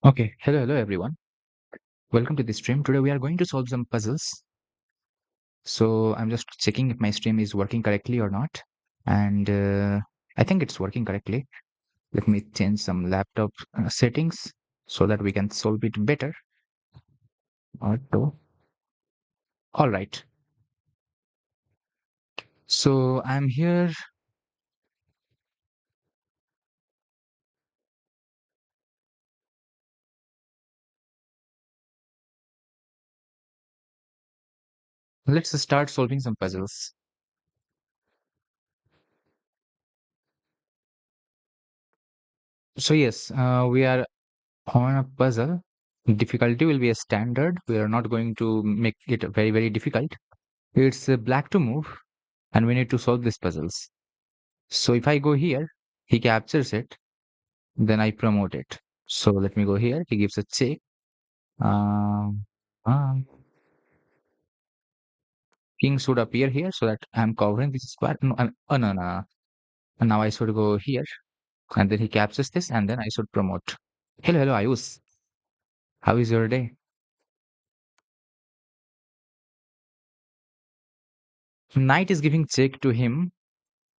Okay, hello everyone. Welcome to the stream. Today we are going to solve some puzzles. So I'm just checking if my stream is working correctly or not. And I think it's working correctly. Let me change some laptop settings so that we can solve it better. Auto. All right. So I'm here. Let's start solving some puzzles. So yes, we are on a puzzle. Difficulty will be a standard. We are not going to make it very difficult. It's black to move, and we need to solve these puzzles. So if I go here, he captures it, then I promote it. So let me go here. He gives a check. Um, um, King should appear here so that I'm covering this square. No, oh, no. And now I should go here, and then he captures this, and then I should promote. Hello, Ayus. How is your day? Knight is giving check to him.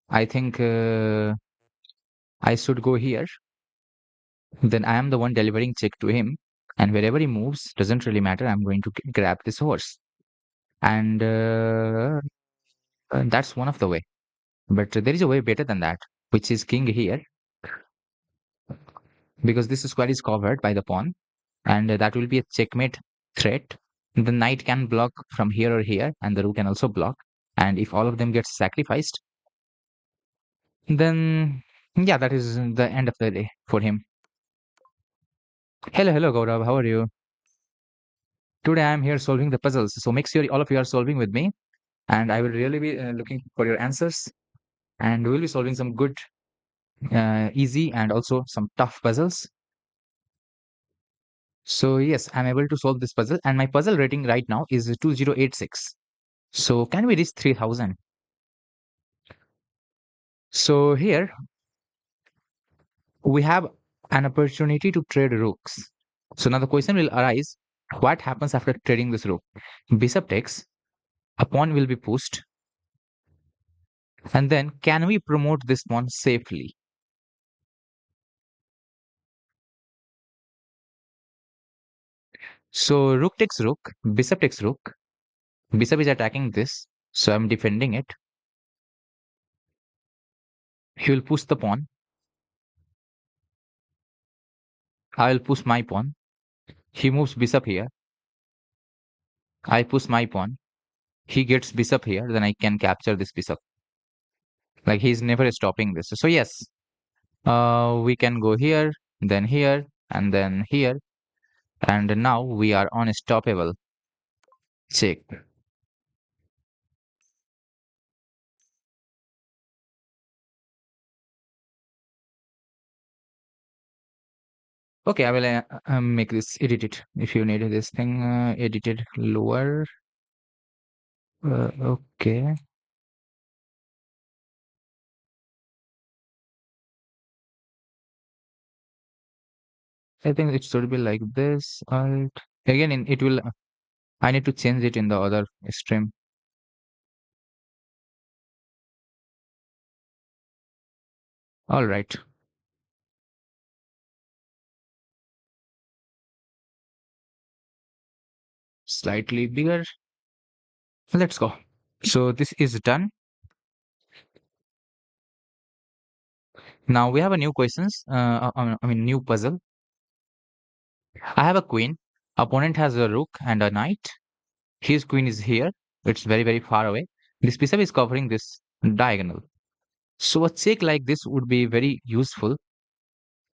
I think I should go here. Then I am the one delivering check to him, and wherever he moves, doesn't really matter. I'm going to grab this horse, and that's one of the way. But there is a way better than that, which is king here, because this square is covered by the pawn, and that will be a checkmate threat. The knight can block from here or here, and the rook can also block. And if all of them get sacrificed, then yeah, that is the end of the day for him. Hello, Gaurav. How are you? Today I am here solving the puzzles. So make sure all of you are solving with me, and I will really be looking for your answers. And we will be solving some good, easy, and also some tough puzzles. So yes, I'm able to solve this puzzle, and my puzzle rating right now is 2086. So can we reach 3000? So here we have an opportunity to trade rooks. So now the question will arise, what happens after trading this rook? Bishop takes, a pawn will be pushed, and then can we promote this pawn safely? So rook takes rook, bishop takes rook, bishop is attacking this, so I'm defending it. He will push the pawn, I will push my pawn. He moves bishop here, I push my pawn. He gets bishop here, then I can capture this bishop. Like he's never stopping this. So yes, we can go here, and then here, and now we are unstoppable. Check. Okay, I will make this edited. If you need this thing edited lower. Okay. I think it should be like this. Alt. Again, it will. I need to change it in the other stream. All right. Slightly bigger. Let's go. So this is done. Now we have a new questions. I mean new puzzle. I have a queen. Opponent has a rook and a knight. His queen is here. It's very far away. This bishop is covering this diagonal. So a check like this would be very useful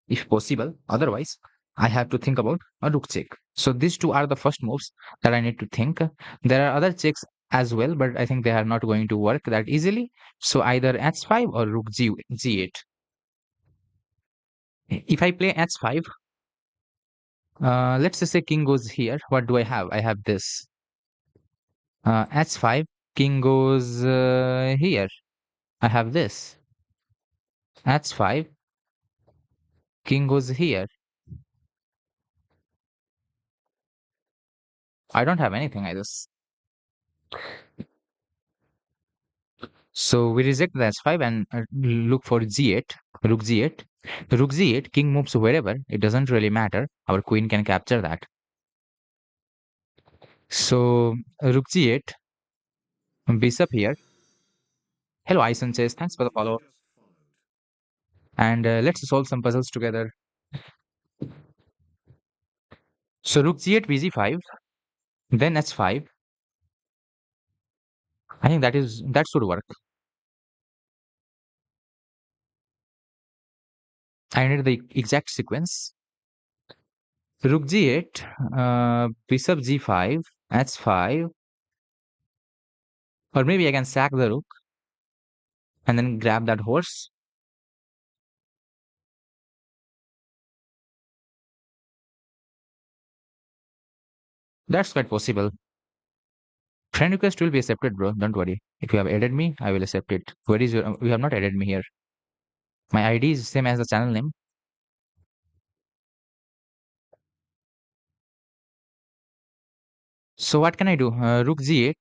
if possible. Otherwise, I have to think about a rook check. So these two are the first moves that I need to think. There are other checks as well, but I think they are not going to work that easily. So either h5 or rook g8. If I play h5, let's just say king goes here. What do I have? I have this. H5, king goes here. I have this. H5, king goes here. I don't have anything, I guess. So we reject the h5 and look for g8, rook g8. Rook g8, king moves wherever. It doesn't really matter. Our queen can capture that. So rook g8, bishop here. Hello, Ison says, thanks for the follow. And let's solve some puzzles together. So rook g8, bg5, then h5. I think that should work. I need the exact sequence. Rook g8, bishop g5, h5, or maybe I can sack the rook and then grab that horse. That's quite possible. Friend request will be accepted, bro. Don't worry. If you have added me, I will accept it. Where is your? You have not added me here. My ID is same as the channel name. So what can I do? Rook g8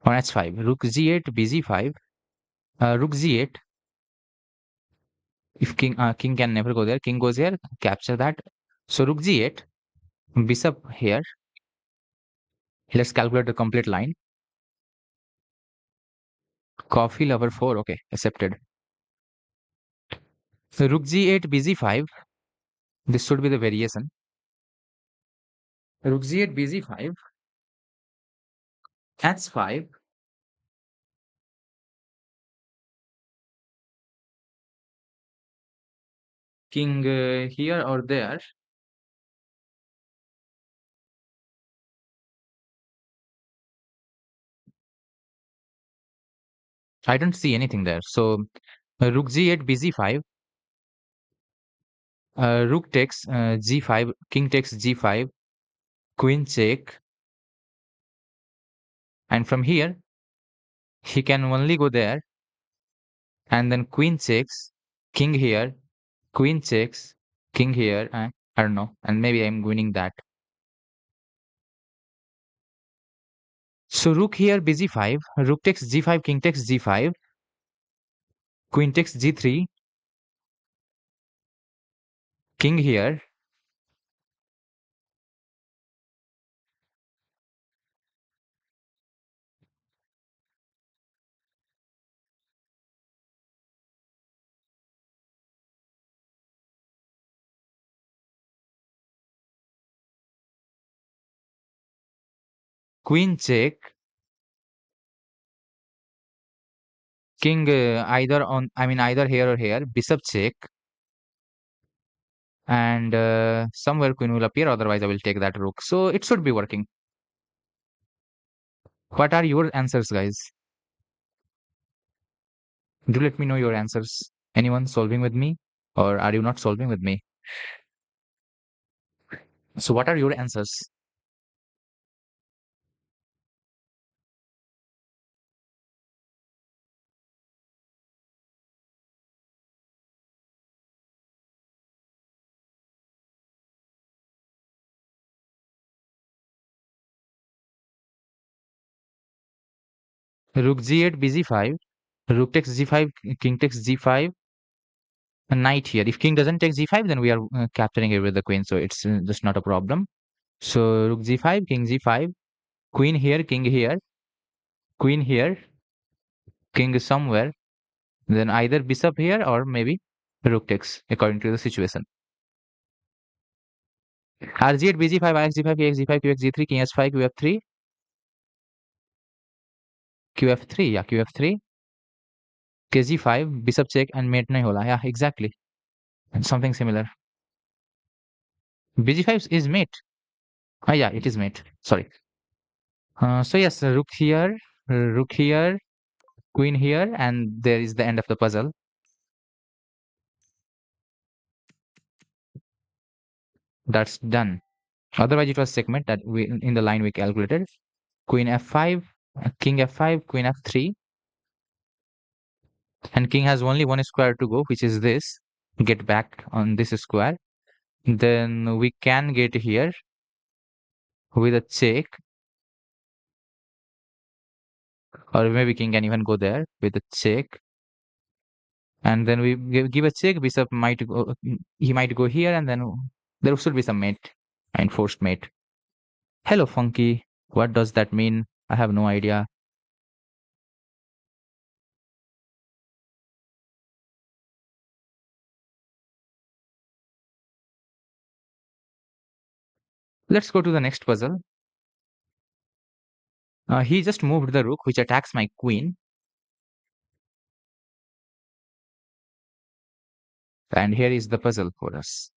or h5. Rook g8, bg5. Rook g8. If king can never go there. King goes here. Capture that. So rook g8. Bishop here. Let's calculate the complete line. Coffee lover 4. Okay, accepted. So rook g8, bg5. This should be the variation. Rook g8, bg5. h5. King here or there. I don't see anything there. So rook g8, bg5. Rook takes g5. King takes g5. Queen check. And from here, he can only go there. And then queen checks. King here. Queen checks. King here. I don't know. And maybe I'm winning that. So rook here, bg5. Rook takes g5. King takes g5. Queen takes g3. King here. Queen check. King either here or here. Bishop check. And somewhere queen will appear. Otherwise, I will take that rook. So it should be working. What are your answers, guys? Do let me know your answers. Anyone solving with me? Or are you not solving with me? So what are your answers? Rook g8, bg5. Rook takes g5, king takes g5. A knight here. If king doesn't take g5, then we are capturing it with the queen. So it's just not a problem. So rook g5, king g5. Queen here, king here. Queen here. King is somewhere. Then either bishop here or maybe rook takes according to the situation. rg8, bg5, ix g5, kx g5, qx g3, king h5, qf3. qf3, yeah, qf3. kg5, bishop check and mate nahi hola. Yeah, exactly. And something similar. bg5 is mate. Ah, yeah, it is mate. Sorry. So yes, rook here, queen here, and there is the end of the puzzle. That's done. Otherwise, it was checkmate that we in the line we calculated. Queen f5, king f5, queen f3, and king has only one square to go, which is this. Get back on this square. Then we can get here. with a check, or maybe king can even go there with a check, and then we give a check. Bishop might go, he might go here, and then there should be some mate, enforced mate. Hello, Funky. What does that mean? I have no idea. Let's go to the next puzzle. He just moved the rook, which attacks my queen, and here is the puzzle for us.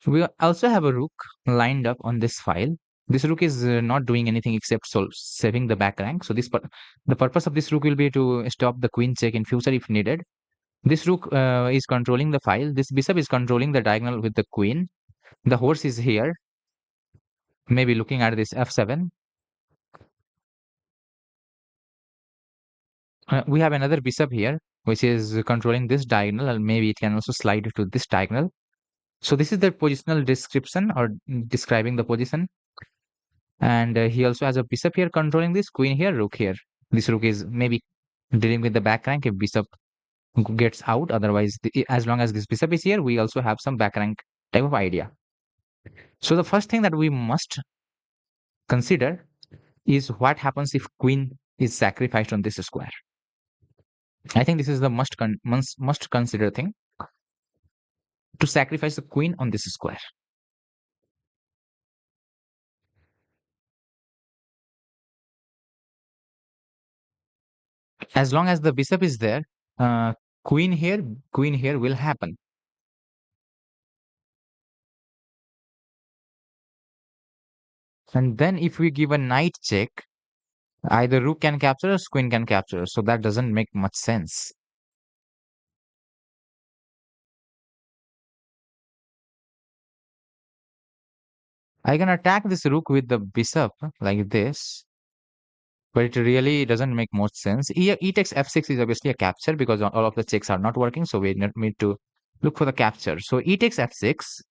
We also have a rook lined up on this file. This rook is not doing anything except saving the back rank. So the purpose of this rook will be to stop the queen check in future if needed. This rook is controlling the file. This bishop is controlling the diagonal with the queen. The horse is here, maybe looking at this f7. We have another bishop here, which is controlling this diagonal, and maybe it can also slide to this diagonal. So this is the positional description or describing the position. And he also has a bishop here controlling this, queen here, rook here. This rook is maybe dealing with the back rank if bishop gets out. Otherwise, as long as this bishop is here, we also have some back rank type of idea. So the first thing that we must consider is what happens if queen is sacrificed on this square. I think this is the must consider thing, to sacrifice the queen on this square. As long as the bishop is there, uh, queen here, queen here will happen. And then if we give a knight check, either rook can capture or queen can capture. So that doesn't make much sense. I can attack this rook with the bishop like this, but it really doesn't make much sense. E takes f6 is obviously a capture because all of the checks are not working. So we need to look for the capture. So e takes f6.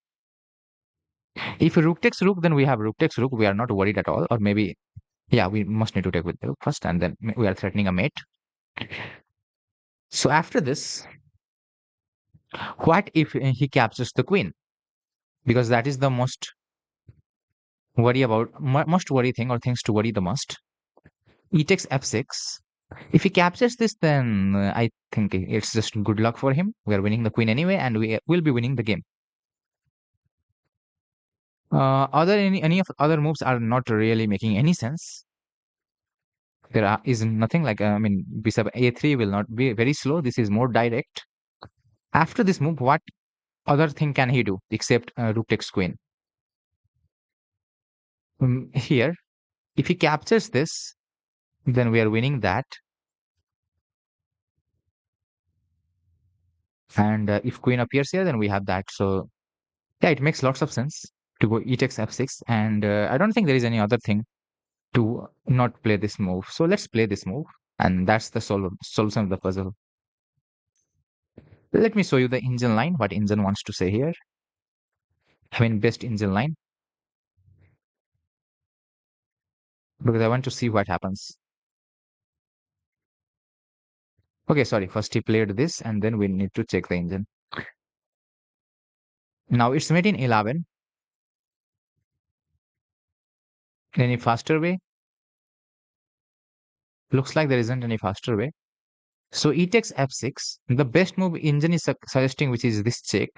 If rook takes rook, then we have rook takes rook. We are not worried at all. Or maybe, yeah, we must need to take with the rook first, and then we are threatening a mate. So after this, what if he captures the queen? Because that is the most worry thing, or things to worry the most. E takes f6. If he captures this, then I think it's just good luck for him. We are winning the queen anyway, and we will be winning the game. Other any of other moves are not really making any sense. Is nothing like I mean, bishop a3 will not be very slow. This is more direct. After this move, what other thing can he do except rook takes queen? Here, if he captures this, then we are winning that. And if queen appears here, then we have that. So yeah, it makes lots of sense to go e takes f6. And I don't think there is any other thing to not play this move. So let's play this move. And that's the solution of the puzzle. Let me show you the engine line, what engine wants to say here. I mean, best engine line, because I want to see what happens. Okay, sorry. First he played this, and then we need to check the engine. Now it's made in 11. Any faster way? Looks like there isn't any faster way. So e takes f6. The best move engine is suggesting, which is this check.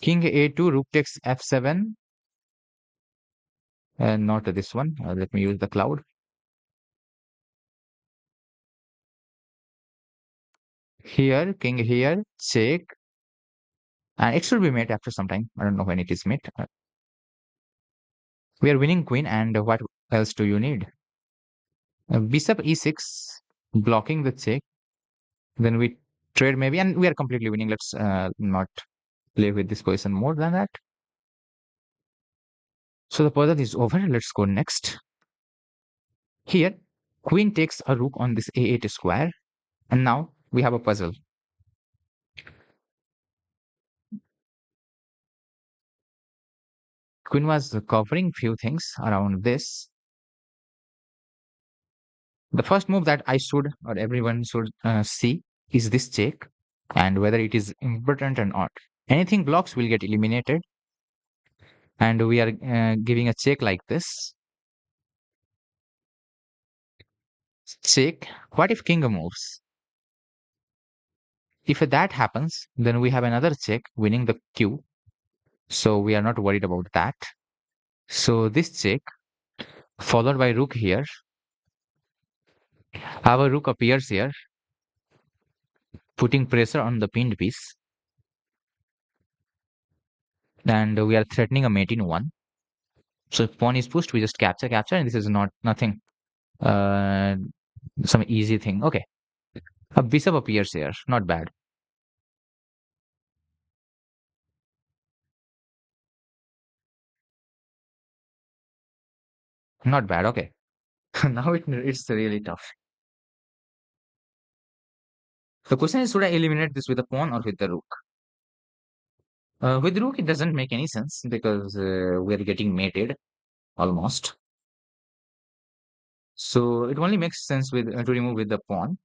King a2, rook takes f7. And not this one. Let me use the cloud. Here, king here, check. And it should be mate after some time. I don't know when it is mate. We are winning queen, and what else do you need? Bishop e6, blocking the check. Then we trade maybe, and we are completely winning. Let's not play with this position more than that. So the puzzle is over. Let's go next. Here, queen takes a rook on this a8 square, and now we have a puzzle. Queen was covering few things around this. The first move that I should or everyone should see is this check, and whether it is important or not. Anything blocks will get eliminated, and we are giving a check like this. Check. What if king moves? If that happens, then we have another check winning the queue. So we are not worried about that. So this check followed by rook here. Our rook appears here, putting pressure on the pinned piece. And we are threatening a mate in one. So if pawn is pushed, we just capture, and this is not nothing. Uh, some easy thing. Okay. A bishop appears here. Not bad. Not bad. Okay. Now it's really tough. The question is, should I eliminate this with the pawn or with the rook? With rook, it doesn't make any sense because we're getting mated almost. So it only makes sense with to remove with the pawn.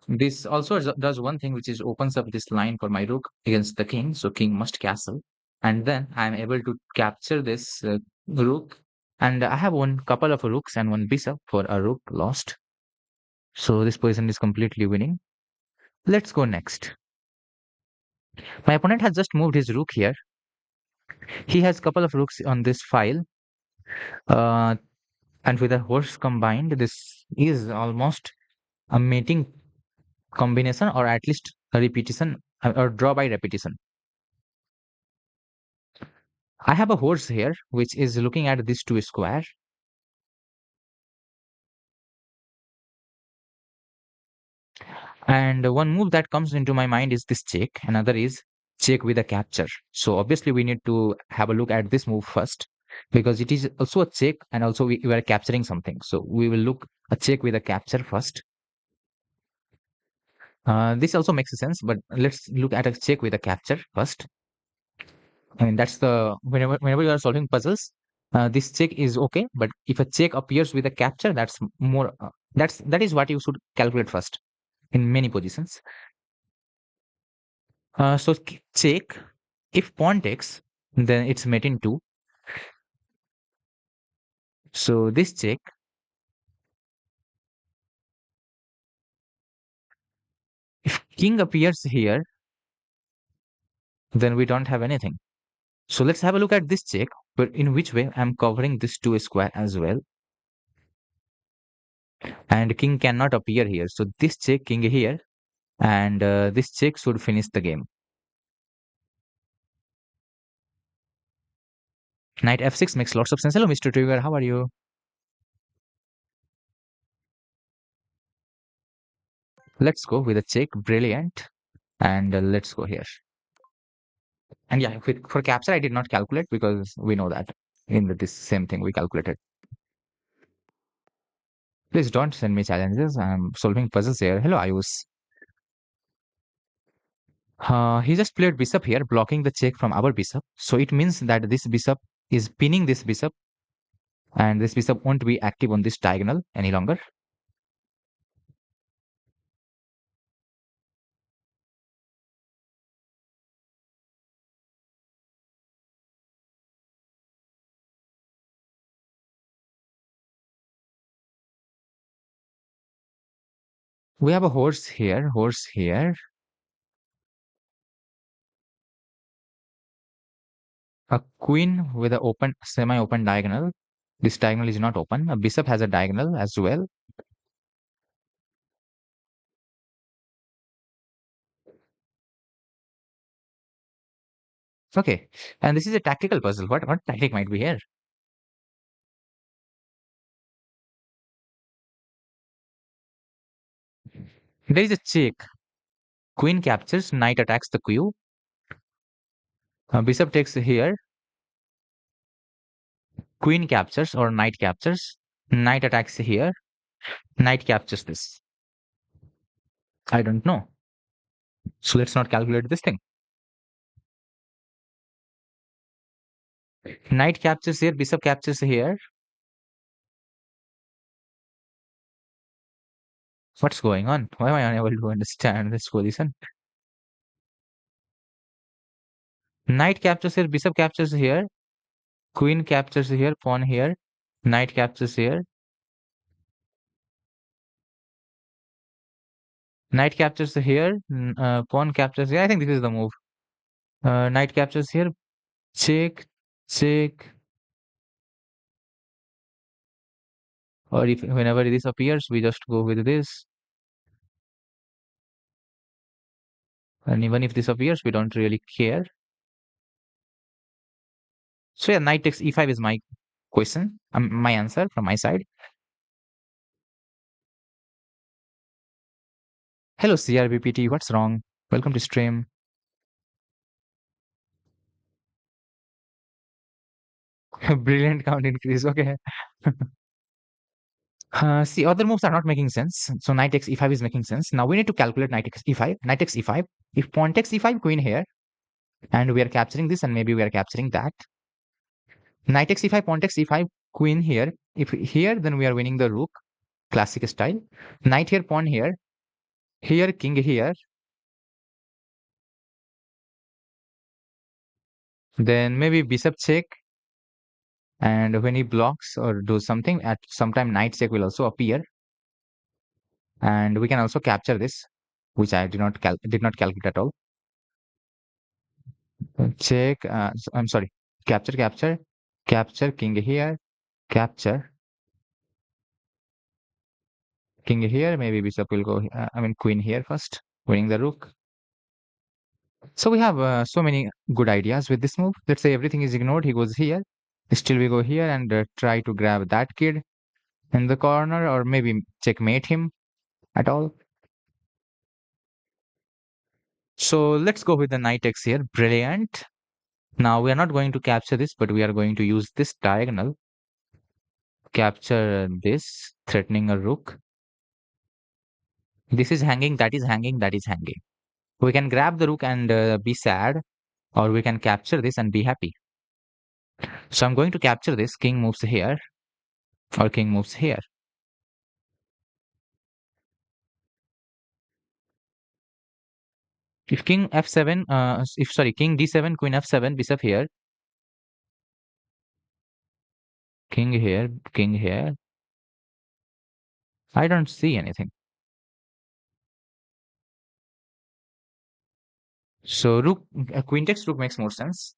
This also does one thing, which is opens up this line for my rook against the king. So king must castle, and then I'm able to capture this rook. And I have one couple of rooks and one bishop for a rook lost. So this position is completely winning. Let's go next. My opponent has just moved his rook here. He has couple of rooks on this file. Uh, and with a horse combined, this is almost a mating combination, or at least a repetition or draw by repetition. I have a horse here which is looking at these two square, and one move that comes into my mind is this check. Another is check with a capture. So obviously we need to have a look at this move first, because it is also a check and also we are capturing something. So we will look a check with a capture first. This also makes sense, but let's look at a check with a capture first. I mean, that's the whenever you are solving puzzles, this check is okay. But if a check appears with a capture, that's more. That is what you should calculate first in many positions. So check. If pawn takes, then it's mate in two. So this check. If king appears here, then we don't have anything. So let's have a look at this check. But in which way I'm covering this two square as well, and king cannot appear here. So this check king here, and this check should finish the game. Knight f6 makes lots of sense. Hello, Mr. Trigger. How are you? Let's go with a check. Brilliant. And let's go here. And yeah, for capture, I did not calculate because we know that in this same thing we calculated. Please don't send me challenges. I'm solving puzzles here. Hello, Ayus. He just played bishop here, blocking the check from our bishop. So it means that this bishop is pinning this bishop, and this bishop won't be active on this diagonal any longer. We have a horse here, horse here. A queen with an open, semi-open diagonal. This diagonal is not open. A bishop has a diagonal as well. Okay, and this is a tactical puzzle. What tactic might be here? There is a check. Queen captures, knight attacks the queue. Bishop takes here. Queen captures or knight captures. Knight attacks here. Knight captures this. I don't know. So let's not calculate this thing. Knight captures here. Bishop captures here. What's going on? Why am I unable to understand this position? Knight captures here. Bishop captures here. Queen captures here. Pawn here. Knight captures here. Knight captures here. Pawn captures here. I think this is the move. Knight captures here. Check. Check. Or if whenever this appears, we just go with this. And even if this appears, we don't really care. So yeah, knight takes e5 is my question. My answer from my side. Hello CRBPT, what's wrong? Welcome to stream. Brilliant count increase. Okay. See, other moves are not making sense. So knight takes e5 is making sense. Now we need to calculate knight takes e5. Knight takes e5. If pawn takes e5, queen here, and we are capturing this, and maybe we are capturing that. Knight takes e5, pawn takes e5, queen here. If here, then we are winning the rook, classic style. Knight here, pawn here. Here, king here. Then maybe bishop check. And when he blocks or does something, at some time knight check will also appear. And we can also capture this, which I did not calculate at all. Check. I'm sorry. Capture, capture, capture. King here. Capture. King here. Maybe bishop will go. I mean queen here first, winning the rook. So we have so many good ideas with this move. Let's say everything is ignored. He goes here. Still we go here and try to grab that kid in the corner, or maybe checkmate him at all. So let's go with the knight x here. Brilliant. Now we are not going to capture this, but we are going to use this diagonal. Capture this, threatening a rook. This is hanging, that is hanging, that is hanging. We can grab the rook and be sad, or we can capture this and be happy. So I'm going to capture this. King moves here, or king moves here. If king f7, if sorry, king d7, queen f7, bishop here, king here, king here. I don't see anything. So rook, queen takes rook makes more sense.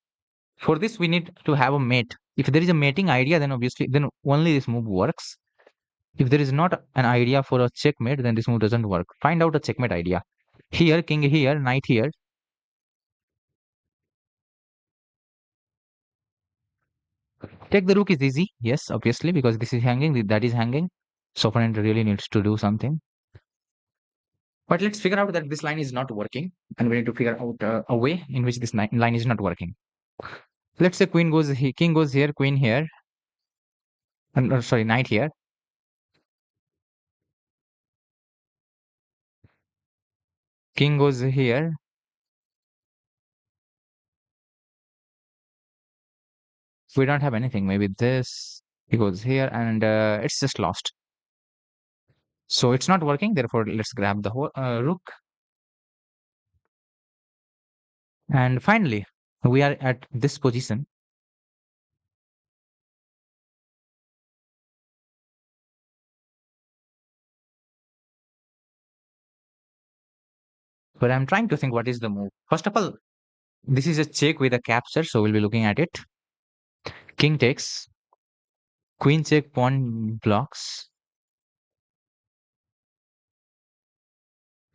For this, we need to have a mate. If there is a mating idea, then obviously, then only this move works. If there is not an idea for a checkmate, then this move doesn't work. Find out a checkmate idea. Here, king here, knight here. Take the rook is easy. Yes, obviously, because this is hanging, that is hanging. So opponent really needs to do something. But let's figure out that this line is not working, and we need to figure out a way in which this line is not working. Let's say queen goes, king goes here, queen here, and sorry, knight here. King goes here. We don't have anything. Maybe this. He goes here, and it's just lost. So it's not working. Therefore, let's grab the whole rook. And finally, we are at this position. But I'm trying to think what is the move. First of all, this is a check with a capture, so we'll be looking at it. King takes, queen check, pawn blocks.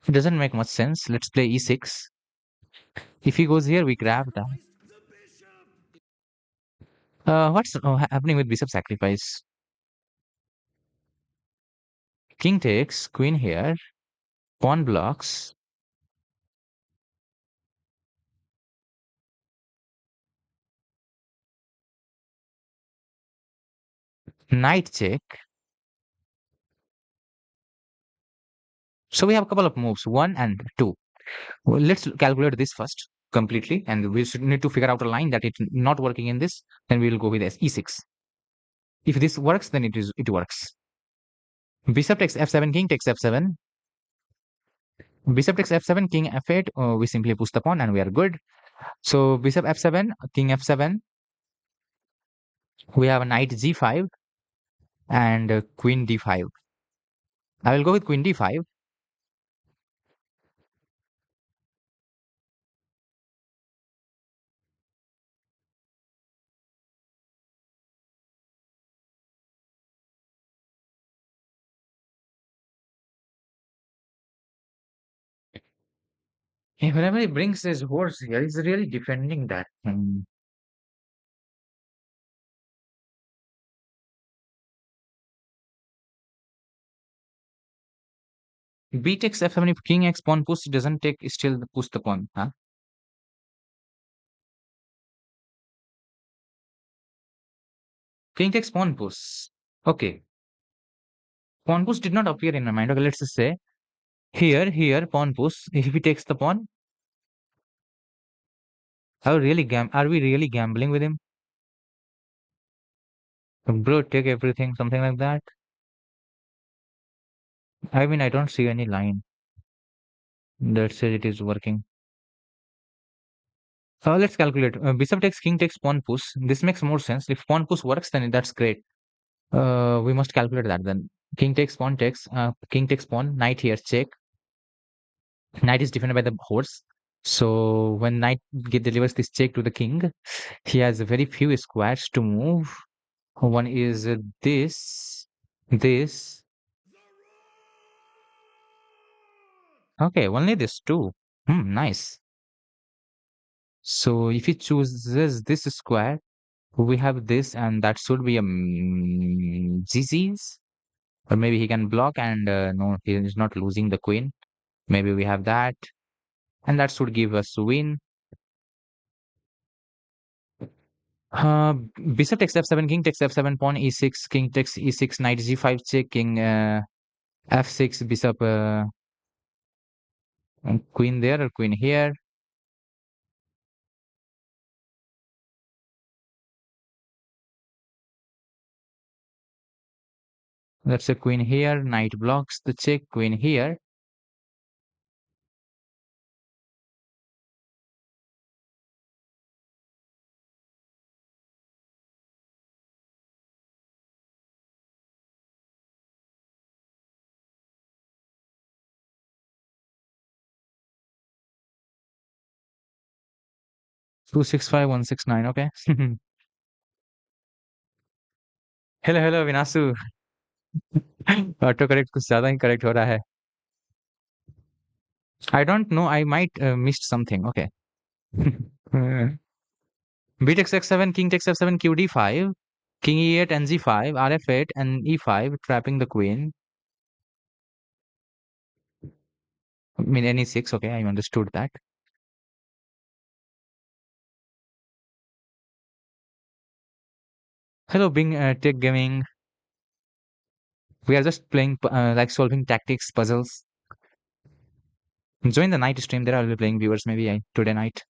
It doesn't make much sense. Let's play e6. If he goes here, we grab that. What's happening with bishop sacrifice? King takes, queen here, pawn blocks. Knight check. So we have a couple of moves, one and two. Well, let's calculate this first completely, and we should need to figure out a line that it's not working in this. Then we will go with e6. If this works, then it works. Bishop takes f7, king takes f7. Bishop takes f7, king f8. We simply push the pawn, and we are good. So bishop f7, king f7. We have a knight g5 and queen d5. I will go with queen d5. Whenever he brings his horse here, he's really defending that. B takes f7. If king x pawn push doesn't take, still push the pawn. Huh? King takes pawn push. Okay. Pawn push did not appear in my mind. Okay, let's just say here, pawn push. If he takes the pawn, are we really gambling with him? Bro, take everything, something like that. I mean, I don't see any line that says it is working. Let's calculate. Bishop takes, king takes, pawn push. This makes more sense. If pawn push works, then that's great. We must calculate that then. King takes pawn, knight here, check. Knight is defended by the horse. So when delivers this check to the king, he has very few squares to move. One is this. Okay, only this two. Nice. So if he chooses this square, we have this, and that should be a GG's. Or maybe he can block, and no, he is not losing the queen. Maybe we have that, and that should give us win. Uh, Bishop takes f7, king takes f7, pawn e6, king takes e6, knight g5 check, king f6, bishop, and queen there or queen here. Let's say queen here, knight blocks the check, queen here. Two six five one six nine. Okay. Hello hello Vinashu. Auto correct कुछ ज्यादा ही correct हो रहा है. I don't know, I might missed something. Okay. B takes x7, king takes f7, q d5, king e8, and g5, rf8, and e5, trapping the queen. I mean, ne6. Okay, I understood that. Hello, Bing Tech Gaming. We are just playing, like solving tactics, puzzles. Join the night stream. There I'll be playing viewers maybe today night.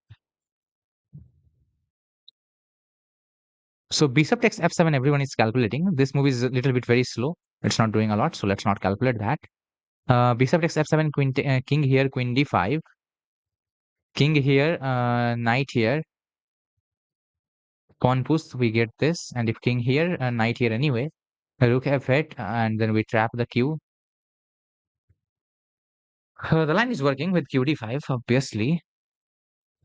So bishop takes f7. Everyone is calculating. This move is a little bit very slow. It's not doing a lot, so let's not calculate that. Bishop takes f7. King here, queen d5. King here, knight here. Pawn push. We get this, and if king here, knight here anyway. Rook f8, and then we trap the q. The line is working with q d5, obviously.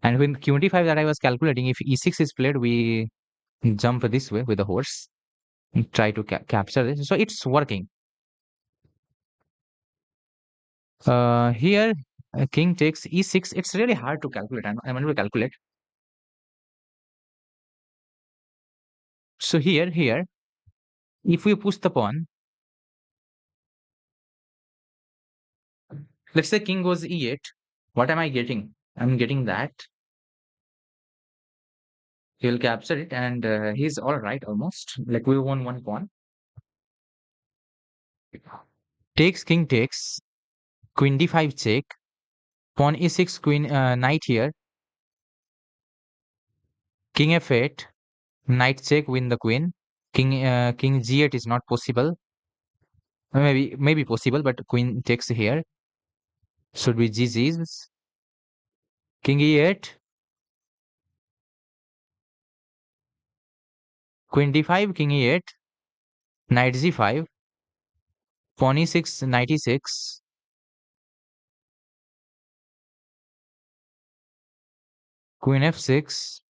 And with q d5 that I was calculating, if e6 is played, we jump this way with the horse and try to capture this. So it's working. Here, king takes e6. It's really hard to calculate. I'm unable to calculate. So here, if we push the pawn, let's say king goes e8. What am I getting? I'm getting that. He'll capture it, and he's all right almost. Like we won one pawn. Takes, king takes, queen d5 check, pawn e6, queen knight here, king f8, knight check, win the queen. King g8 is not possible. Maybe possible, but queen takes here. Should be GG's. King e8, queen d5, king e8, knight g5, pawn e6, knight e6, queen f6,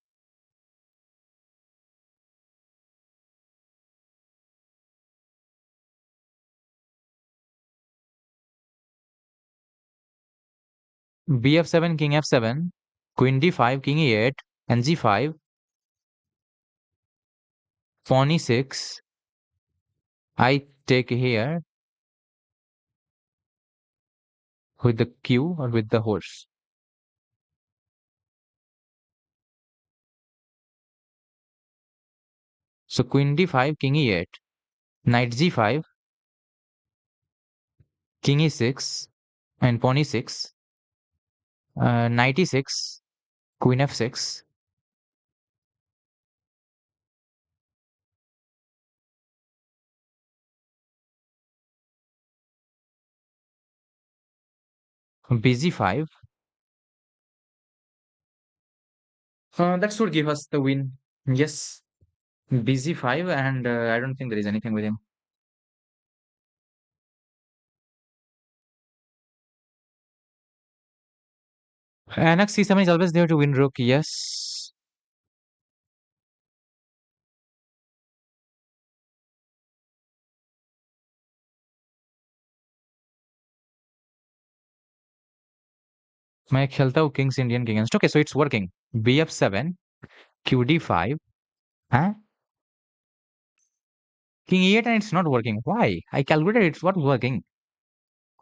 bf7, king f7, queen d5, king e8, and g5, pawn e6. I take here with the q or with the horse. So queen d5, king e8, knight g5, king e6, and pawn e6, knight e6, queen f6, bg5. That should give us the win. Yes, bg5, and I don't think there is anything with him. Annex c7 is always there to win rook. Yes. मैं खेलता हूँ Kings Indian के against. Okay, so it's working. bf7, qd5. Huh? King e8 and it's not working. Why? I calculated it's not working.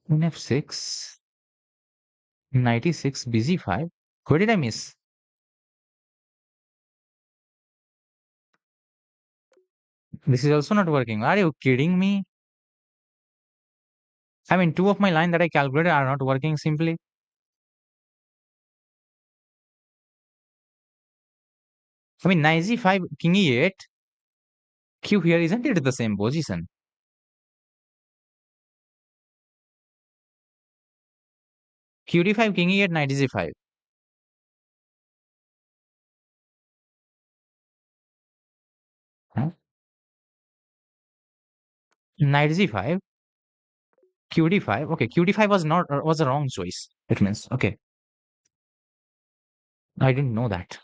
Queen f6, knight e6, bg5. Where did I miss? This is also not working. Are you kidding me? I mean, two of my line that I calculated are not working simply. I mean, knight g5, king e8, q here, isn't it the same position? Q d5, king e8, knight g5. Huh? Knight g5, q d5. Okay, q d5 was not was a wrong choice. It means okay. I didn't know that.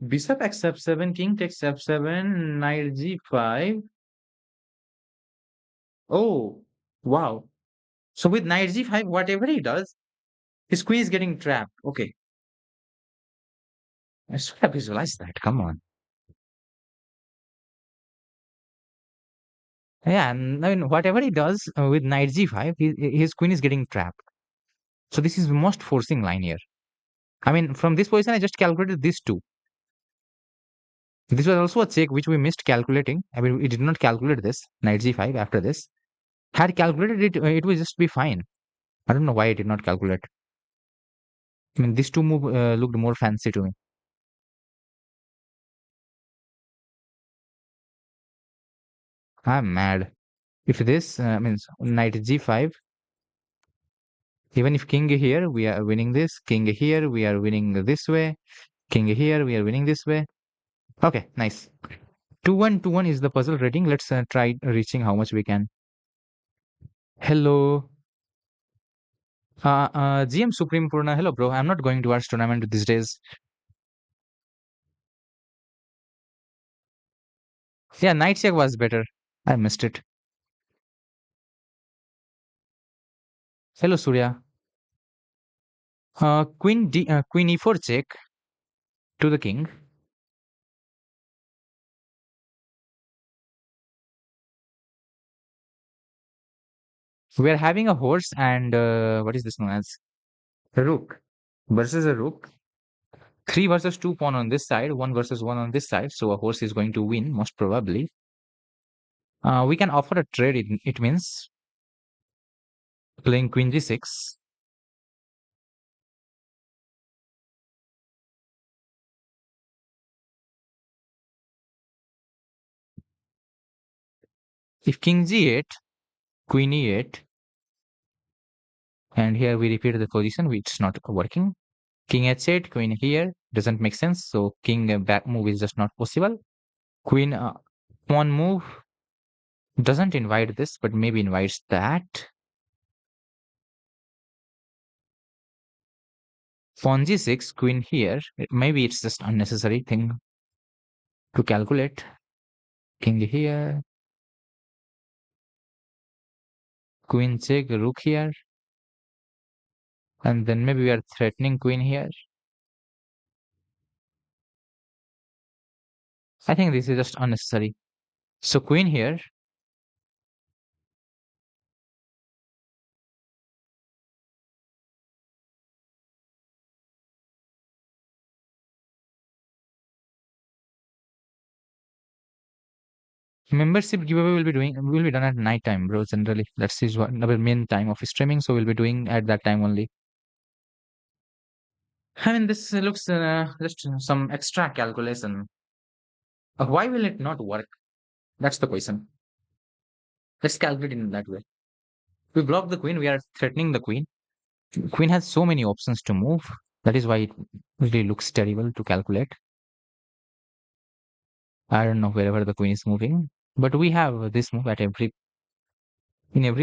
Bishop x f7, king takes f7, knight g5. Oh, wow. So with knight g5, whatever he does, his queen is getting trapped. Okay, I should have visualized that. Come on. Yeah, and I mean, whatever he does with knight g5, his queen is getting trapped. So this is most forcing line here. I mean, from this position, I just calculated these two. This was also a check which we missed calculating. I mean, we did not calculate this knight g5 after this. Had calculated it, it would just be fine. I don't know why I did not calculate. I mean, these two move looked more fancy to me. I'm mad. If this means knight g5, even if king here, we are winning this. King here, we are winning this way. King here, we are winning this way. Okay, nice. 2-1, 2-1 is the puzzle rating. Let's try reaching how much we can. Hello. GM Supreme Purna. Hello, bro. I'm not going towards tournament these days. Yeah, knight check was better. I missed it. Hello, Surya. Queen e4 check to the king. We are having a horse and what is this known as? A rook versus a rook. Three versus two pawn on this side, one versus one on this side. So a horse is going to win, most probably. We can offer a trade. It means playing queen g6. If king g8, queen e8, and here we repeat the position, which is not working. King h8, queen here doesn't make sense. So king back move is just not possible. Queen pawn move doesn't invite this, but maybe invites that. Pawn g6, queen here. Maybe it's just unnecessary thing to calculate. King here, queen check, rook here, and then maybe we are threatening queen here. I think this is just unnecessary. So queen here, membership giveaway will be done at night time, bro. Generally, that's is what our main time of streaming, so we'll be doing at that time only. I mean, this looks just some extra calculation. Why will it not work? That's the question. Let's calculate in that way. We block the queen. We are threatening the queen. Queen has so many options to move. That is why it really looks terrible to calculate. I don't know wherever the queen is moving, but we have this move at every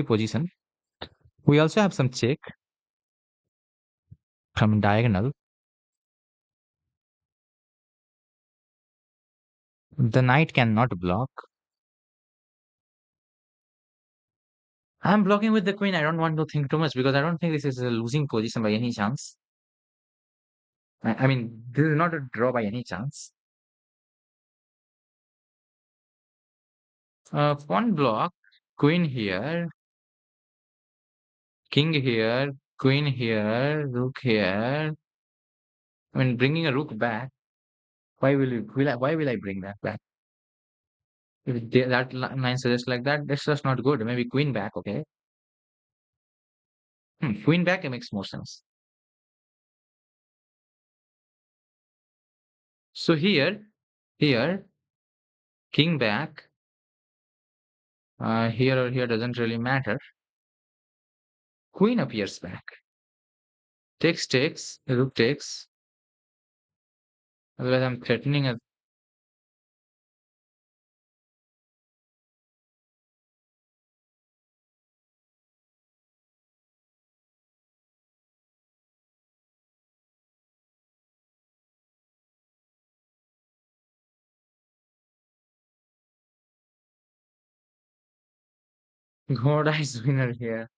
position. We also have some check from diagonal. The knight cannot block. I'm blocking with the queen. I don't want to think too much because I don't think this is a losing position by any chance. I mean, this is not a draw by any chance. Pawn block, queen here, king here, queen here, rook here. I mean, bringing a rook back. Why will I bring that back? If that line suggests like that, that's just not good. Maybe queen back, okay? Queen back, it makes more sense. So here, king back, here or here doesn't really matter. Queen appears back. Takes, rook takes. Otherwise, I'm threatening a god eyes winner here.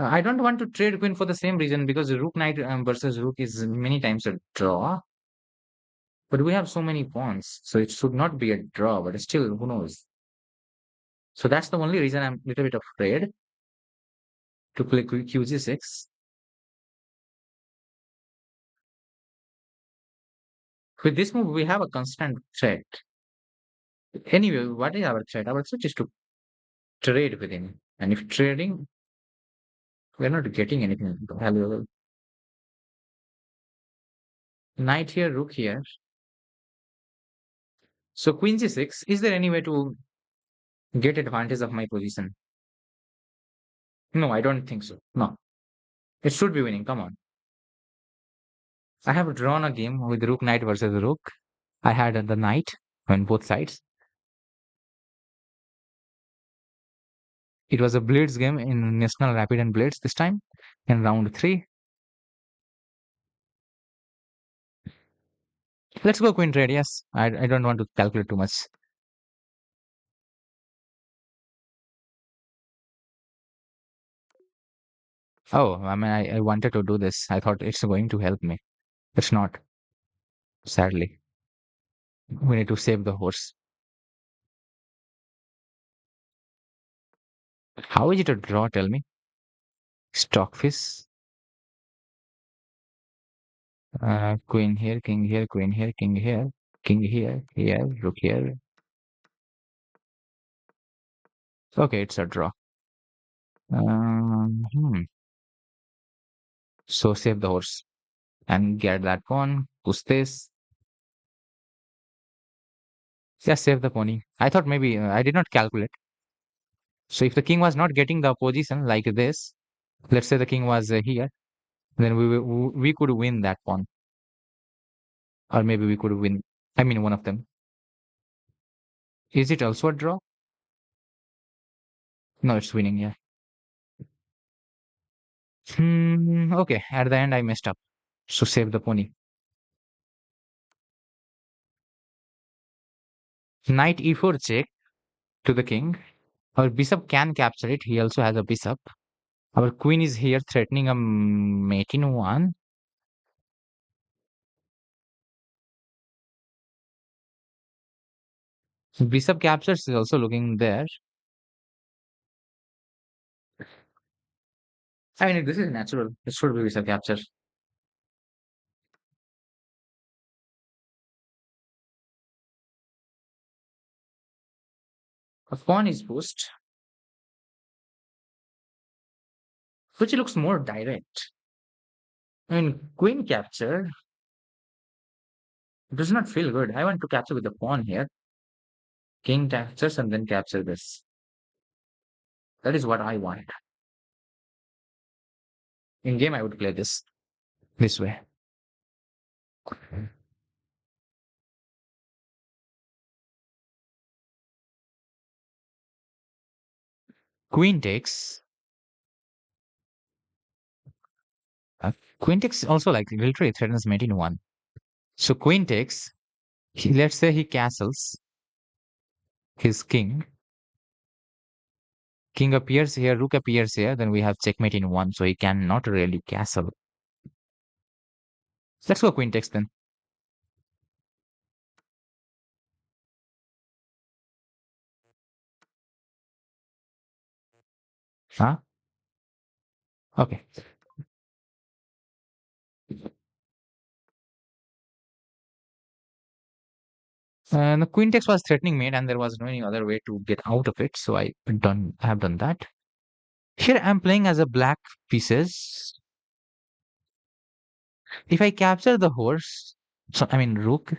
I don't want to trade queen for the same reason because rook knight versus rook is many times a draw. But we have so many pawns, so it should not be a draw. But still, who knows? So that's the only reason I'm a little bit afraid to play QG6. With this move, we have a constant threat. Anyway, what is our threat? Our threat is to trade with him. And if trading, we're not getting anything valuable. Knight here, rook here. So queen g6, is there any way to get advantage of my position? No, I don't think so. No, it should be winning. Come on. I have drawn a game with rook knight versus rook. I had the knight on both sides. It was a blitz game in National Rapid and Blitz this time in round three. Let's go queen trade. Yes, I don't want to calculate too much. Oh, I mean, I wanted to do this. I thought it's going to help me. It's not, sadly. We need to save the horse. How is it a draw? Tell me. Stockfish. Queen here, king here, queen here, king here, here, rook here. Okay, it's a draw. Hmm. So save the horse and get that pawn. Push this. Yeah, save the pony. I thought maybe I did not calculate. So if the king was not getting the position like this, let's say the king was here, then we could win that pawn, or maybe we could win. I mean, one of them. Is it also a draw? No, it's winning. Yeah. Hmm. Okay. At the end, I messed up. So save the pony. Knight e4 check to the king. Our bishop can capture it. He also has a bishop. Our queen is here threatening a mate in one. Bishop captures is also looking there. I mean, this is natural. It should be bishop capture. A pawn is pushed, which looks more direct. I mean, queen capture does not feel good. I want to capture with the pawn here. King captures and then capture this. That is what I want. In game, I would play this way. Queen takes. Uh, Queen takes also like literally threatens mate in one. So queen takes. Let's say he castles his king. King appears here, rook appears here, then we have checkmate in one, so he cannot really castle. Let's go queen takes then. Huh? Okay. The queen takes was threatening mate, and there was no any other way to get out of it, so I have done that. Here I'm playing as a black pieces. If I capture the horse, so I mean rook,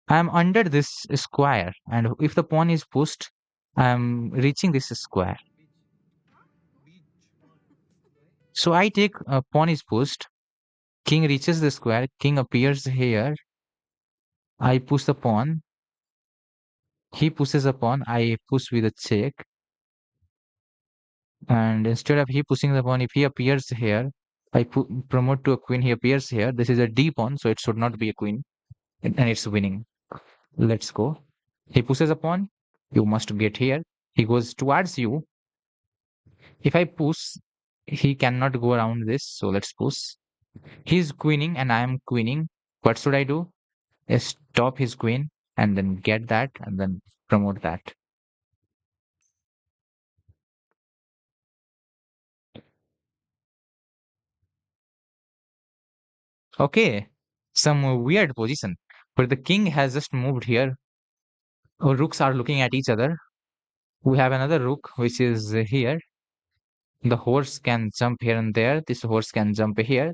I'm under this square, and if the pawn is pushed, I'm reaching this square. So I take pawn is pushed, king reaches the square, king appears here. I push the pawn, he pushes a pawn, I push with a check, and instead of he pushing the pawn, if he appears here, promote to a queen. He appears here. This is a d pawn, so it should not be a queen, and it's winning. Let's go. He pushes a pawn. You must get here. He goes towards you. If I push, he cannot go around this. So let's push. He's queening and I am queening. What should I do? Stop his queen and then get that and then promote that. Okay. Some weird position. But the king has just moved here. Rooks are looking at each other. We have another rook which is here. The horse can jump here and there. This horse can jump here.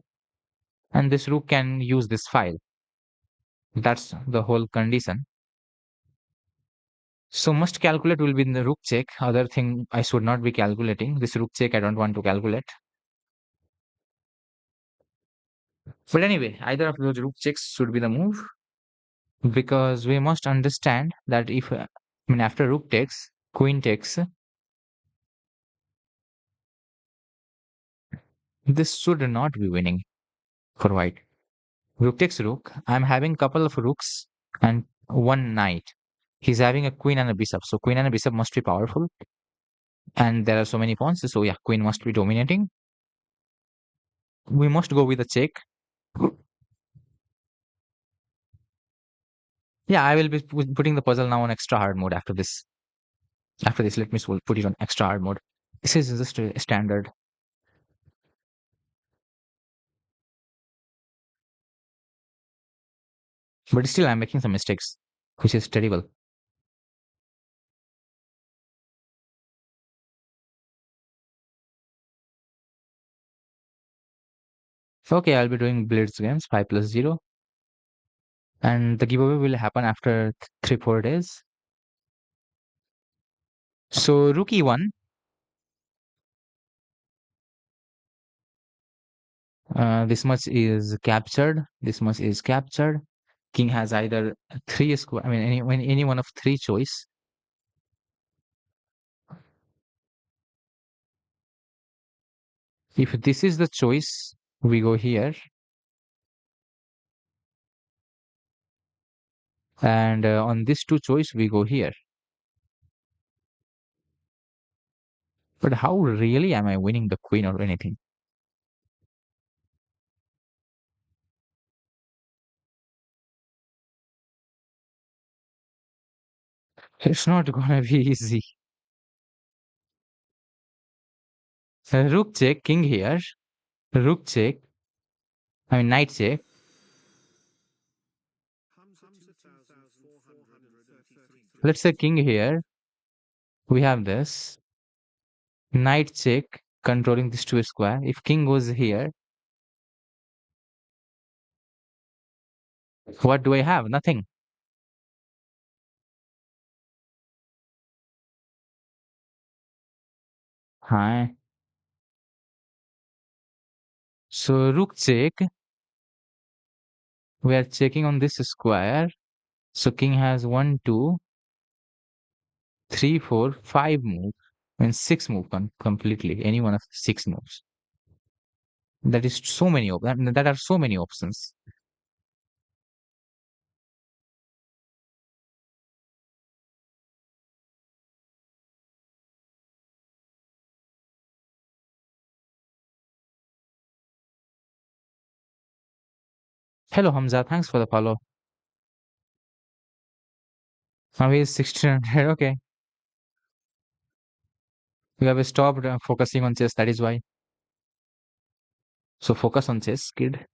And this rook can use this file. That's the whole condition. So must calculate will be in the rook check. Other thing I should not be calculating. This rook check I don't want to calculate. But anyway, either of those rook checks should be the move because we must understand that if I mean after rook takes, queen takes, this should not be winning for white. Rook takes rook. I'm having couple of rooks and one knight. He's having a queen and a bishop. So queen and a bishop must be powerful. And there are so many pawns. So yeah, queen must be dominating. We must go with a check. Yeah, I will be putting the puzzle now on extra hard mode after this. After this, let me put it on extra hard mode. This is just a standard, but still I'm making some mistakes, which is terrible. Okay, I'll be doing Blitz games 5 plus 0, and the giveaway will happen after 3 4 days. So rookie one, this much is captured. This much is captured. King has either three square. I mean, any one of three choice. If this is the choice, we go here, and on this two choice, we go here. But how really am I winning the queen or anything? It's not gonna be easy. Rook check, king here. Rook check. I mean, knight check. Let's say king here. We have this knight check controlling this two square. If king goes here, what do I have? Nothing. Hi. So rook check. We are checking on this square. So king has one, two, three, four, five move. And six move completely. Any one of six moves. That is so many that are so many options. Hello Hamza, thanks for the follow. Now he is 1600. Okay. You have stopped focusing on chess, that is why. So focus on chess, kid.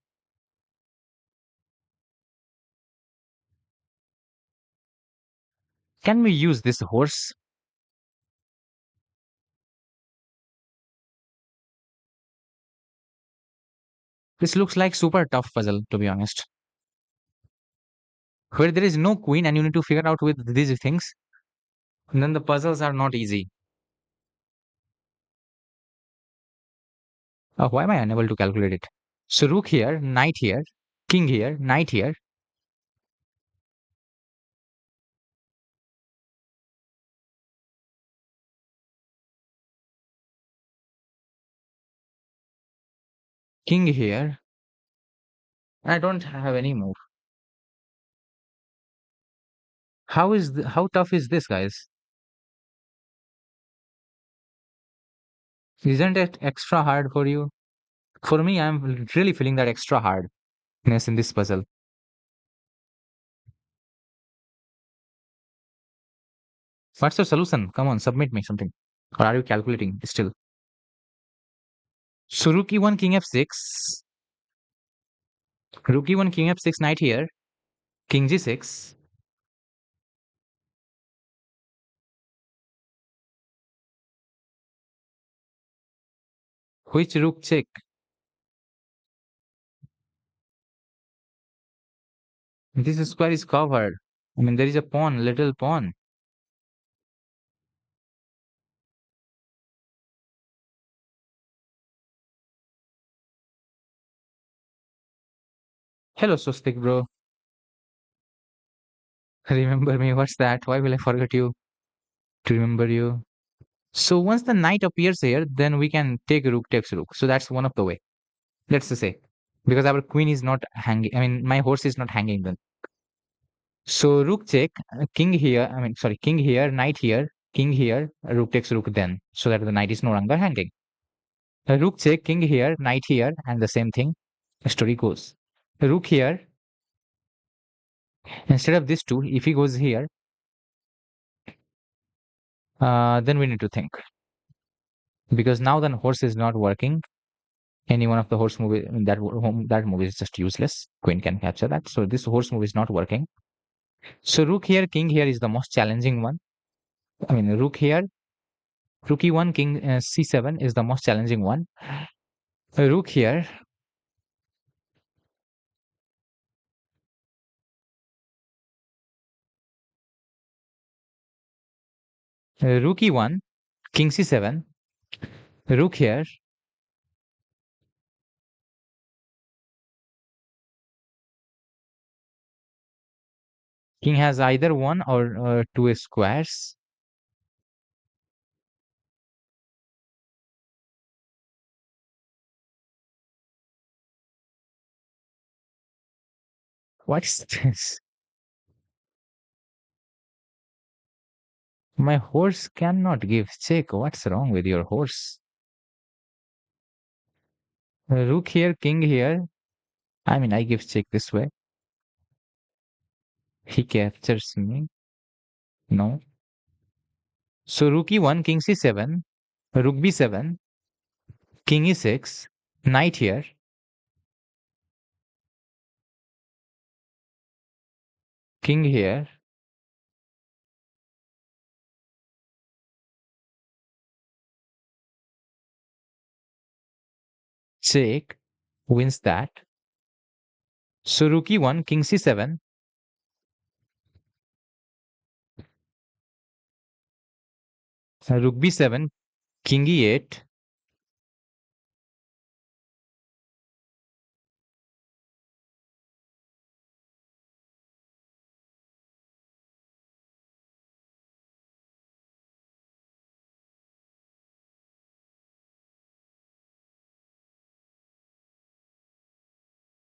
Can we use this horse? This looks like super tough puzzle, to be honest. Where there is no queen and you need to figure out with these things, then the puzzles are not easy. Why am I unable to calculate it? So rook here, knight here, king here, knight here, king here. I don't have any move. How tough is this, guys? Isn't it extra hard for you? For me, I'm really feeling that extra hardness in this puzzle. What's your solution? Come on, submit me something. Or are you calculating still? So rook e1, king f6. Rook e1, king f6, knight here. King g6. Which rook check? This square is covered. I mean, there is a pawn, little pawn. Hello, Swastik bro. Remember me? What's that? Why will I forget you to remember you? So once the knight appears here, then we can take rook takes rook. So that's one of the way. Let's just say. Because our queen is not hanging. I mean, my horse is not hanging then. So rook check, king here. I mean, sorry, king here, knight here, king here, rook takes rook then. So that the knight is no longer hanging. Rook check, king here, knight here, and the same thing. The story goes. Rook here, instead of this two, if he goes here, Then we need to think because now the horse is not working. Any one of the horse movie that movie is just useless. Queen can capture that. So this horse move is not working. So rook here, king here is the most challenging one. I mean, rook here, rook e1, king c7 is the most challenging one. Rook here, rook e1, king c7, rook here, king has either one or two squares. What's this? My horse cannot give check. What's wrong with your horse? Rook here, king here. I mean, I give check this way. He captures me. No. So rook e1, king c7, rook b7, king e6, knight here, king here, check, wins that. So rook e1, king c7, rook b7, king e8,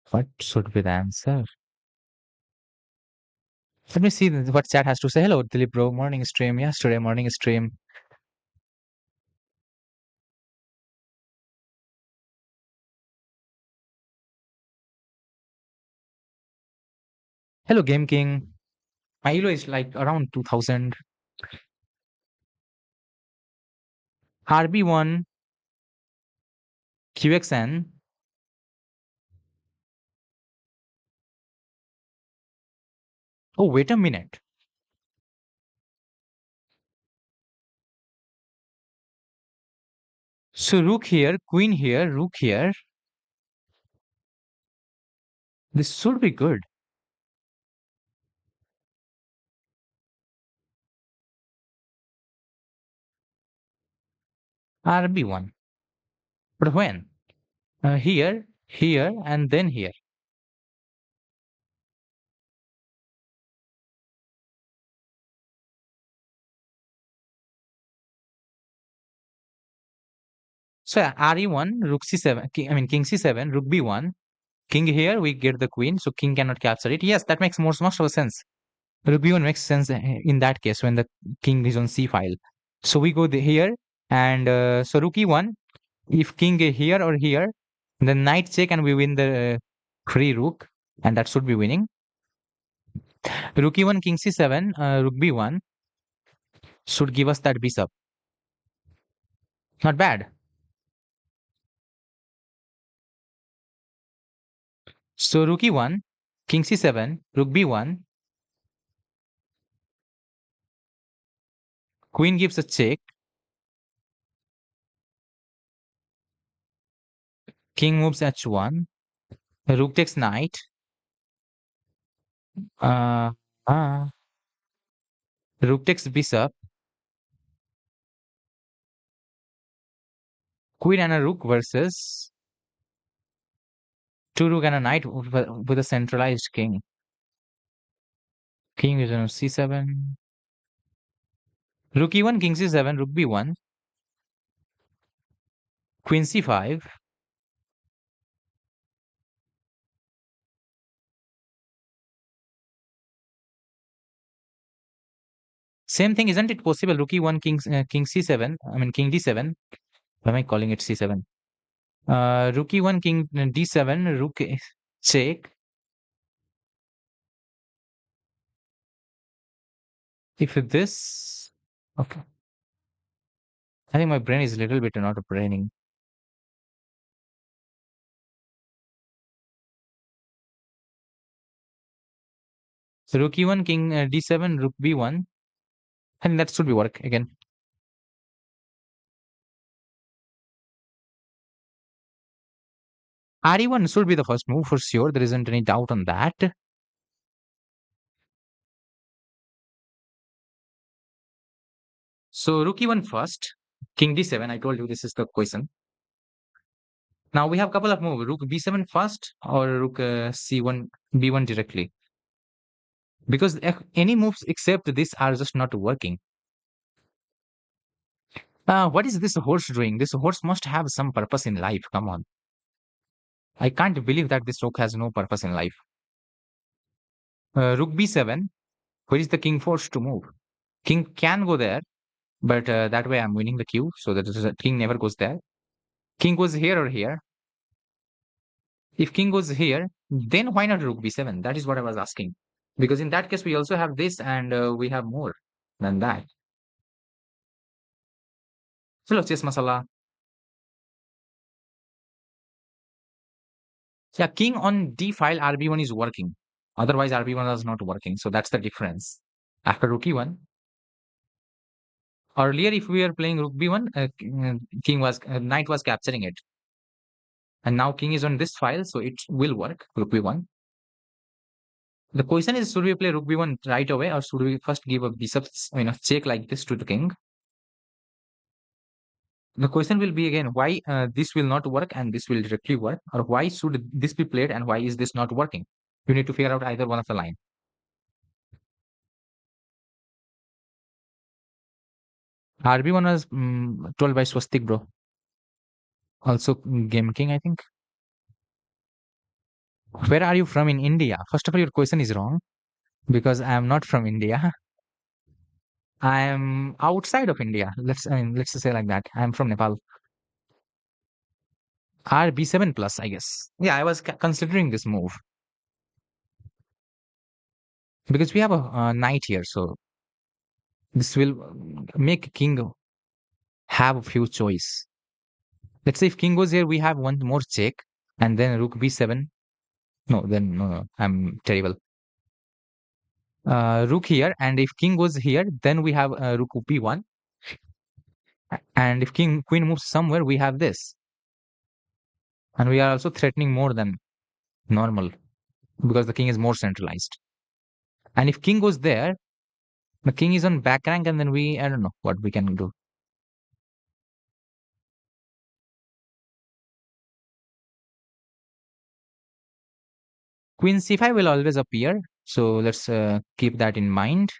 what should be the answer? Let me see what chat has to say. Hello, Dilip bro. Morning stream. Yesterday morning stream. Hello, Game King. My elo is like around 2000. RB1, QXN. Oh, wait a minute. So rook here, queen here, rook here. This should be good. RB1. But when? Here, here, and then here. So RE1, rook C7, I mean king C7, rook B1, king here, we get the queen, so king cannot capture it. Yes, that makes much more sense. Rook B1 makes sense in that case when the king is on C file. So we go here, and so rook E1, if king here or here, then knight check and we win the free rook, and that should be winning. Rook E1, king C7, rook B1 should give us that bishop. Not bad. So rook E1, king C7, rook B1, queen gives a check, king moves H1, rook takes knight, uh, uh, rook takes bishop, queen and a rook versus two rook and a knight with a centralized king. King is on C7, rook E1, king C7, rook B1, queen C5, same thing, isn't it possible? Rook E1, king C7, I mean king D7. Why am I calling it C7? Rook E1, king D7, rook check. If this, okay. I think my brain is a little bit not braining. So rook e1, king d7, rook b1. I think that should be work again. re1 should be the first move for sure. There isn't any doubt on that. So rook e1 first, king d7. I told you this is the question. Now we have a couple of moves. Rook b7 first or rook c1, b1 directly. Because any moves except this are just not working. What is this horse doing? This horse must have some purpose in life. Come on. I can't believe that this rook has no purpose in life. Rook b7. Where is the king forced to move? King can go there, but that way I'm winning the queue. So that king never goes there. King goes here or here. If king goes here, then why not rook b7? That is what I was asking. Because in that case, we also have this and we have more than that. Hello, chess masala. Yeah, king on d file rb1 is working. Otherwise, rb1 is not working. So that's the difference. After rook e1, earlier if we were playing rook b1, king was knight was capturing it, and now king is on this file, so it will work. Rook b1. The question is, should we play rook b1 right away, or should we first give a bishop, check like this to the king? The question will be again, why this will not work and this will directly work, or why should this be played and why is this not working? You need to figure out either one of the line. RB1 was told by Swastik, bro. Also, Game King, I think. Where are you from in India? First of all, your question is wrong because I am not from India. I am outside of India. Let's just say like that. I am from Nepal. RB7 plus, I guess. Yeah, I was considering this move because we have a knight here, so this will make king have a few choice. Let's say if king goes here, we have one more check, and then rook b7. No, then no, I'm terrible. Rook here, and if king goes here, then we have rook b1. And if king queen moves somewhere, we have this, and we are also threatening more than normal because the king is more centralized. And if king goes there, the king is on back rank, and then I don't know what we can do. Queen c5 will always appear, so let's keep that in mind.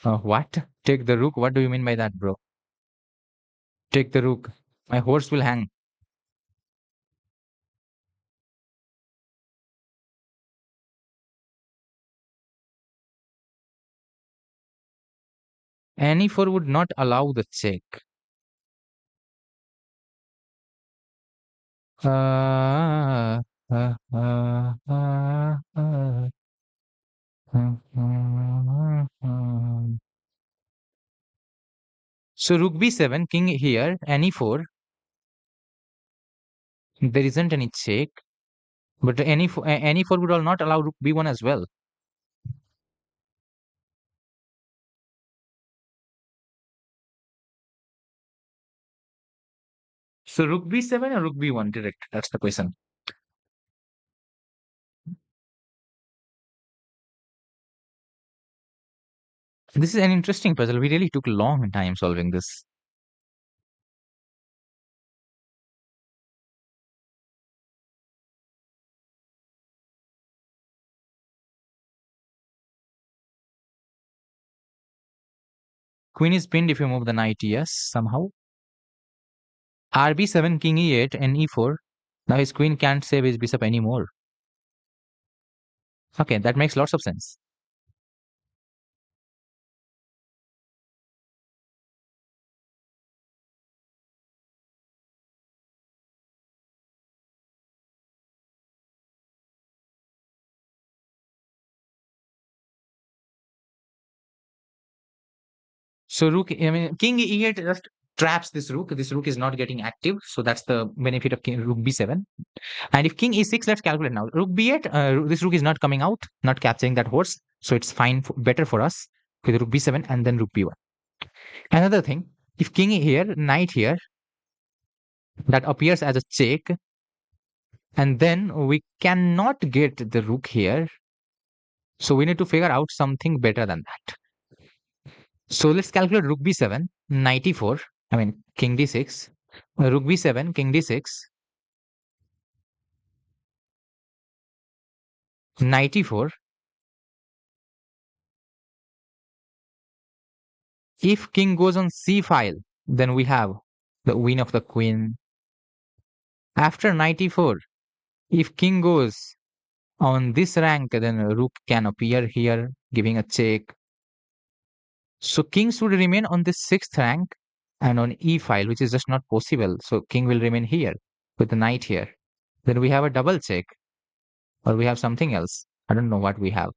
What? Take the rook? What do you mean by that, bro? Take the rook. My horse will hang. Any four would not allow the check. Uh, uh, uh, uh, uh, So rook b7, king here, any four. There isn't any check, but any four would all not allow rook b1 as well. So rook b7 or rook b1 direct? That's the question. This is an interesting puzzle. We really took a long time solving this. Queen is pinned if you move the knight, yes, somehow. RB7, king e8, and e4. Now his queen can't save his bishop anymore. Okay, that makes lots of sense. So rook, I mean, king e8 just traps this rook. This rook is not getting active. So that's the benefit of king, rook b7. And if king e6, let's calculate now. Rook b8, this rook is not coming out, not capturing that horse. So it's fine, better for us with rook b7 and then rook b1. Another thing, if king here, knight here, that appears as a check, and then we cannot get the rook here. So we need to figure out something better than that. So let's calculate rook b7, knight e4, I mean king d6, rook b7, king d6, knight e4. If king goes on c file, then we have the win of the queen. After knight e4, if king goes on this rank, then rook can appear here, giving a check. So king should remain on the sixth rank and on e file, which is just not possible. So king will remain here with the knight here. Then we have a double check, or we have something else. I don't know what we have.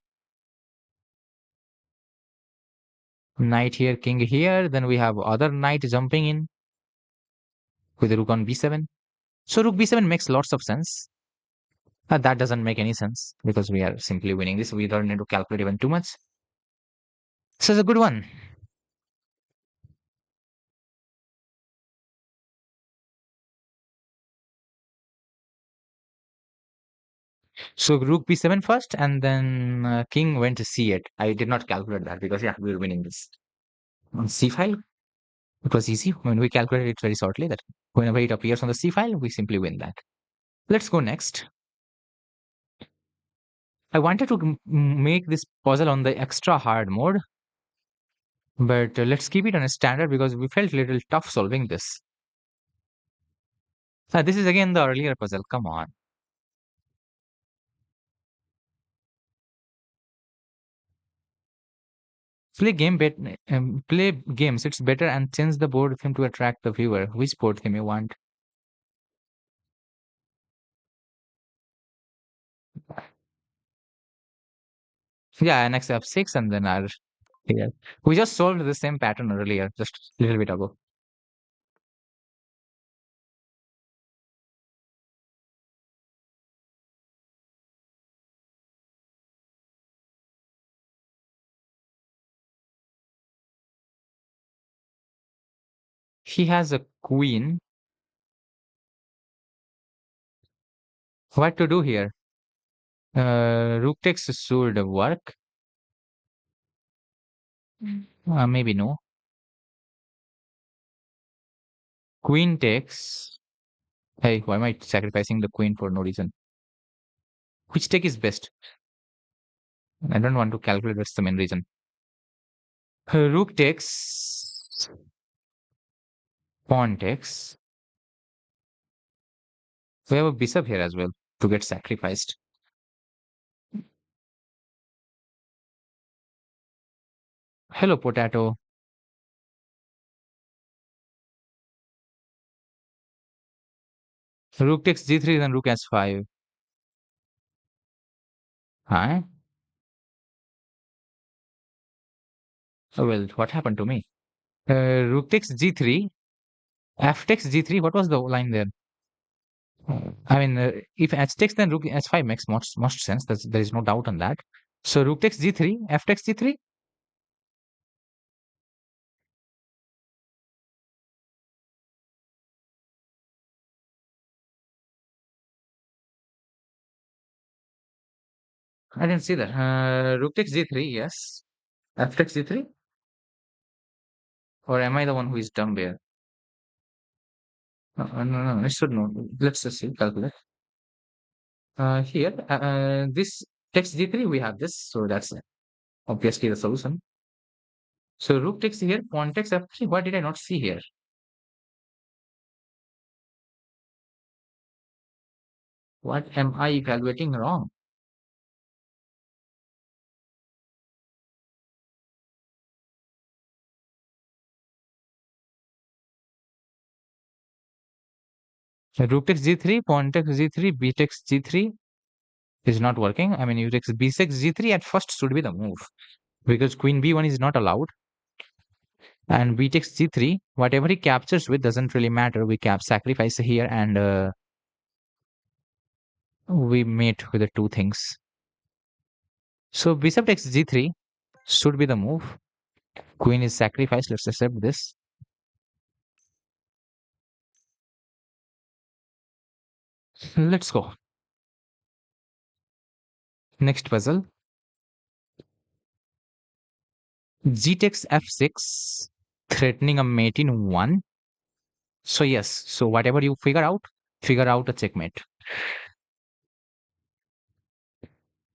Knight here, king here. Then we have other knight jumping in with rook on b7. So rook b7 makes lots of sense. That doesn't make any sense because we are simply winning this. We don't need to calculate even too much. So it's a good one. So rook b7 first, and then king went to c8. I did not calculate that because yeah, we were winning this. On c file, it was easy. When we calculated it very shortly, that whenever it appears on the c file, we simply win that. Let's go next. I wanted to make this puzzle on the extra hard mode, but let's keep it on a standard because we felt a little tough solving this. This is again the earlier puzzle. Come on. Play games. It's better and change the board theme to attract the viewer. Which board theme you want? Yeah, next F6 and then R here. We just solved the same pattern earlier, just a little bit ago. He has a queen. What to do here? Rook takes should work. Maybe no. Queen takes. Hey, why am I sacrificing the queen for no reason? Which take is best? I don't want to calculate. That's the main reason. Rook takes. Pawn takes. We have a bishop here as well to get sacrificed. Hello, potato. Rook takes g3, then rook s5. Huh? Oh, well, what happened to me? Rook takes g3, f takes g3. What was the line there? I mean, if h takes, then rook s5 makes most sense. There is no doubt on that. So rook takes g3, f takes g3. I didn't see that. Rook takes g3, yes. F takes g3? Or am I the one who is dumb here? No, I should know. Let's just see, calculate. Here, this takes g3, we have this. So that's obviously the solution. So rook takes here, pawn takes f3. What did I not see here? What am I evaluating wrong? Rook takes g3, pawn takes g3, b takes g3 is not working. I mean, you takes b6, g3 at first should be the move because queen b1 is not allowed. And b takes g3. Whatever he captures with doesn't really matter. We cap sacrifice here and we mate with the two things. So bishop takes g3 should be the move. Queen is sacrificed. Let's accept this. Let's go. Next puzzle. G takes f6, threatening a mate in 1. So yes, so whatever you figure out a checkmate.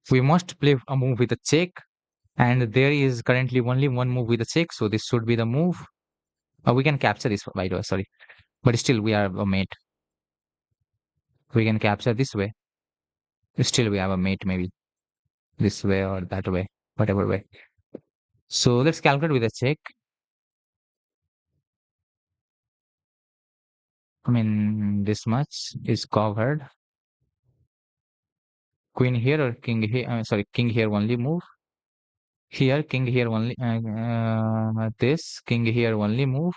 We must play a move with a check, and there is currently only one move with a check, so this should be the move. We can capture this, by the way, sorry. But still, we are a mate. We can capture this way. Still, we have a mate, maybe this way or that way, whatever way. So let's calculate with a check. I mean, this much is covered. Queen here or king here? Sorry, king here only move. Here, king here only. This king here only move.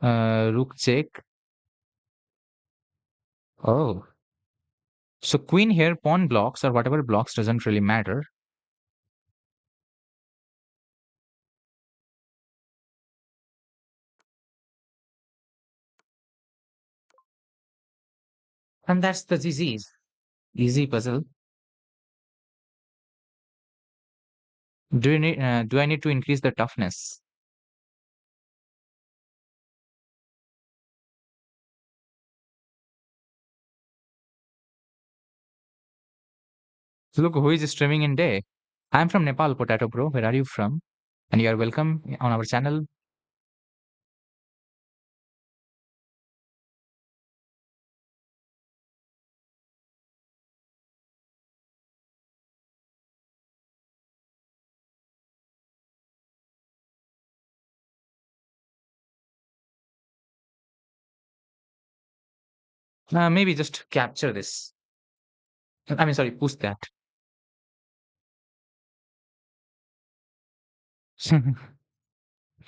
Rook check. Oh, so queen here, pawn blocks or whatever blocks doesn't really matter. And that's the easy puzzle. Do I need to increase the toughness? So look who is streaming in day. I'm from Nepal, Potato Bro. Where are you from? And you are welcome on our channel. Maybe just capture this. I mean, sorry, push that.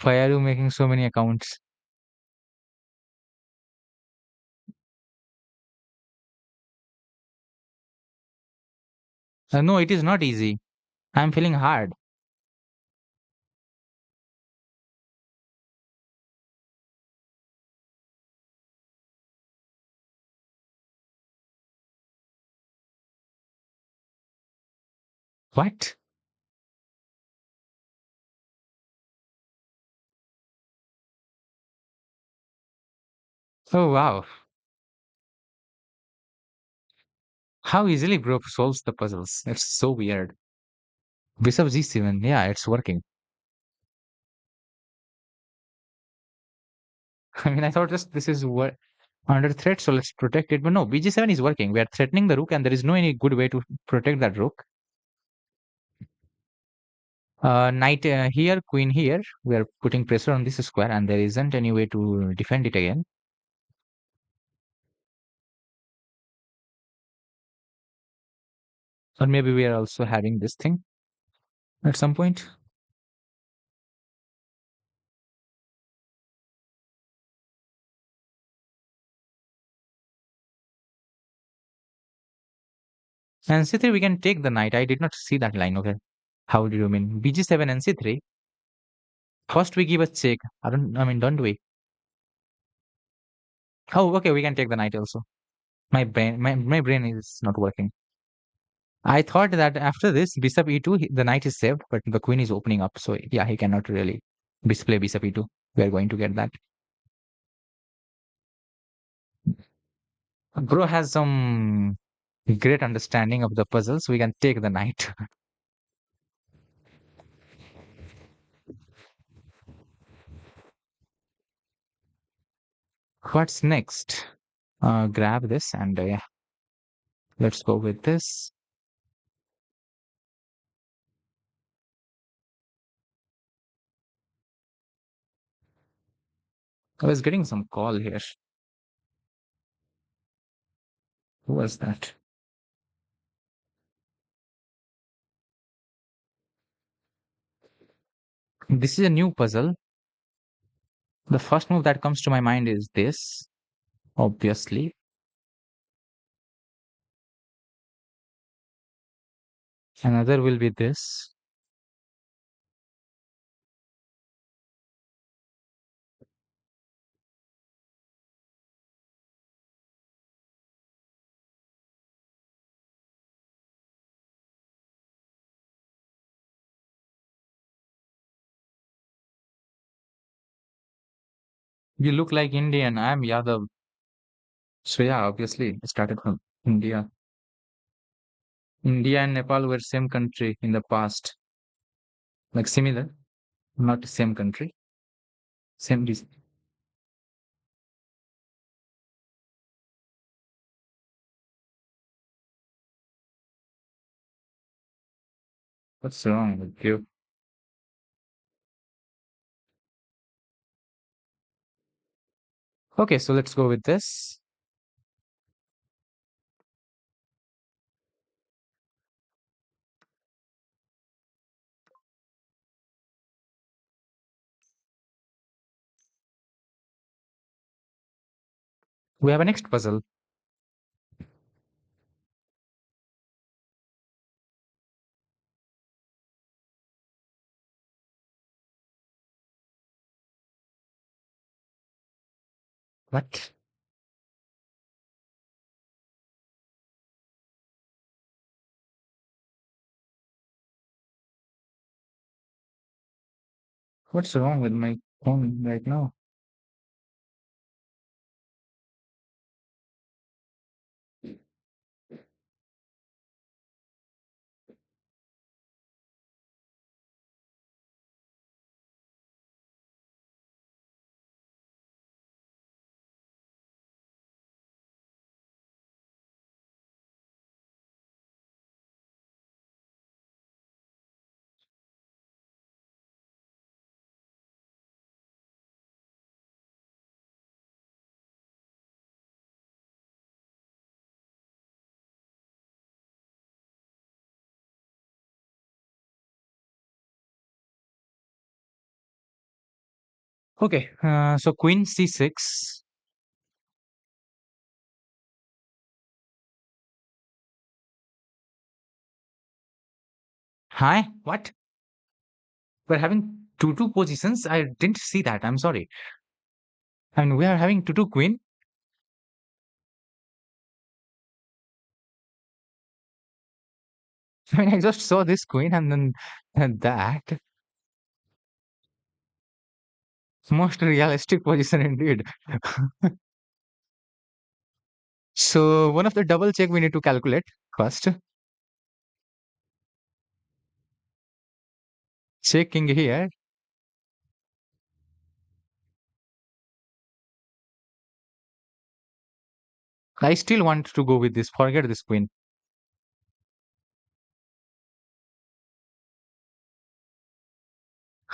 Why are you making so many accounts? No, it is not easy. I'm feeling hard. What? Oh, wow. How easily Bro solves the puzzles. It's so weird. Bishop G7. Yeah, it's working. I mean, I thought just this is what under threat, so let's protect it. But no, BG7 is working. We are threatening the rook, and there is no any good way to protect that rook. Knight here, queen here. We are putting pressure on this square, and there isn't any way to defend it again. Or maybe we are also having this thing at some point. And C3, we can take the knight. I did not see that line. Okay. How do you mean? BG7 and C3. First, we give a check. I mean, don't we? Oh, okay. We can take the knight also. My brain is not working. I thought that after this, bishop e2, the knight is saved, but the queen is opening up. So yeah, he cannot really display bishop e2. We are going to get that. Bro has some great understanding of the puzzles. We can take the knight. What's next? Grab this and yeah, let's go with this. I was getting some call here. Who was that? This is a new puzzle. The first move that comes to my mind is this, obviously. Another will be this. You look like Indian. I am Yadav. So yeah, obviously, it started from India. India and Nepal were same country in the past. Like similar, not same country, same region. What's wrong with you? Okay, so let's go with this. We have a next puzzle. What? What's wrong with my phone right now? Okay, so Queen C6. Hi, what? We're having two positions. I didn't see that. I'm sorry. I mean, we are having two queen. I mean, I just saw this queen and then that. Most realistic position indeed. So one of the double check we need to calculate first. Checking here. I still want to go with this. Forget this queen.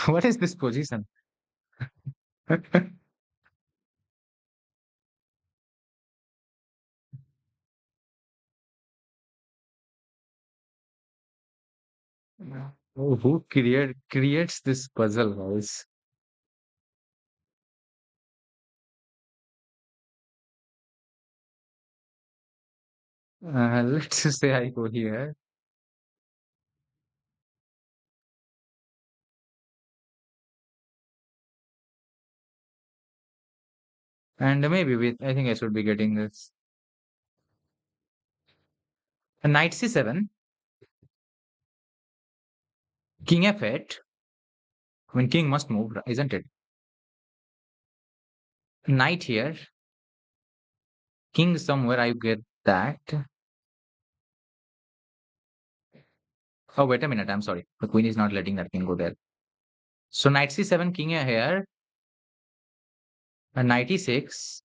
What is this position? Oh, who creates this puzzle, guys? Let's just say I go here, and maybe with I think I should be getting this. A knight c7, king f8. I mean, king must move, isn't it? Knight here, king somewhere. I get that. Oh, wait a minute. I'm sorry. The queen is not letting that king go there. So knight c7, king here, a knight e6,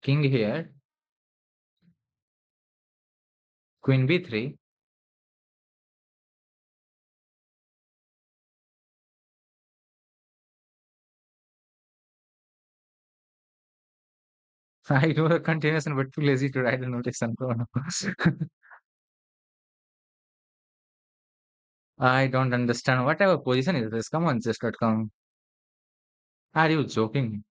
king here, queen b3. I do a continuation, but too lazy to write a notation. Oh, no. I don't understand. Whatever position is this? Come on, sister, come. Are you joking?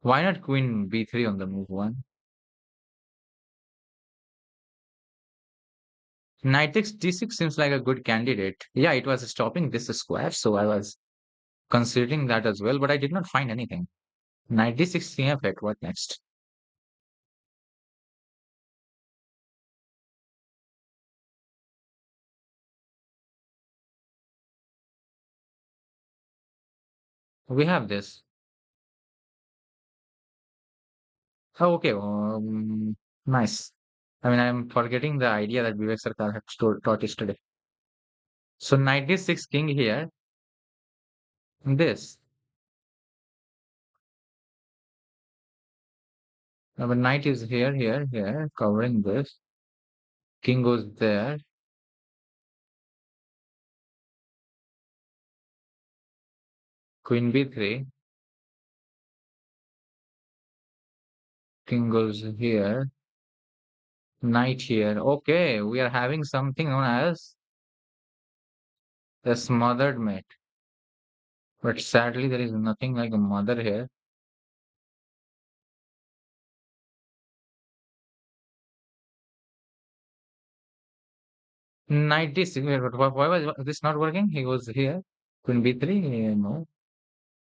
Why not queen b3 on the move one? Knight takes d6 seems like a good candidate. Yeah, it was stopping this square, so I was considering that as well, but I did not find anything. Knight d6 king f8. What next? We have this. Oh, okay. Nice. I mean, I'm forgetting the idea that Vivek Sarkar had taught yesterday. So knight d6 king here. This. Now, but knight is here, covering this. King goes there. Queen b3. King goes here. Knight here. Okay, we are having something known as a smothered mate. But sadly, there is nothing like a mother here. Knight d6. Wait, why was this not working? He was here. Queen b3. No.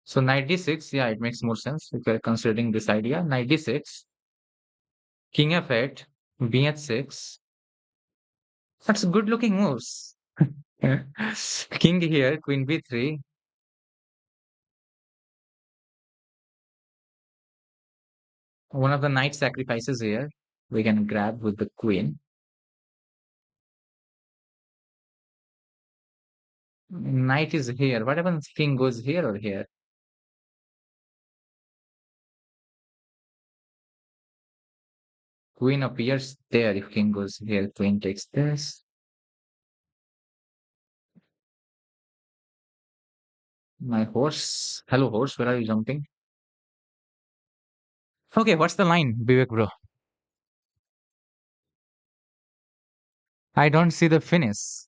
So knight d6. Yeah, it makes more sense if you're considering this idea. Knight d6. King f8. b6. That's good looking moves. King here. Queen b3. One of the knight sacrifices here. We can grab with the queen. Knight is here. What happens? King goes here or here? Queen appears there. If king goes here, queen takes this. My horse. Hello, horse. Where are you jumping? Okay, what's the line, Vivek bro? I don't see the finish.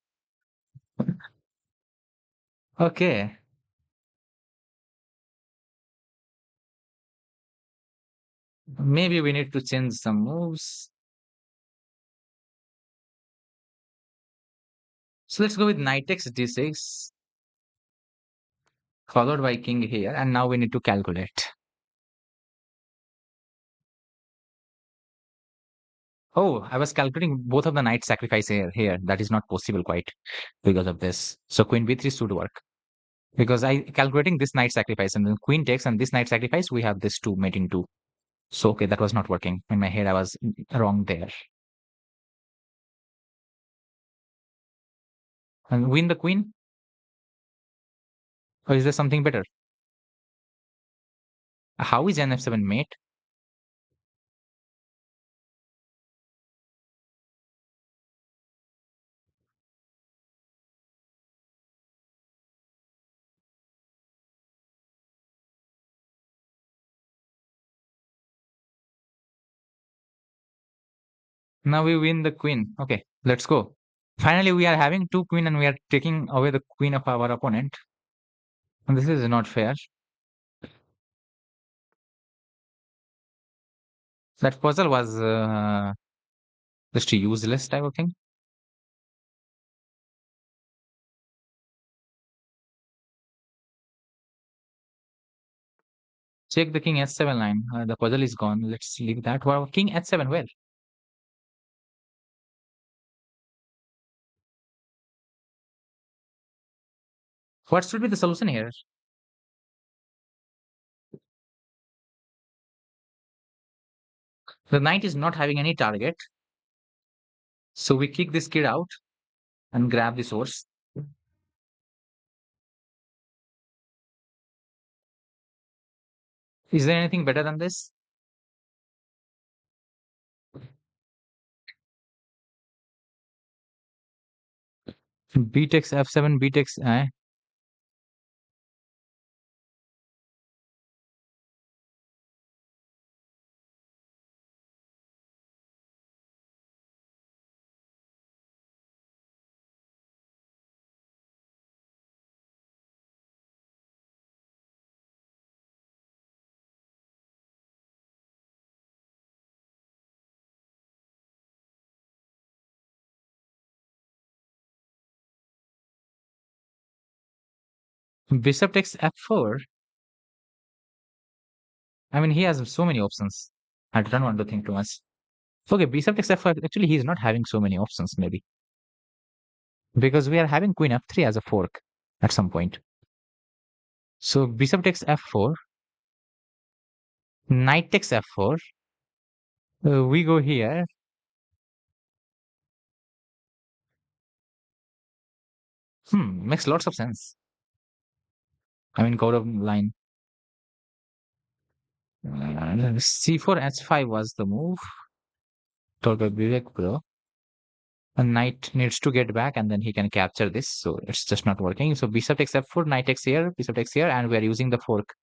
Okay, maybe we need to change some moves. So let's go with knight takes d6, followed by king here, and now we need to calculate. Oh, I was calculating both of the knight sacrifice here. That is not possible quite because of this. So queen b3 should work. Because I calculating this knight sacrifice and then queen takes and this knight sacrifice, we have this two mating two. So okay, that was not working. In my head, I was wrong there. And win the queen? Or is there something better? How is nf7 mate? Now we win the queen. Okay, let's go. Finally, we are having two queen and we are taking away the queen of our opponent. And this is not fair. That puzzle was just useless type of thing. Check the king h7 line. The puzzle is gone. Let's leave that. Wow, king h7, where? What should be the solution here? The knight is not having any target. So we kick this kid out and grab the source. Is there anything better than this? B takes f7, B takes. Bishop takes f4. I mean, he has so many options. I don't want to think too much. Okay, bishop takes f4. Actually, he's not having so many options, maybe. Because we are having queen f3 as a fork at some point. So bishop takes f4. Knight takes f4. We go here. Makes lots of sense. I mean, code of line. C4 h5 was the move. Told by Vivek, bro. A knight needs to get back and then he can capture this. So it's just not working. So bishop takes f4, knight takes here, bishop takes here, and we are using the fork.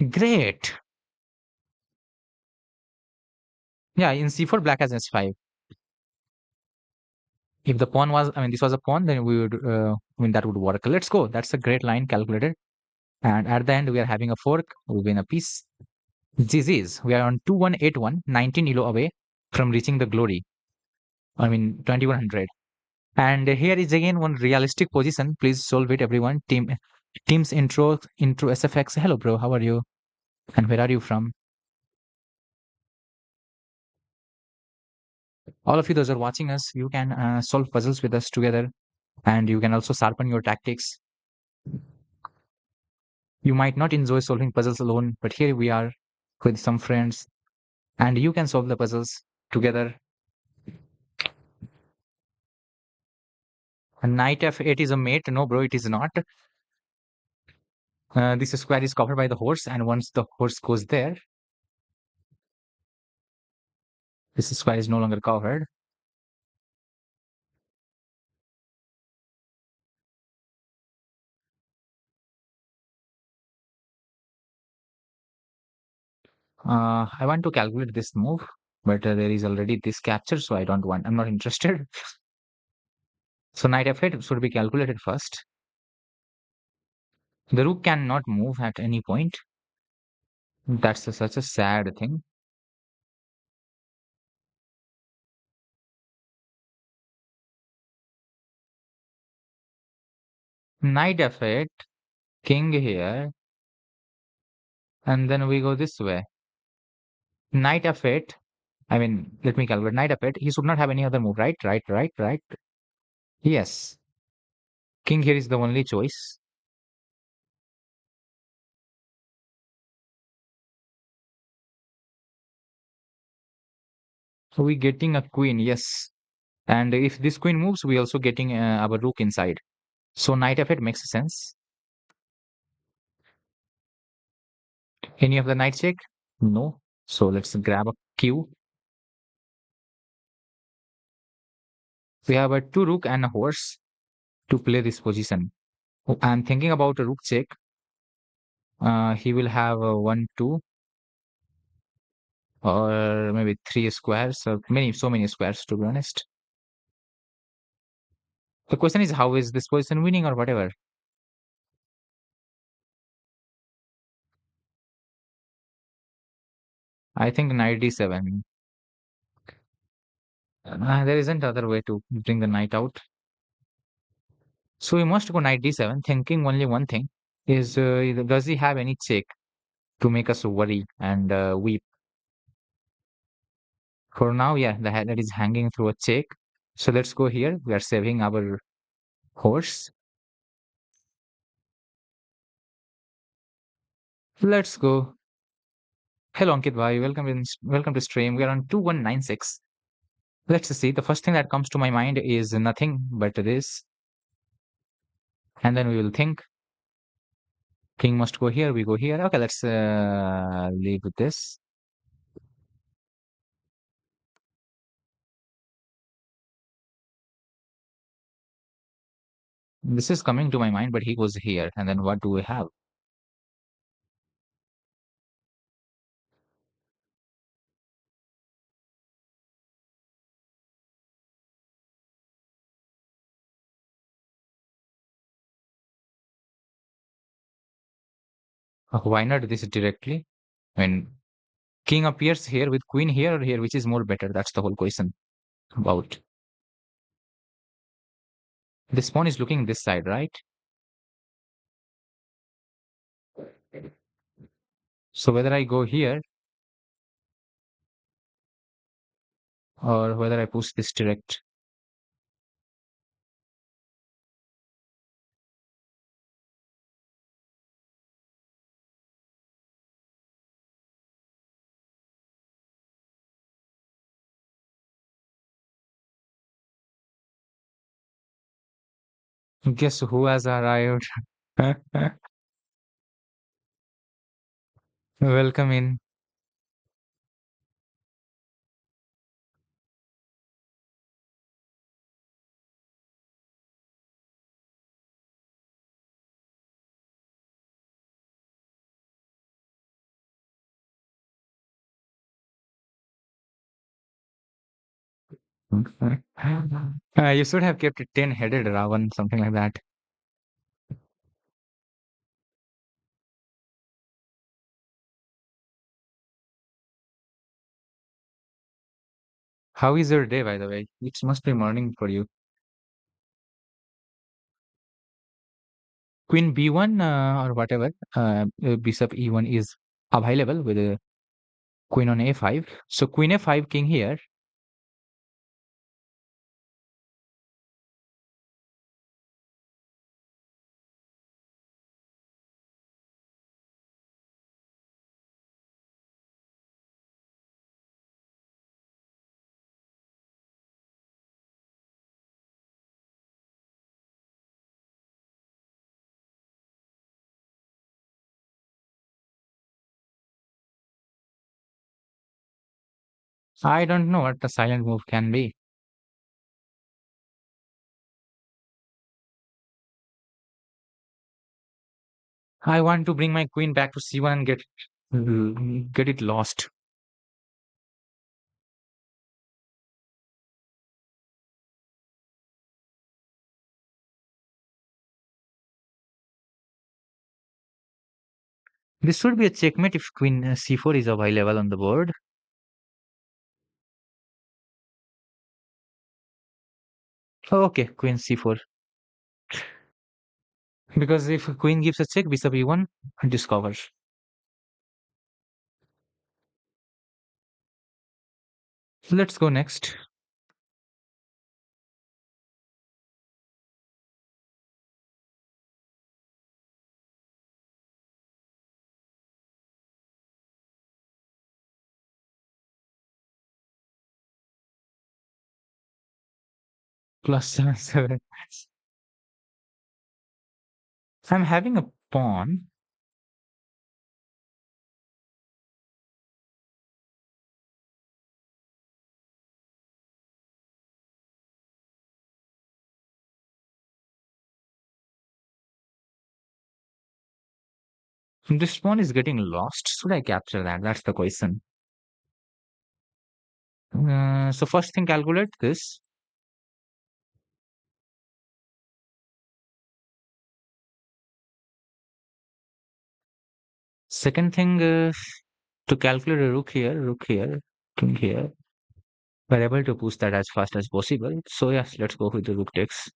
Great. Yeah, in c4, black has h5. If the pawn was, I mean, this was a pawn, then we would, I mean, that would work. Let's go. That's a great line calculated. And at the end, we are having a fork. We win a piece. GG's. We are on 2181, 19 elo away from reaching the glory. I mean, 2100. And here is again one realistic position. Please solve it, everyone. Team's intro SFX. Hello, bro. How are you? And where are you from? All of you, those are watching us, you can solve puzzles with us together, and you can also sharpen your tactics. You might not enjoy solving puzzles alone, but here we are with some friends, and you can solve the puzzles together. And knight f8 is a mate. No, bro, it is not. This square is covered by the horse, and once the horse goes there, this square is no longer covered. I want to calculate this move, but there is already this capture, so I don't want. I'm not interested. So knight f8 should be calculated first. The rook cannot move at any point. That's such a sad thing. Knight f8, king here, and then we go this way. Knight f8. I mean, let me calculate. Knight f8. He should not have any other move, right? Right, right, right. Yes. King here is the only choice. So we getting a queen, yes. And if this queen moves, we also getting our rook inside. So knight f8 makes sense. Any of the knight check? No. So let's grab a q. We have a two rook and a horse to play this position. Oh, I'm thinking about a rook check. He will have a 1, 2, or maybe three squares, or so many squares, to be honest. The question is, how is this position winning or whatever? I think knight d7. There isn't other way to bring the knight out. So we must go knight d7, thinking only one thing is, does he have any check to make us worry and weep? For now, yeah, the head that is hanging through a check. So let's go here. We are saving our horse. Let's go. Hello, Ankit bhai. Welcome to stream. We are on 2196. Let's see. The first thing that comes to my mind is nothing but this. And then we will think king must go here. We go here. Okay, let's leave with this. This is coming to my mind, but he goes here. And then what do we have? Why not this directly? I mean, king appears here with queen here or here, which is more better? That's the whole question about. This pawn is looking this side, right? So whether I go here or whether I push this direct. Guess who has arrived? Welcome in. You should have kept it 10-headed Ravan, something like that. How is your day, by the way? It must be morning for you. Queen B1 or whatever, bishop E1 is available with a queen on A5. So queen A5, king here. I don't know what the silent move can be. I want to bring my queen back to C1 and get it lost. This should be a checkmate if queen C4 is available on the board. Oh, okay, queen C4. Because if queen gives a check, bishop E1 discovers. Let's go next. Plus 7, 7. I'm having a pawn. This pawn is getting lost. Should I capture that? That's the question. So first thing, calculate this. Second thing, to calculate a rook here, king here. We're able to push that as fast as possible. So yes, let's go with the rook takes.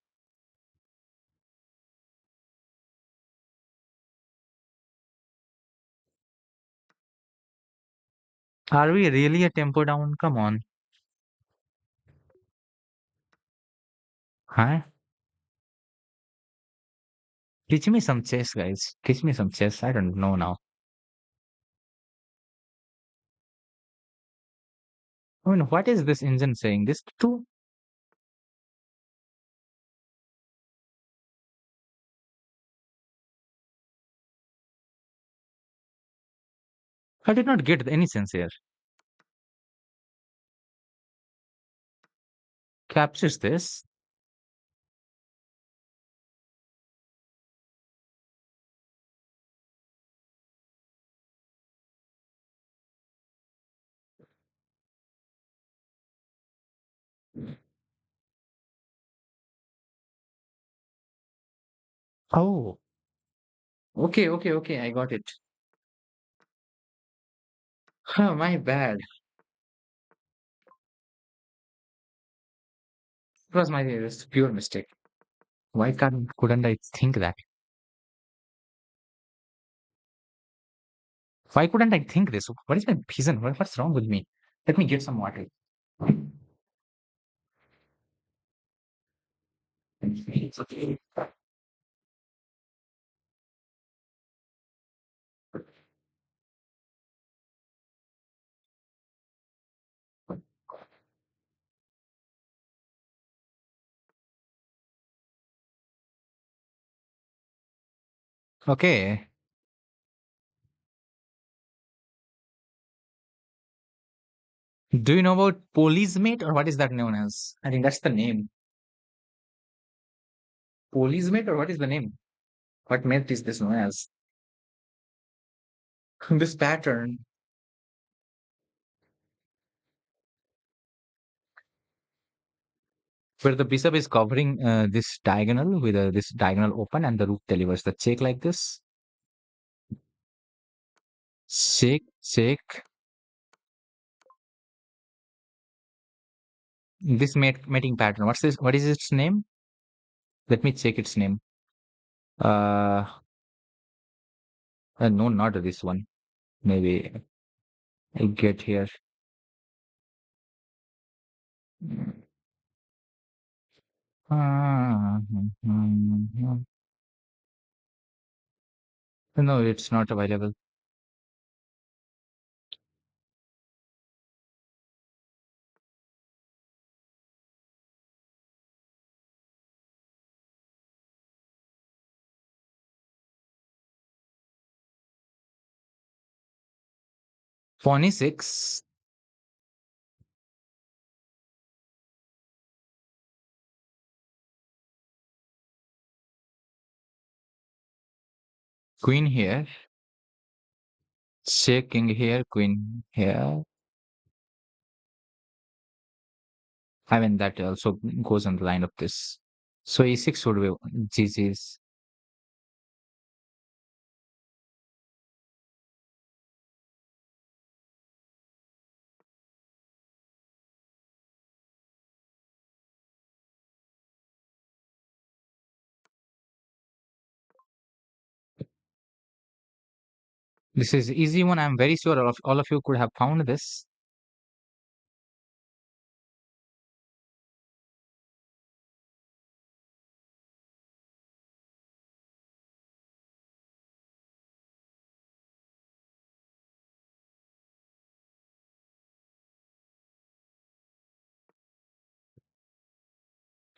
Are we really a tempo down? Come on. Huh? Teach me some chess, guys. Teach me some chess. I don't know now. I mean, what is this engine saying? This too? I did not get any sense here. Captures this. Oh, okay. I got it. Huh, my bad. It was my pure mistake. Why couldn't I think that? Why couldn't I think this? What is my reason? What's wrong with me? Let me get some water. Okay. Do you know about police mate or what is that known as? I think that's the name. Police mate or what is the name? What mate is this known as? This pattern where the bishop is covering this diagonal with this diagonal open and the rook delivers the check like this. Check, check. This mating pattern. What's this? What is its name? Let me check its name. Uh, no, not this one. Maybe I get here. No, it's not available. Pawn e6, queen here, check king here, queen here. I mean, that also goes on the line of this. So e6 would be GG's. This is easy one. I'm very sure all of you could have found this.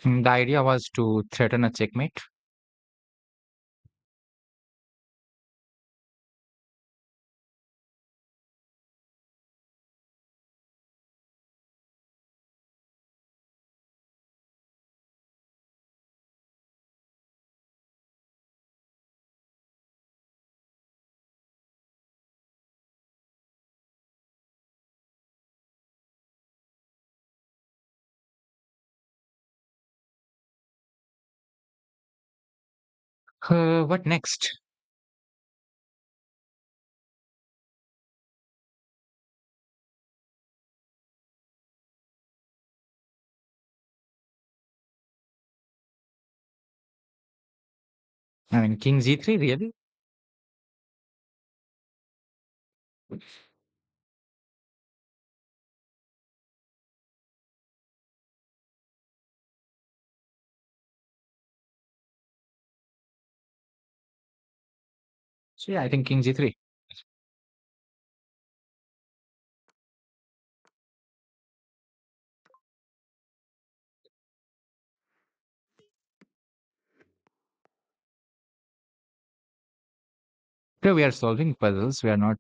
The idea was to threaten a checkmate. What next? I mean, king g3, really? So yeah, I think king g3. Okay, we are solving puzzles. We are not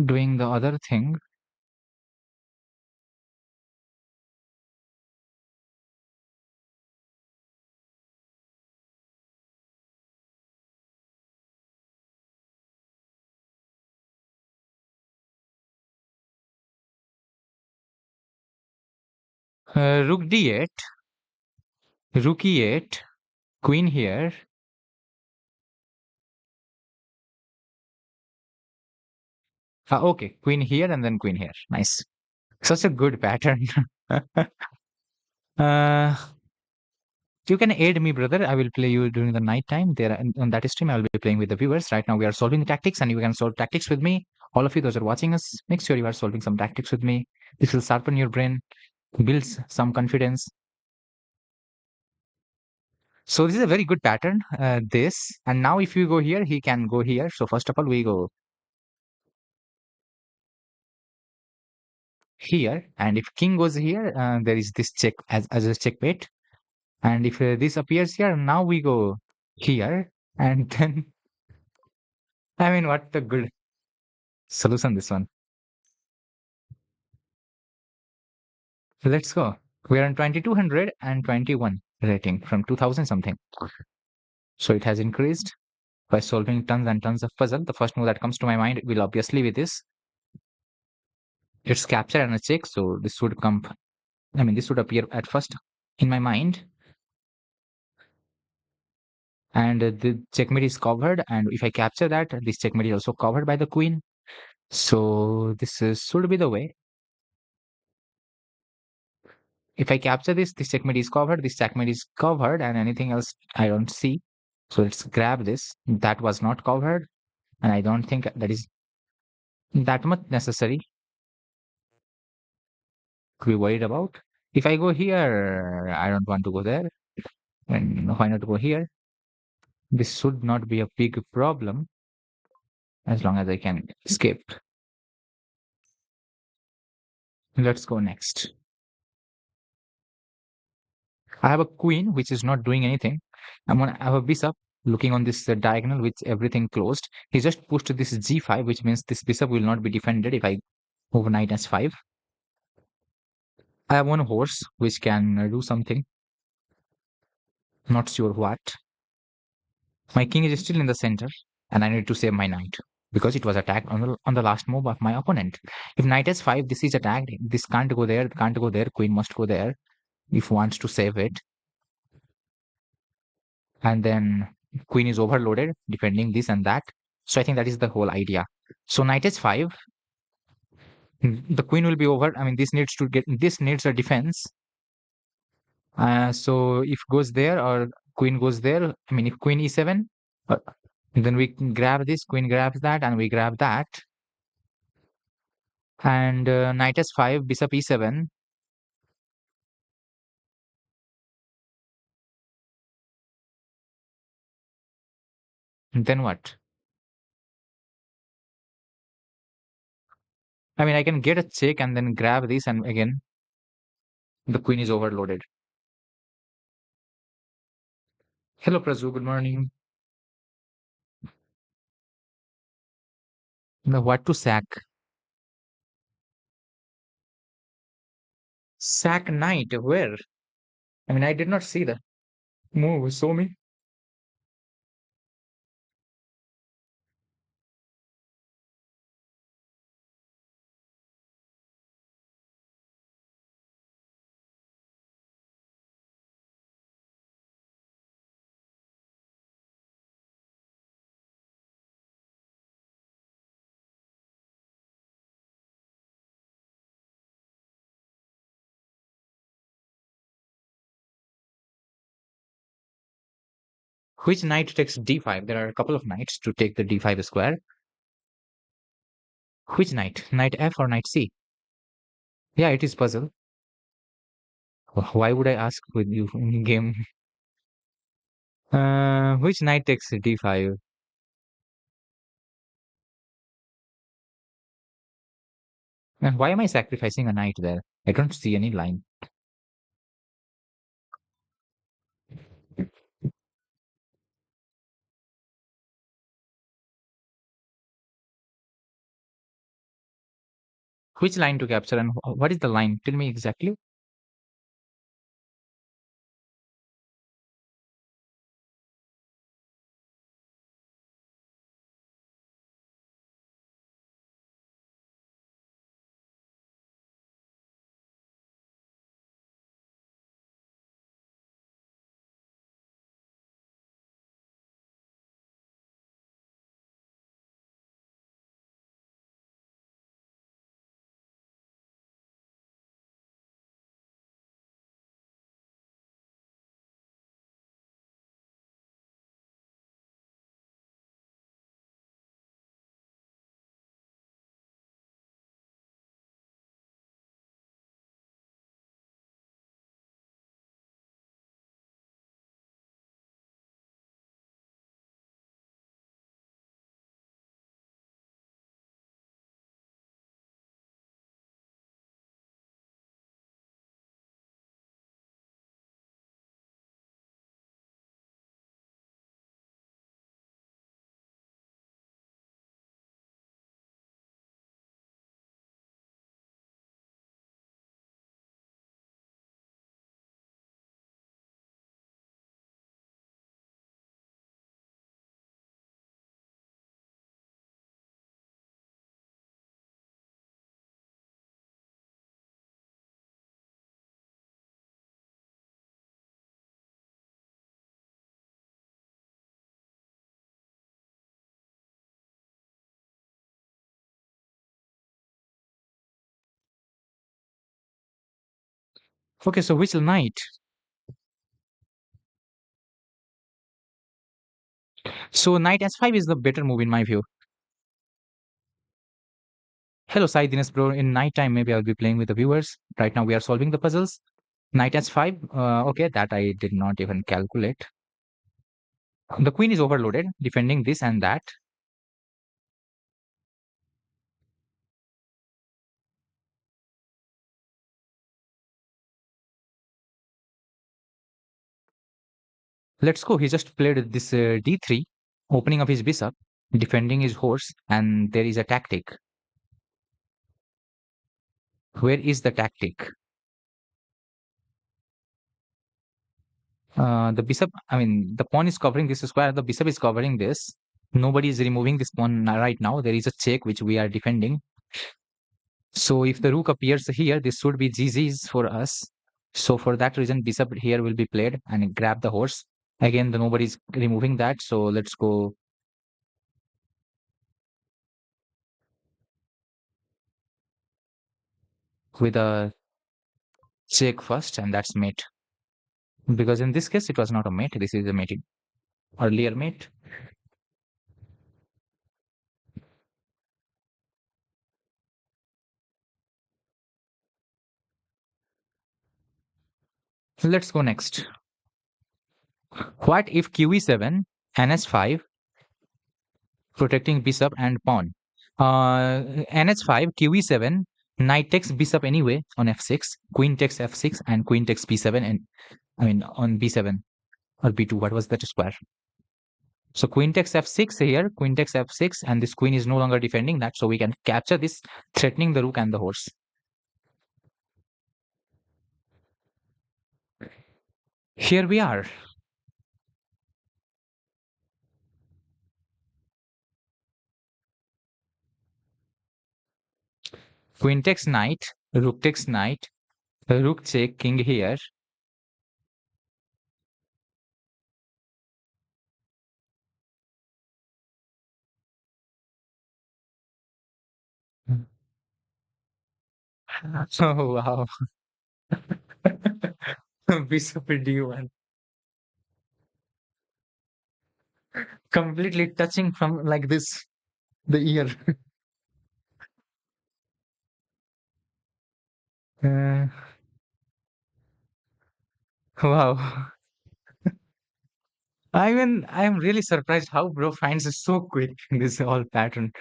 doing the other thing. Rook d8, rook e8, queen here. Okay, queen here and then queen here. Nice. Such a good pattern. uh, You can aid me, brother. I will play you during the night time. There on that stream, I will be playing with the viewers. Right now, we are solving the tactics, and you can solve tactics with me. All of you, those are watching us, make sure you are solving some tactics with me. This will sharpen your brain, builds some confidence. So this is a very good pattern. This and now, if you go here, he can go here. So first of all, we go here, and if king goes here, there is this check as a checkmate. And if this appears here, now we go here, and then I mean, what the good solution this one. Let's go. We are on 2221 rating from 2000 something. So it has increased by solving tons and tons of puzzle. The first move that comes to my mind will obviously be this. It's capture and a check. So this would come, I mean, this would appear at first in my mind. And the checkmate is covered. And if I capture that, this checkmate is also covered by the queen. So this should be the way. If I capture this, this checkmate is covered, this checkmate is covered, and anything else I don't see. So let's grab this. That was not covered, and I don't think that is that much necessary to be worried about. If I go here, I don't want to go there. And why not go here? This should not be a big problem as long as I can escape. Let's go next. I have a queen which is not doing anything. I'm gonna have a bishop looking on this diagonal with everything closed. He just pushed this g5, which means this bishop will not be defended if I move knight s5. I have one horse which can do something. Not sure what. My king is still in the center, and I need to save my knight because it was attacked on the last move of my opponent. If knight s5, this is attacked. This can't go there. Can't go there. Queen must go there if wants to save it. And then queen is overloaded defending this and that. So I think that is the whole idea. So knight h5, the queen will be over. I mean, this needs a defense. So if goes there or queen goes there, I mean, if queen e7, uh, then we can grab this, queen grabs that, and we grab that. And knight s5, bishop e7. Then what? I mean, I can get a check and then grab this, and again, the queen is overloaded. Hello, Prazu. Good morning. Now, what to sack? Sack knight? Where? I mean, I did not see the move. Show me. Which knight takes d5? There are a couple of knights to take the d5 square. Which knight? Knight f or knight c? Yeah, it is puzzle. Why would I ask with you in game? Which knight takes d5? And why am I sacrificing a knight there? I don't see any line. Which line to capture and what is the line? Tell me exactly. Okay, so which knight? So knight s5 is the better move in my view. Hello, Sai Dinesh bro. In night time, maybe I'll be playing with the viewers. Right now, we are solving the puzzles. Knight s5. Okay, that I did not even calculate. The queen is overloaded, defending this and that. Let's go. He just played this d3, opening up his bishop, defending his horse, and there is a tactic. Where is the tactic? The bishop, I mean, the pawn is covering this square, the bishop is covering this. Nobody is removing this pawn right now. There is a check which we are defending. So if the rook appears here, this should be GG's for us. So for that reason, bishop here will be played and grab the horse. Again, the nobody is removing that. So let's go with a check first, and that's mate. Because in this case, it was not a mate. This is a mating. Earlier mate. Let's go next. What if QE7, NS5, protecting bishop and pawn? NH5, QE7, knight takes bishop anyway on F6, queen takes F6, and queen takes B7, and I mean on B7 or B2. What was that square? So queen takes F6 here, queen takes F6, and this queen is no longer defending that, so we can capture this, threatening the rook and the horse. Here we are. Queen takes knight, rook takes knight, rook check, king here. Oh wow. Bishop D1. Completely touching from like this, the ear. Uh, wow. I mean, I'm really surprised how bro finds it so quick, this whole pattern.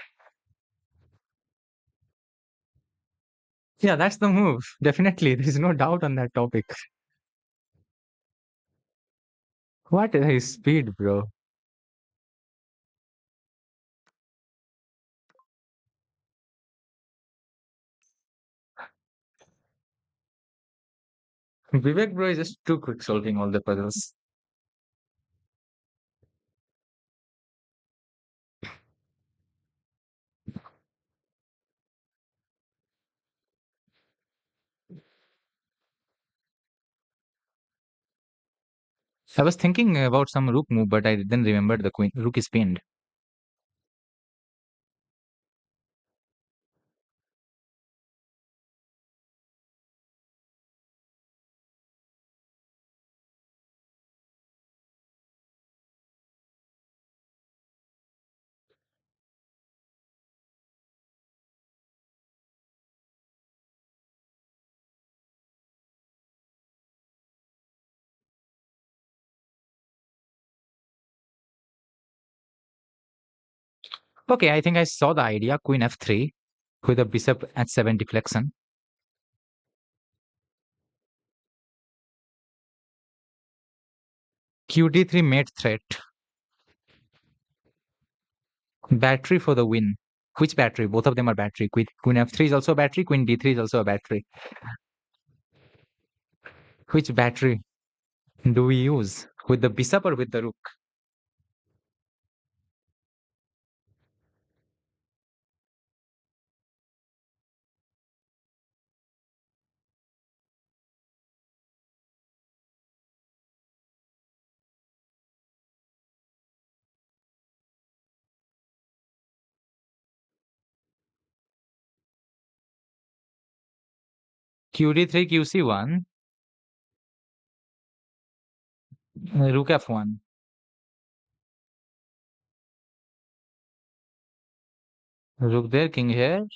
Yeah, that's the move. Definitely. There's no doubt on that topic. What is his speed, bro? Vivek, bro, is just too quick solving all the puzzles. I was thinking about some rook move, but I didn't remember the queen. Rook is pinned. Okay, I think I saw the idea. Queen f3 with a bishop at 7 deflection. QD3 mate threat. Battery for the win. Which battery? Both of them are battery. Queen f3 is also a battery. Queen d3 is also a battery. Which battery do we use? With the bishop or with the rook? QD3, QC1. Rook f1. Rook there, king here.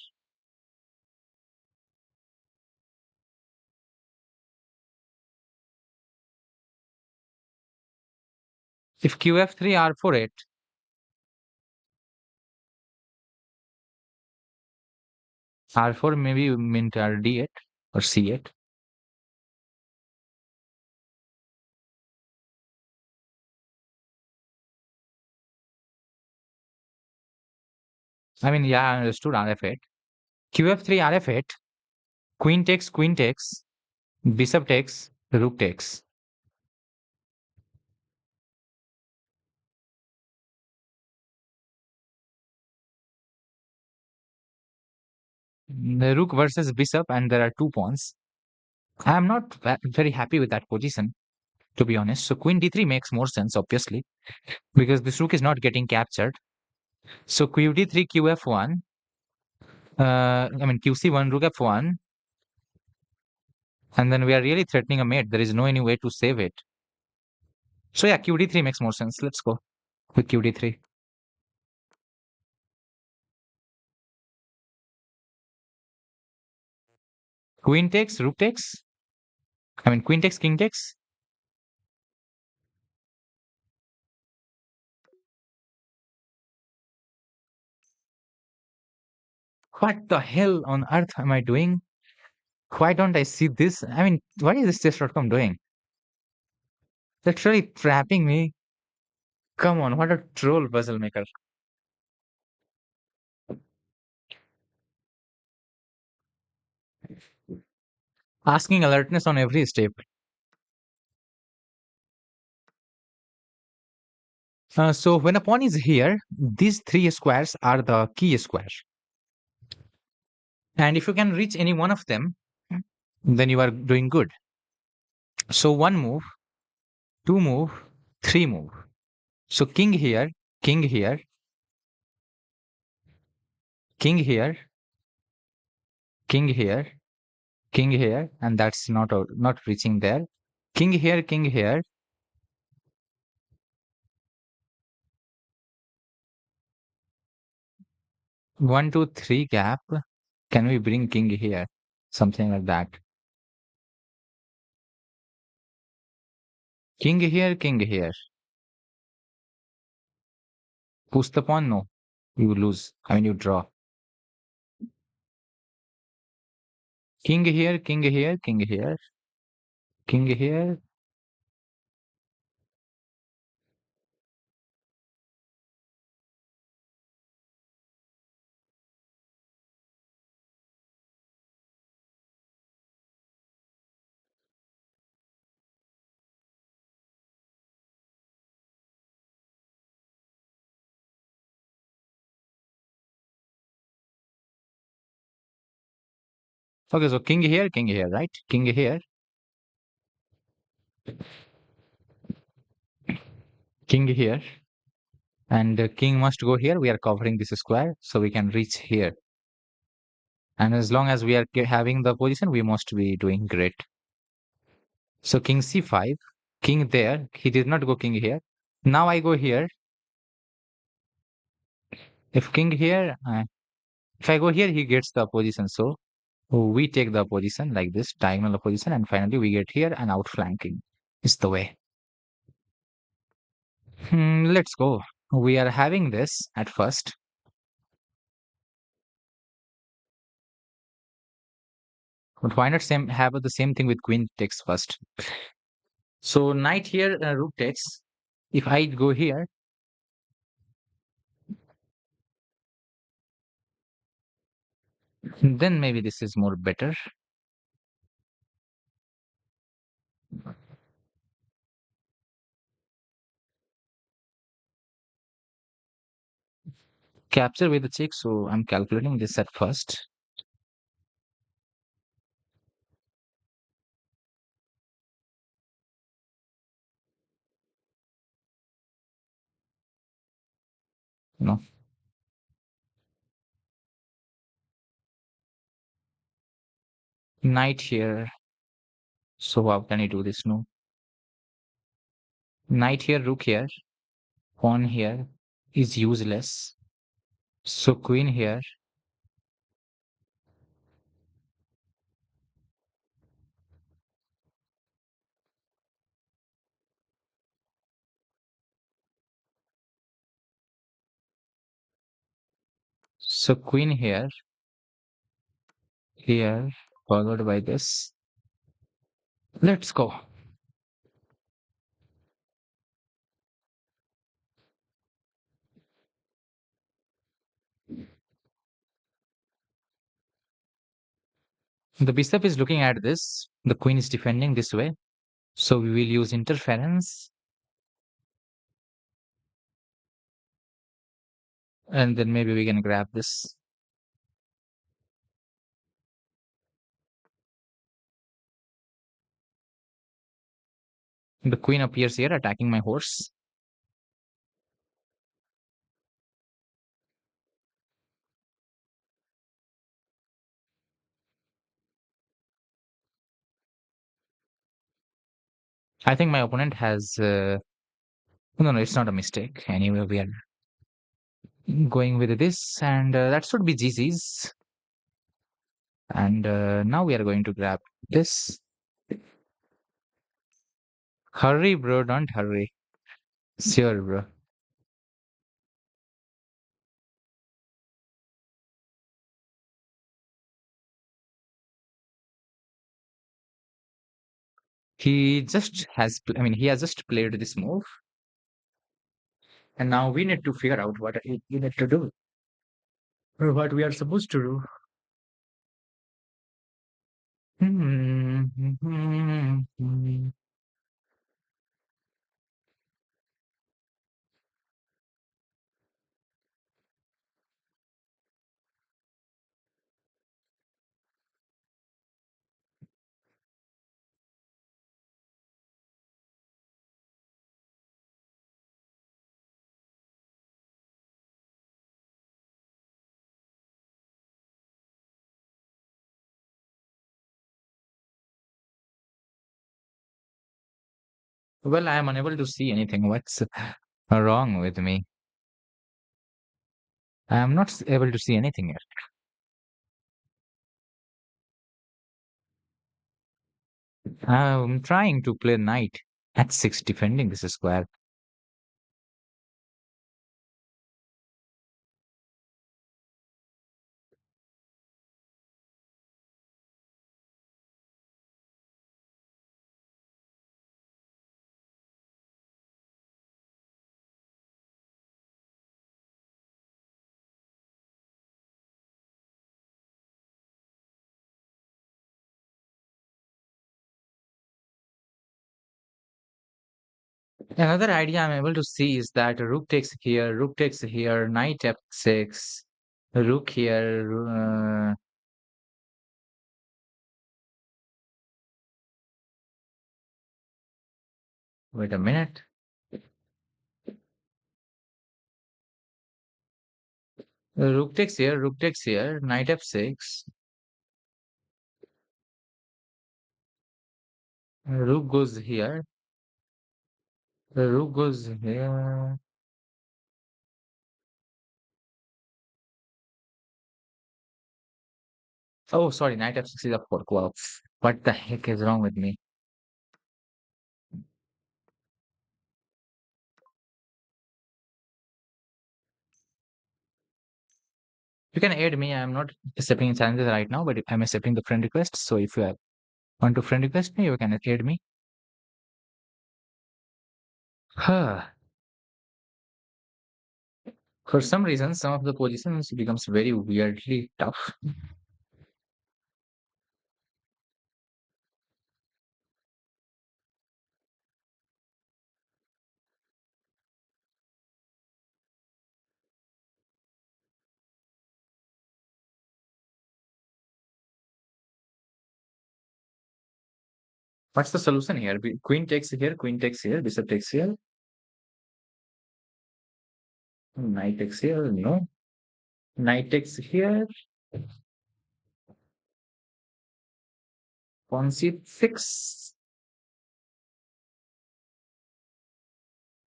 If qf3, r4, 8. R4 maybe meant d8 or c8. I mean, yeah, I understood rf8. Qf3, rf8. Queen takes, bishop takes, rook takes. The rook versus bishop, and there are two pawns. I am not very happy with that position, to be honest. So queen d3 makes more sense, obviously, because this rook is not getting captured. So q d3, qf1. I mean qc1, rook f1, and then we are really threatening a mate. There is no any way to save it. So yeah, q d3 makes more sense. Let's go with q d3. Queen takes, rook takes. I mean, queen takes, king takes. What the hell on earth am I doing? Why don't I see this? I mean, what is this chess.com doing? That's really trapping me. Come on, what a troll puzzle maker. Asking alertness on every step. So when a pawn is here, these three squares are the key squares. And if you can reach any one of them, then you are doing good. So one move, two move, three move. So king here, king here, king here, king here, and that's not reaching there. King here. One, two, three gap. Can we bring king here? Something like that. King here, king here. Push the pawn? No. You lose. I mean, you draw. King here, king here, king here, king here. Okay, so king here, right? King here, king here. And king must go here. We are covering this square, so we can reach here. And as long as we are having the position, we must be doing great. So king c5, king there. He did not go king here. Now I go here. If king here, if I go here, he gets the position. So we take the position like this, diagonal position, and finally we get here and outflanking is the way. Let's go. We are having this at first, but why not same have the same thing with queen takes first? So knight here, rook takes. If I go here, then maybe this is more better. Capture with the check. So I'm calculating this at first. No, knight here. So how can I do this? No. Knight here, rook here, pawn here is useless. So queen here. So queen here, here, followed by this. Let's go. The bishop is looking at this. The queen is defending this way. So we will use interference and then maybe we can grab this. The queen appears here attacking my horse. I think my opponent has. No, it's not a mistake. Anyway, we are going with this, and that should be GG's. And now we are going to grab this. Hurry, bro, don't hurry. Sure, bro. I mean, he has just played this move, and now we need to figure out what we need to do, or what we are supposed to do. Hmm. Well, I am unable to see anything. What's wrong with me? I am not able to see anything yet. I'm trying to play knight at 6 defending this square. Another idea I'm able to see is that rook takes here, knight f6, rook here. Wait a minute. Rook takes here, knight f6, rook goes here, rook goes here. Oh, sorry, knight f6 is a fork. Wow. What the heck is wrong with me? You can add me. I'm not accepting challenges right now, but I'm accepting the friend request. So if you want to friend request me, you can add me. Huh. For some reason, some of the positions becomes very weirdly tough. What's the solution here? Queen takes here, bishop takes here, knight takes here. No, knight takes here, pawn c6.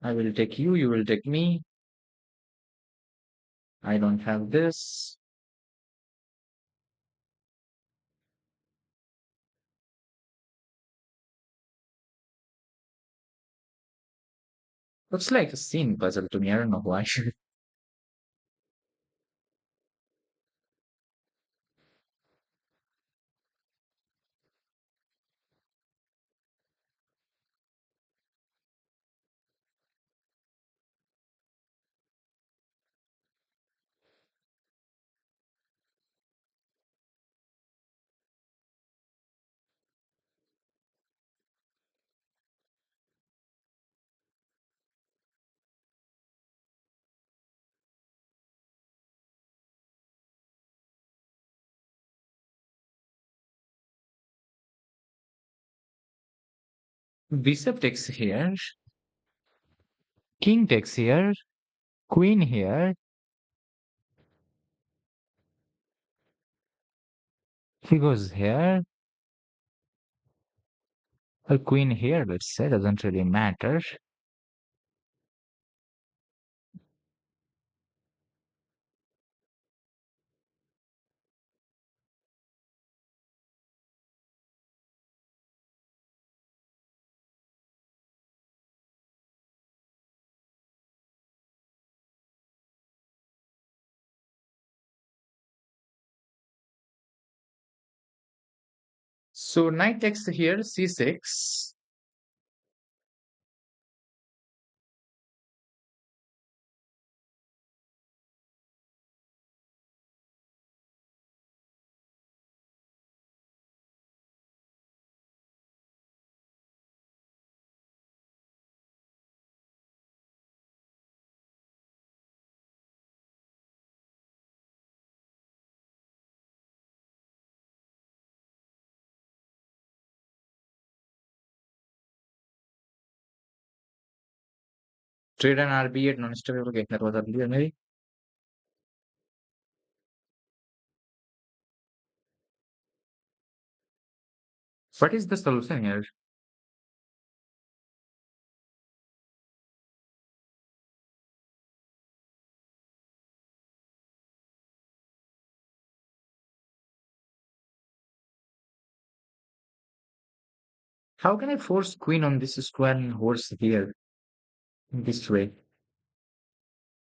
I will take you, you will take me. I don't have this. Looks like a scene puzzle to me. I don't know why. Bishop takes here. King takes here. Queen here. He goes here. A queen here, let's say, doesn't really matter. So knight takes here, c6. Trade and RB at non-stable. Okay, that was earlier maybe. What is the solution here? How can I force queen on this square and horse here in this way?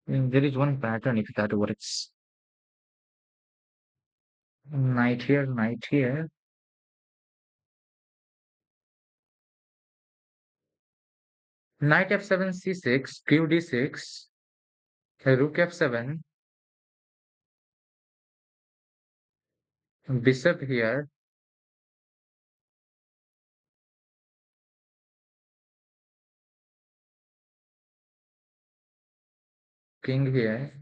There is one pattern if that works. Knight here, knight here. Knight f7, c6, q d6, rook f7, bishop here, king here.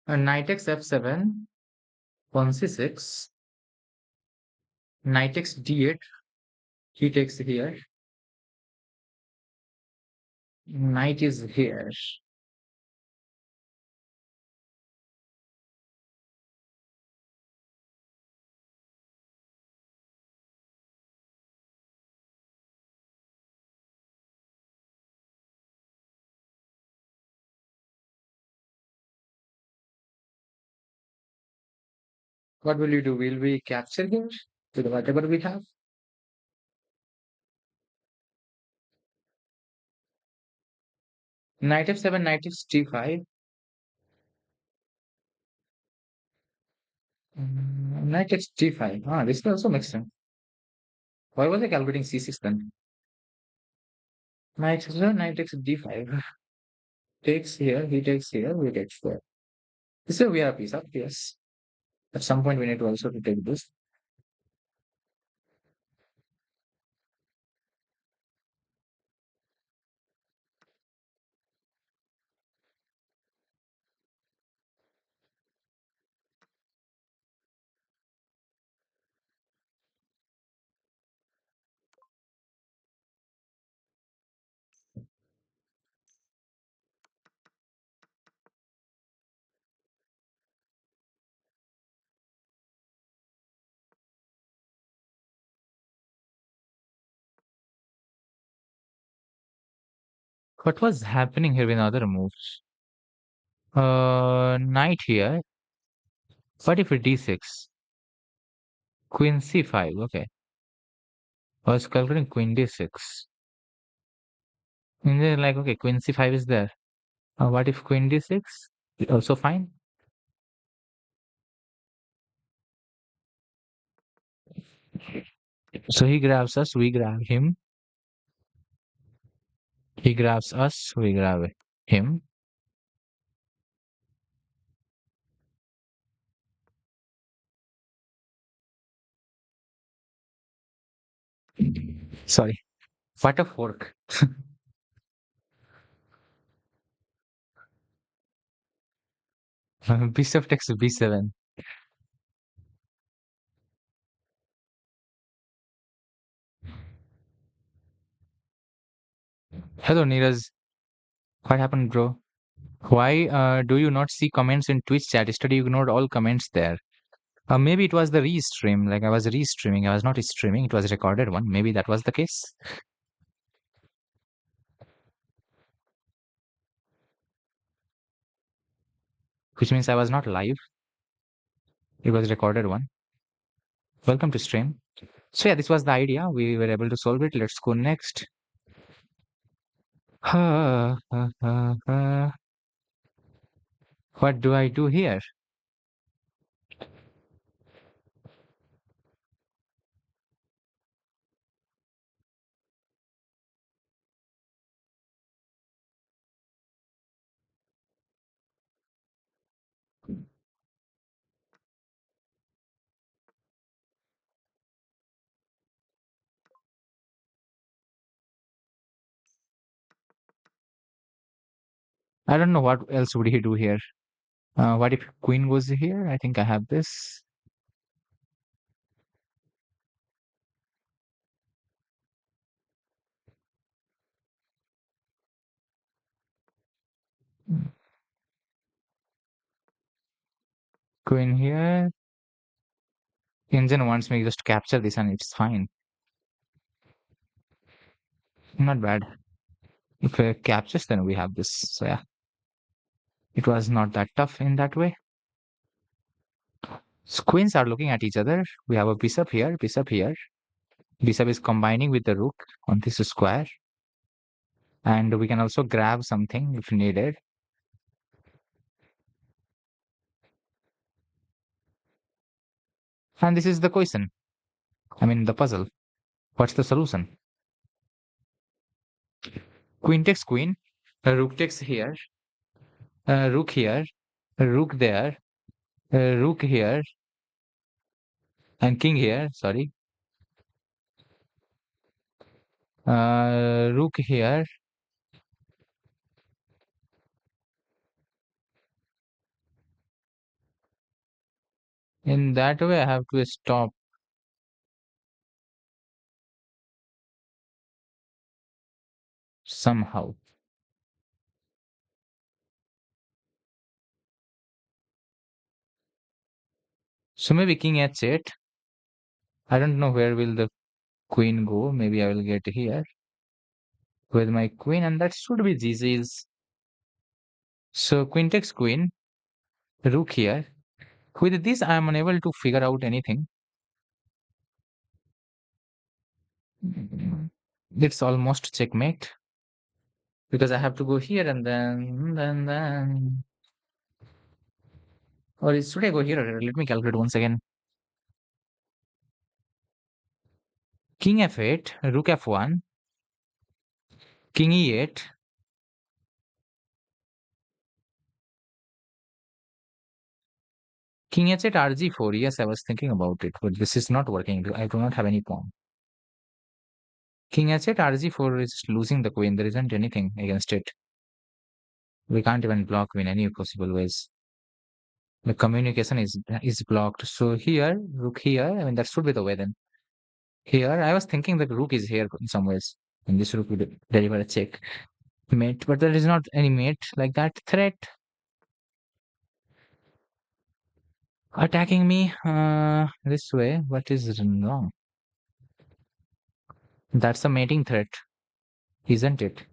Knight takes f7, pawn c6, knight takes d8, he takes here, knight is here. What will you do? Will we capture here? with whatever we have. Knight f7, knight h5. Knight h5. Ah, this also makes sense. Why was I calculating c6 then? Knight h7, knight x d5. Takes here, he takes here, we take here. This is we have a piece up, yes. At some point we need to also to take this. What was happening here with other moves? Knight here. What if d6? Queen c5. Okay. I was calculating queen d6. And then like, okay, queen c5 is there. What if queen d6? Also fine. So he grabs us, we grab him. He grabs us, we grab him. Sorry. What a fork. Bishop takes b7. Hello, Neeraj. What happened, bro? Why do you not see comments in Twitch chat? Yesterday you ignored all comments there. Maybe it was the restream. Like I was restreaming. I was not streaming. It was a recorded one. Maybe that was the case. Which means I was not live. It was a recorded one. Welcome to stream. So yeah, this was the idea. We were able to solve it. Let's go next. What do I do here? I don't know what else would he do here. What if queen goes here? I think I have this. Queen here. Engine wants me just to capture this and it's fine. Not bad. If it captures, then we have this. So yeah, it was not that tough in that way. So queens are looking at each other. We have a bishop here, bishop here. Bishop is combining with the rook on this square. And we can also grab something if needed. And this is the question. I mean, the puzzle. What's the solution? Queen takes queen. Rook takes here. Rook here. Rook there. Rook here. And king here. Sorry. Rook here. In that way, I have to stop somehow. So maybe king h8. I don't know where will the queen go. Maybe I will get here with my queen, and that should be GG's. So queen takes queen. Rook here. With this, I am unable to figure out anything. It's almost checkmate because I have to go here and then. Or should I go here? Let me calculate once again. King f8, rook f1, king e8, king h8, rg4. Yes, I was thinking about it, but this is not working. I do not have any pawn. King h8, rg4 is losing the queen. There isn't anything against it. We can't even block in any possible ways. The communication is blocked. So here, rook here. I mean, that should be the way then. Here, I was thinking that rook is here in some ways, and this rook would deliver a check mate, but there is not any mate like that. Threat attacking me this way. What is wrong? That's a mating threat, isn't it?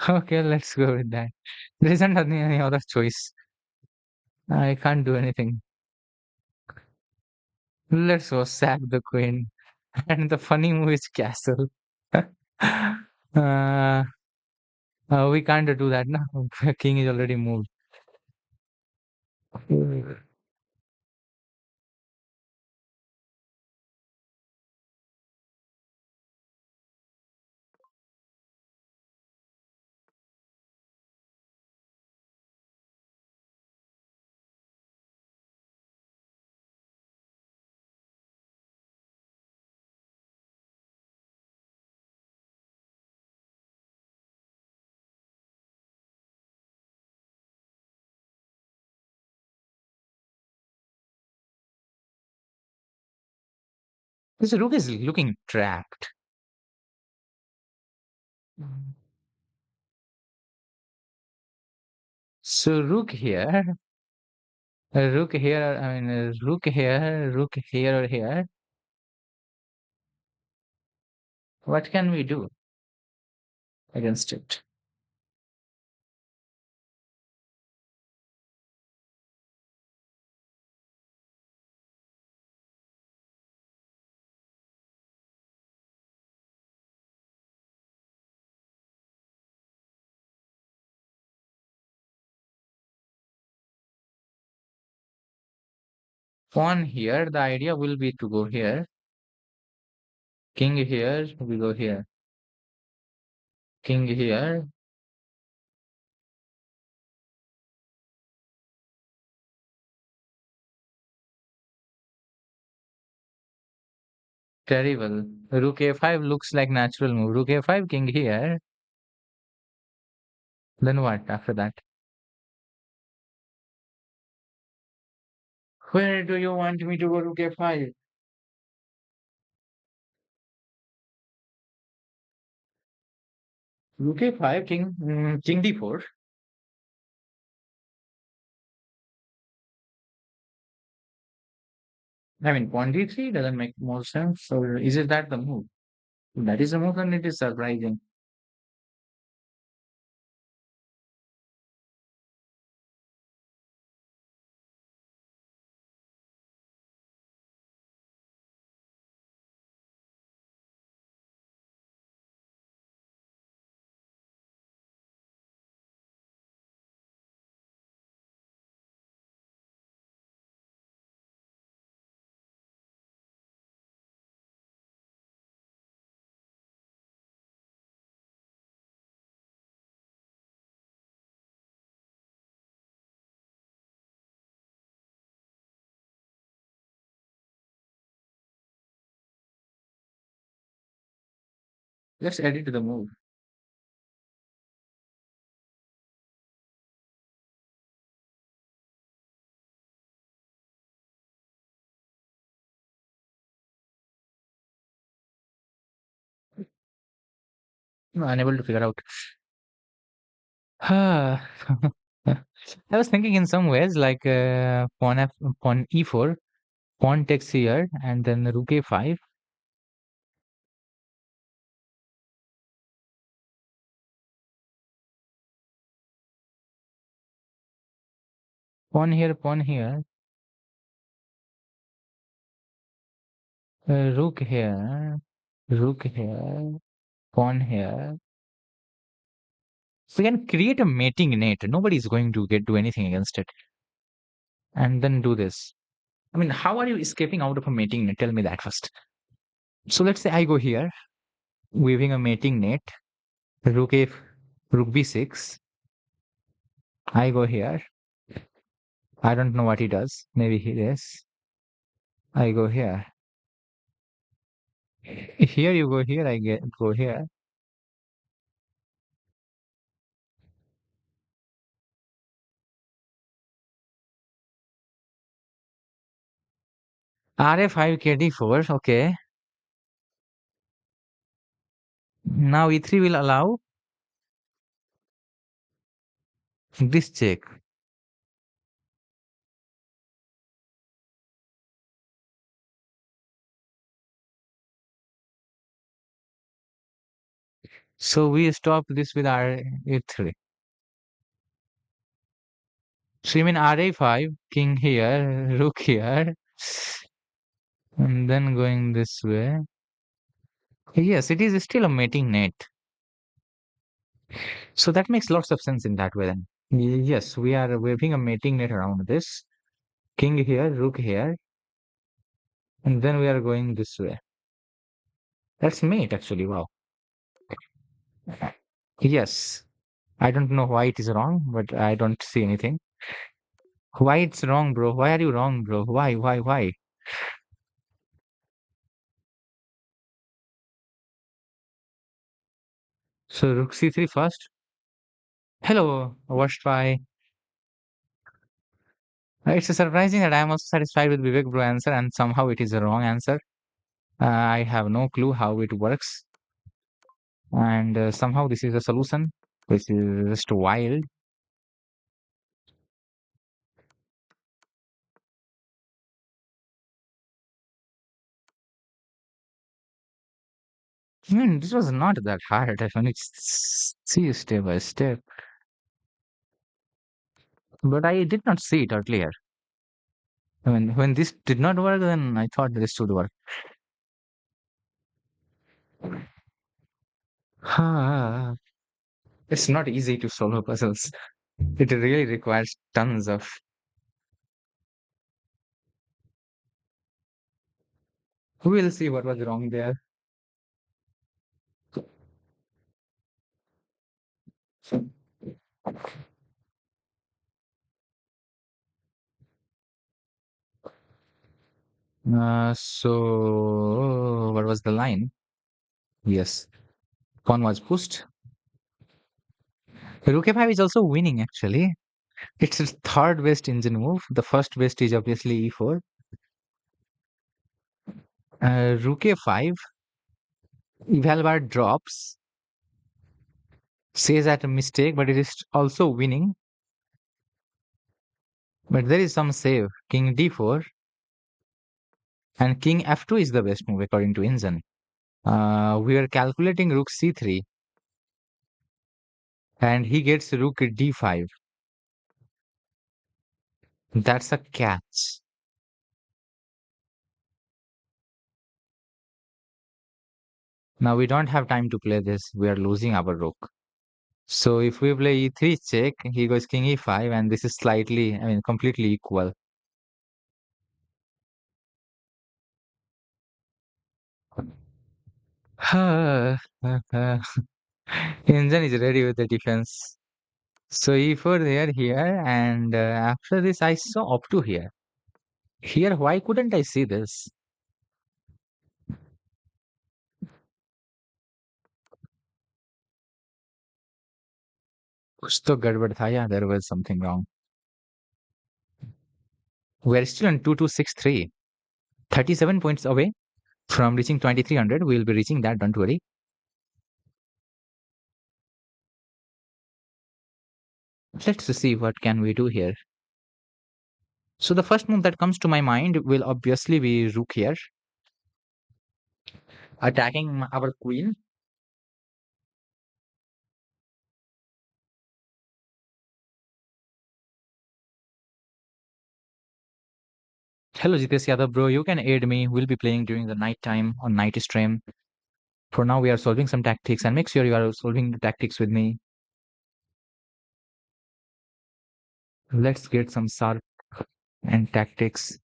Okay, let's go with that. There isn't any other choice. I can't do anything. Let's go sack the queen. And the funny move is castle. uh, we can't do that now. King is already moved. This rook is looking trapped. So rook here, rook here. I mean, rook here or here. What can we do against it? Pawn here. The idea will be to go here. King here. We go here. King here. Terrible. Rook a5 looks like natural move. Rook a5, king here. Then what after that? Where do you want me to go? Rook a5. Rook a5, king d4. I mean, pawn d3 doesn't make more sense. So is it that the move? If that is the move, then it is surprising. Let's add it to the move. No, unable to figure out. I was thinking in some ways like pawn e4, pawn takes here, and then rook a5. Pawn here, rook here, rook here, pawn here. So we can create a mating net. Nobody is going to do anything against it. And then do this. I mean, how are you escaping out of a mating net? Tell me that first. So let's say I go here, weaving a mating net, rook a, rook b6. I go here. I don't know what he does. Maybe he is. I go here. Here you go here. I get go here. RA5 KD4. Okay. Now E3 will allow this check. So we stop this with R E3. So you mean RA5, king here, rook here, and then going this way. Yes, it is still a mating net. So that makes lots of sense in that way then. Yes, we are waving a mating net around this. King here, rook here, and then we are going this way. That's mate actually. Wow. Yes. I don't know why it is wrong, but I don't see anything. Why it's wrong, bro? Why are you wrong, bro? Why? So rook c3 first. Hello, washed by. It's surprising that I am also satisfied with Vivek bro answer and somehow it is a wrong answer. I have no clue how it works and somehow this is a solution which is just wild. I mean, this was not that hard. I mean, it's see step by step, but I did not see it earlier. When this did not work, then I thought this would work. It's not easy to solve puzzles. It really requires tons of. We'll see what was wrong there. So what was the line? Yes, pawn was pushed. Rook a5 is also winning actually. It's its third best engine move. The first best is obviously e4. Rook a5. Evalbar drops. Says that a mistake, but it is also winning. But there is some save. King d4 and king f2 is the best move according to engine. We are calculating rook c3 and he gets rook d5. That's a catch. Now we don't have time to play this. We are losing our rook. So if we play e3 check, he goes king e5, and this is slightly, I mean, completely equal. Engine is ready with the defense. So e4 there, here, and after this I saw up to here. Here, why couldn't I see this? कुछ तो गड़बड़ था, yeah, there was something wrong. We're still on 2263, 37 points away from reaching 2300. We'll be reaching that, don't worry. Let's see what can we do here. So the first move that comes to my mind will obviously be rook here, attacking our queen. Hello Jitesh Yadav bro, you can aid me. We'll be playing during the night time on night stream. For now, we are solving some tactics and make sure you are solving the tactics with me. Let's get some sharp and tactics.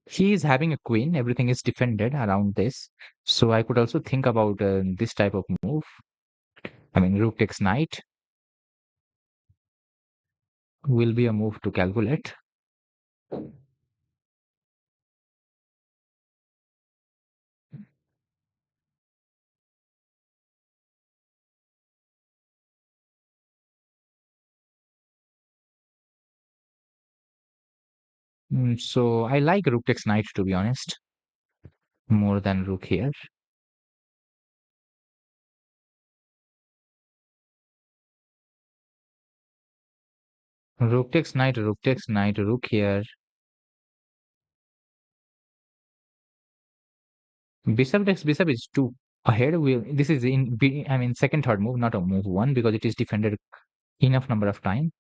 He is having a queen. Everything is defended around this. So I could also think about this type of move. I mean, rook takes knight will be a move to calculate. So I like rook takes knight to be honest, more than rook here. Rook takes knight, rook here. Bishop is two ahead. This is I mean second third move, not a move one because it is defended enough number of time.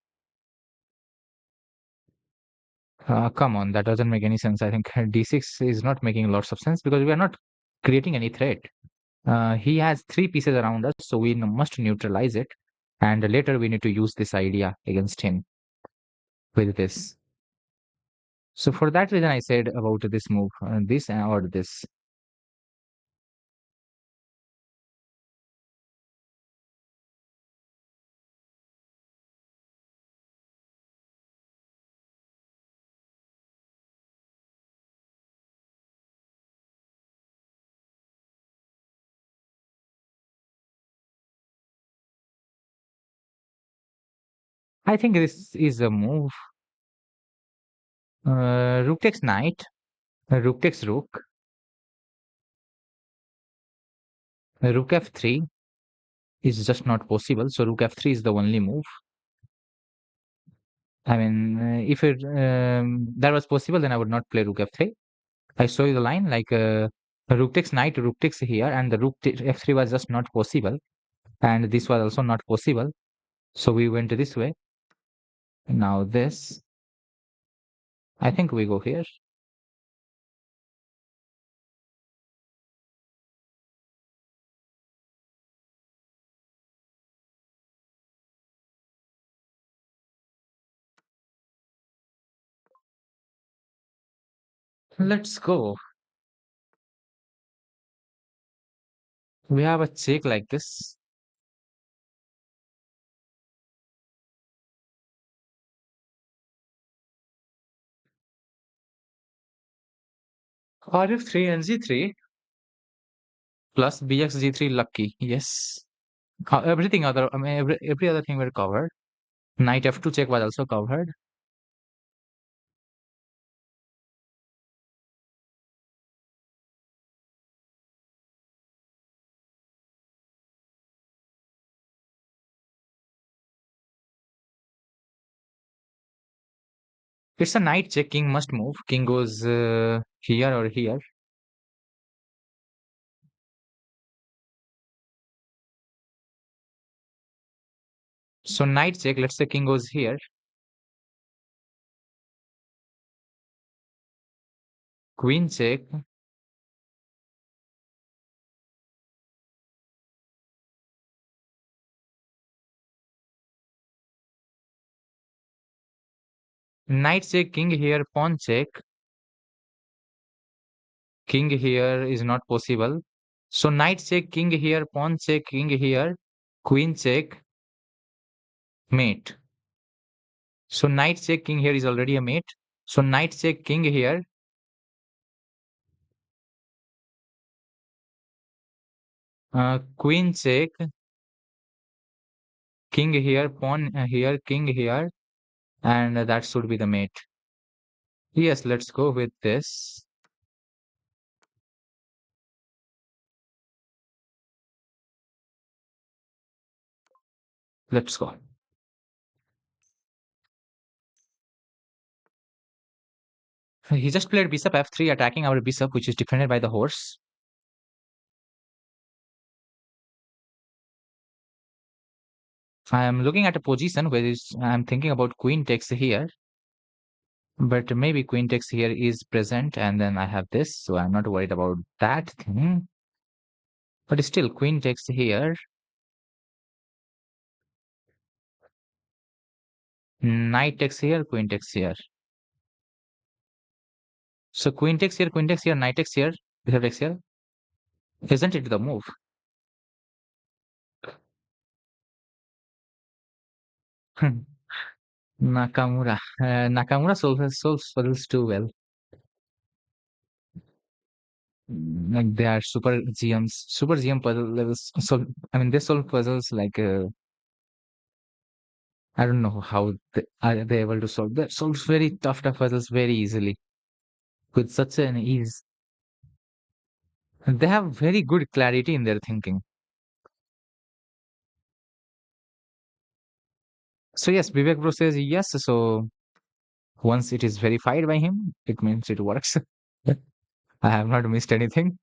Come on, that doesn't make any sense. I think d6 is not making lots of sense because we are not creating any threat. He has three pieces around us, so we must neutralize it. And later we need to use this idea against him with this. So for that reason, I said about this move, this or this. I think this is a move. Rook takes knight, rook takes rook, rook f3 is just not possible. So rook f3 is the only move. I mean, if that was possible, then I would not play rook f3. I saw you the line like rook takes knight, rook takes here, and the f3 was just not possible, and this was also not possible. So we went this way. Now this, I think we go here. Let's go. We have a check like this. Rf3 and g3 plus bx g3 lucky. Yes. Everything other, I mean, every other thing were covered. Knight f2 check was also covered. It's a knight check. King must move. King goes here or here. So knight check. Let's say king goes here. Queen check. Knight check. King here. Pawn check. King here is not possible. So knight check. King here. Pawn check. King here. Queen check. Mate. So knight check. King here is already a mate. So knight check. King here. Queen check. King here. Pawn here. King here. And that should be the mate. Yes, let's go with this. Let's go. He just played bishop f3, attacking our bishop, which is defended by the horse. I am looking at a position where I'm thinking about queen takes here, but maybe queen takes here is present, and then I have this, so I'm not worried about that thing. But still, queen takes here, knight takes here, queen takes here. So queen takes here, knight takes here, bishop takes here. Isn't it the move? Nakamura. Nakamura solves puzzles too well. Like they are super GMs, super GM puzzle levels. So I mean, they solve puzzles like I don't know how are they able to solve. That solves very tough puzzles very easily with such an ease. And they have very good clarity in their thinking. So yes, Vivek Bro says yes. So once it is verified by him, it means it works. I have not missed anything.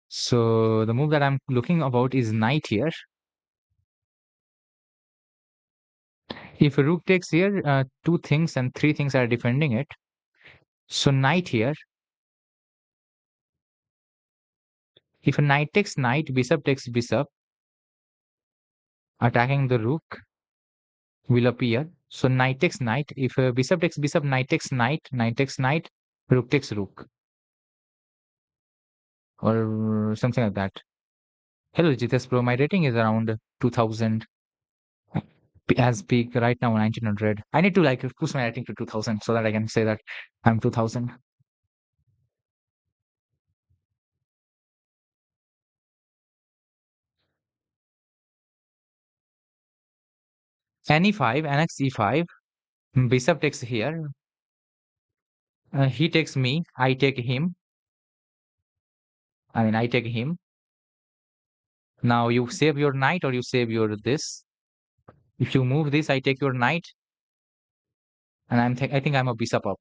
So the move that I'm looking about is knight here. If rook takes here, two things and three things are defending it. So knight here. If a knight takes knight, bishop takes bishop, attacking the rook will appear. So knight takes knight. If bishop takes bishop, knight takes knight, rook takes rook, or something like that. Hello, Jitesh Pro. My rating is around 2000. As peak right now 1900. I need to like push my rating to 2000 so that I can say that I'm 2000. N e5, nx e5, bishop takes here. He takes me, I take him. I mean, I take him. Now you save your knight or you save your this. If you move this, I take your knight, and I think I'm a bishop up.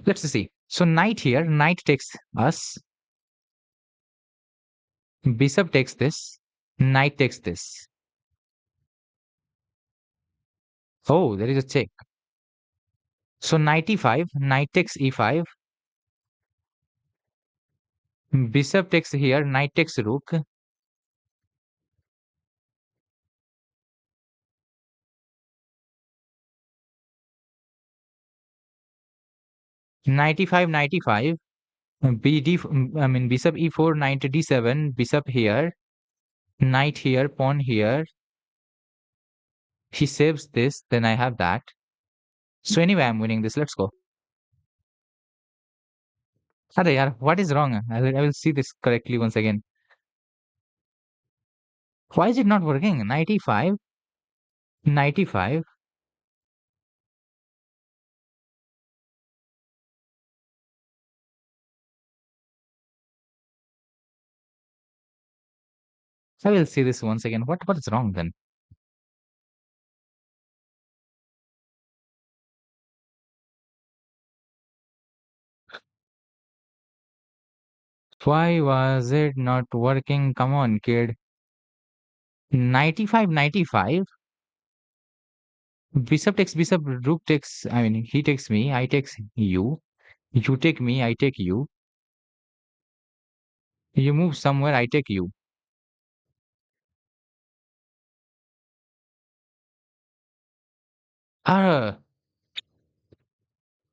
Let's see. So knight here, knight takes us, bishop takes this, knight takes this. Oh, there is a check. So knight e5, knight takes e5, bishop takes here, knight takes rook, knight e5, knight e5, bd, I mean bishop e4, knight d7, bishop here, knight here, pawn here. He saves this, then I have that. So anyway, I'm winning this. Let's go. Arre yaar, what is wrong? I will see this correctly once again. Why is it not working? 95, 95. I will see this once again. What is wrong then? Why was it not working? Come on, kid. 95, 95. Bishop takes bishop, rook takes, I mean, he takes me, I takes you. You take me, I take you. You move somewhere, I take you. Ah,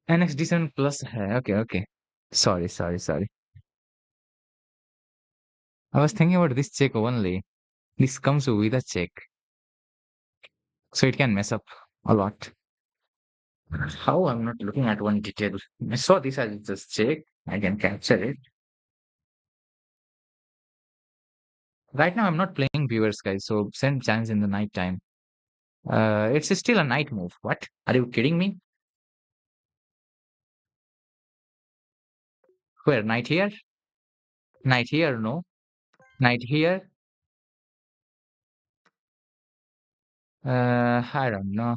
NX D7 plus hai. Okay, okay. Sorry. I was thinking about this check only. This comes with a check. So it can mess up a lot. How I'm not looking at one detail. I saw this, I'll just check. I can capture it. Right now, I'm not playing viewers, guys. So send chance in the night time. It's still a night move. What? Are you kidding me? Where? Knight here? Knight here? No. Knight here? I don't know.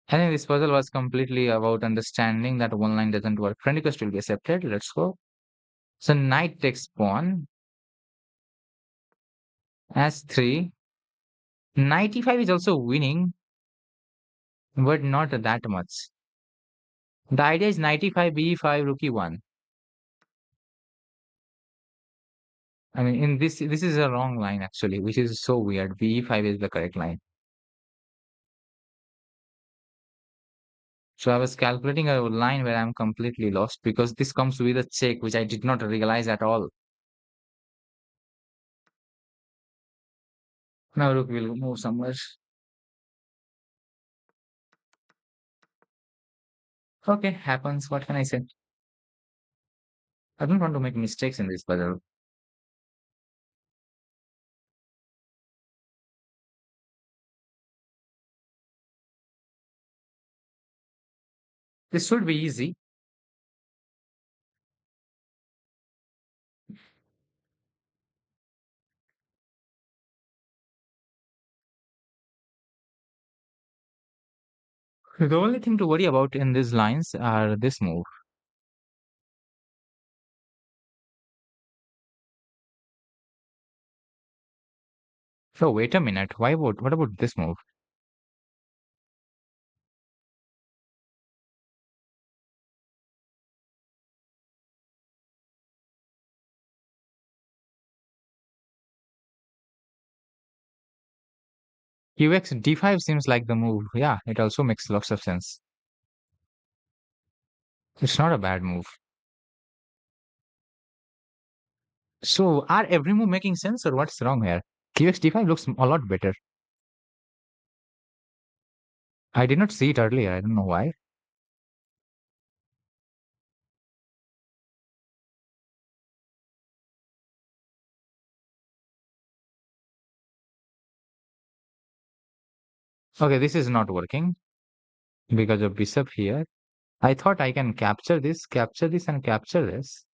I think this puzzle was completely about understanding that one line doesn't work. Friend request will be accepted. Let's go. So knight takes pawn. S3. Knight e5 is also winning, but not that much. The idea is knight e5, b5, rook e1. I mean, in this is a wrong line actually, which is so weird. b5 is the correct line. So I was calculating a line where I'm completely lost because this comes with a check, which I did not realize at all. Now Rook will move somewhere. Okay, happens. What can I say? I don't want to make mistakes in this puzzle. This should be easy. The only thing to worry about in these lines are this move. So wait a minute. What about this move? Qx d5 seems like the move. Yeah, it also makes lots of sense. It's not a bad move. So are every move making sense or what's wrong here? Qx d5 looks a lot better. I did not see it earlier. I don't know why. Okay, this is not working because of bishop here. I thought I can capture this, and capture this.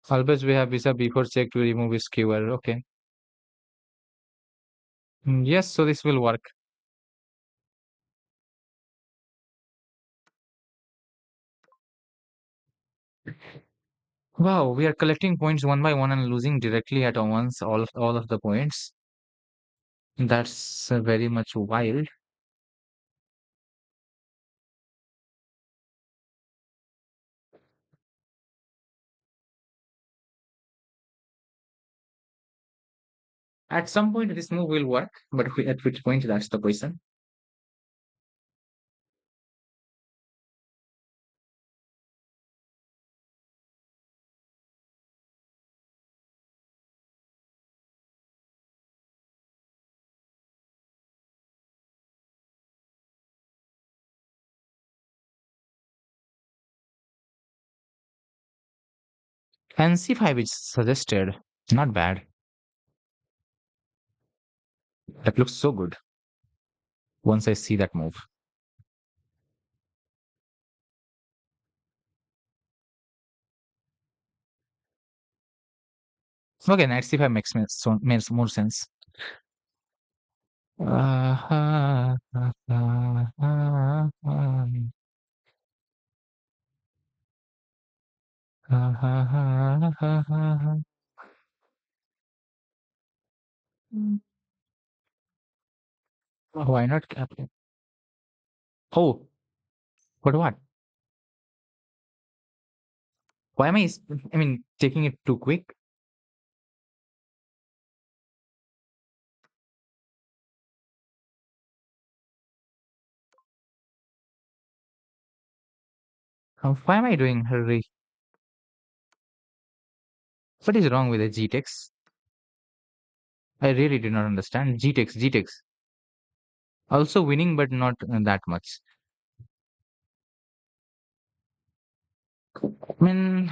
Always we have bishop before check to remove his skewer. Okay. Yes, so this will work. Wow, we are collecting points one by one and losing directly at once all of the points. That's very much wild. At some point, this move will work, but at which point, that's the question. And c5 is suggested. Not bad. That looks so good once I see that move. Okay, knight c5 makes more sense. Why not captain? Oh, but what? Why am I mean, taking it too quick? Why am I doing hurry? What is wrong with the GTX? I really do not understand. GTX. Also winning, but not that much. I mean,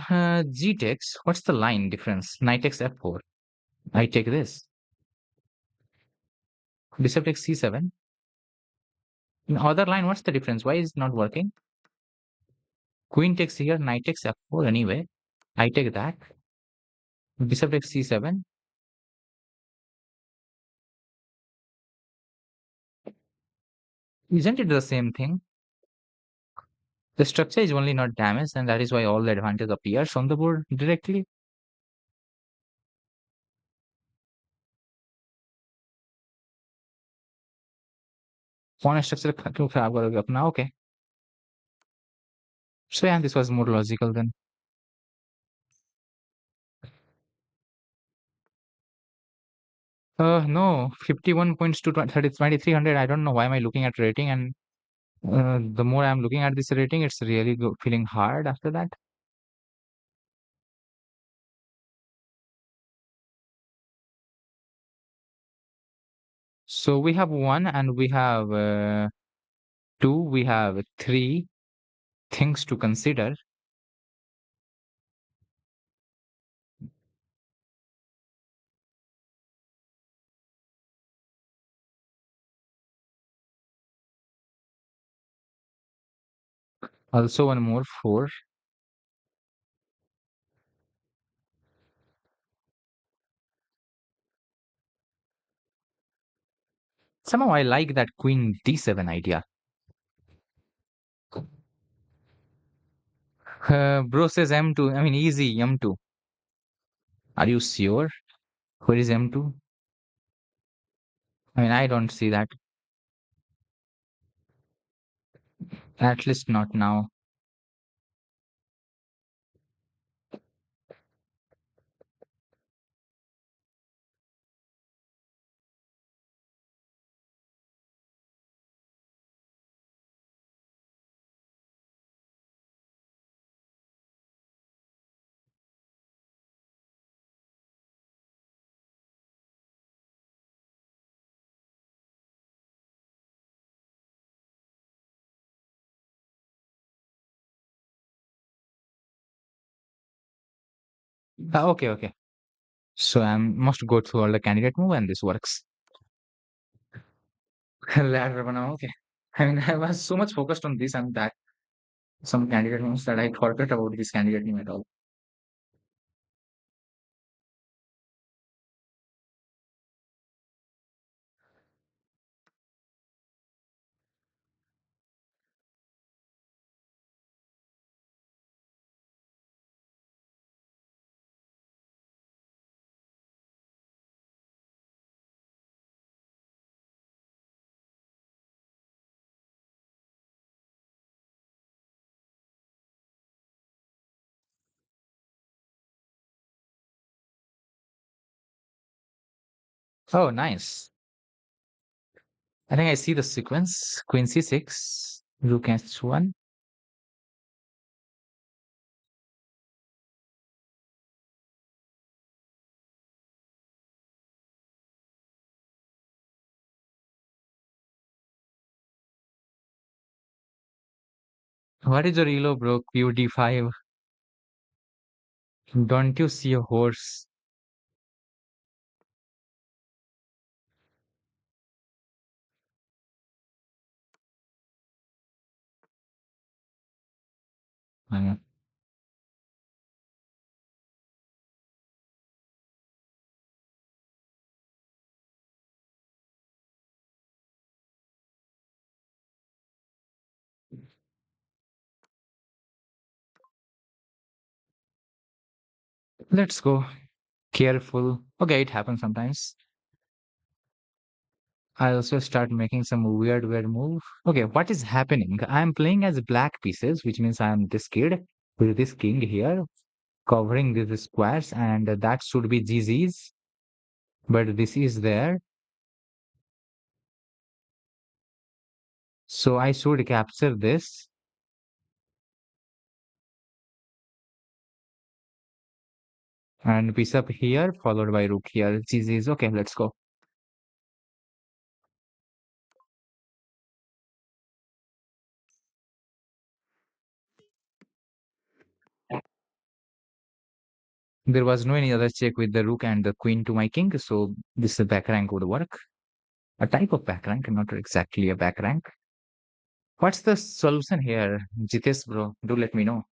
G takes. What's the line difference? Knight takes F4. I take this. Bishop takes C7. In other line, what's the difference? Why is it not working? Queen takes here, knight takes F4 anyway. I take that. Bishop takes C7. Isn't it the same thing? The structure is only not damaged, and that is why all the advantage appears on the board directly. Pawn structure क्यों खराब करोगे अपना? Okay. So yeah, this was more logical then. No, 51 points to 2300. I don't know why am I looking at rating, and the more I'm looking at this rating, it's really feeling hard after that. So we have one and we have two, we have three things to consider. Also one more four. Somehow I like that queen d7 idea. Bro says m2. I mean, easy m2. Are you sure? Where is m2? I mean, I don't see that. At least not now. Okay, okay. So I must go through all the candidate move and this works. Ladder banao, okay. I mean, I was so much focused on this and that, some candidate moves that I forgot about this candidate name at all. Oh, nice. I think I see the sequence. Queen c6, rook h1. What is your elo, bro? qd5. Don't you see a horse? Uh, Let's go. Careful. Okay, it happens sometimes. I also start making some weird move. Okay, what is happening? I'm playing as black pieces, which means I'm this kid with this king here covering these squares, and that should be GG's. But this is there. So I should capture this and piece up here, followed by rook here. GG's. Okay, let's go. There was no any other check with the rook and the queen to my king, so this back rank would work. A type of back rank, not exactly a back rank. What's the solution here? Jitesh, bro, do let me know.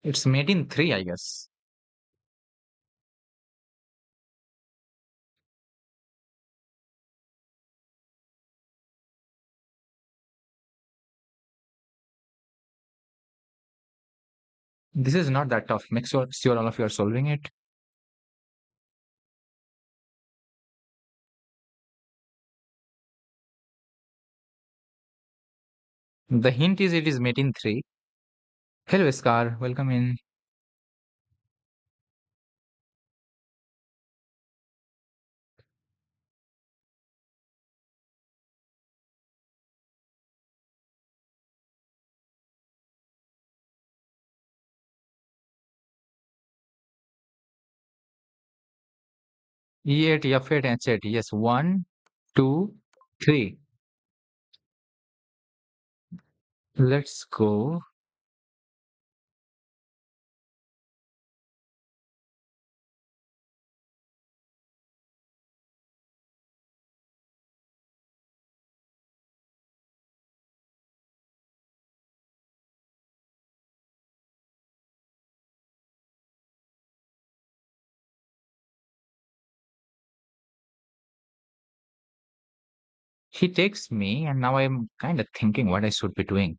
It's made in three, I guess. This is not that tough. Make sure all of you are solving it. The hint is it is made in three. Hello, Scar. Welcome in. E8, F8, H8. Yes, one, two, three. Let's go. He takes me, and now I'm kind of thinking what I should be doing.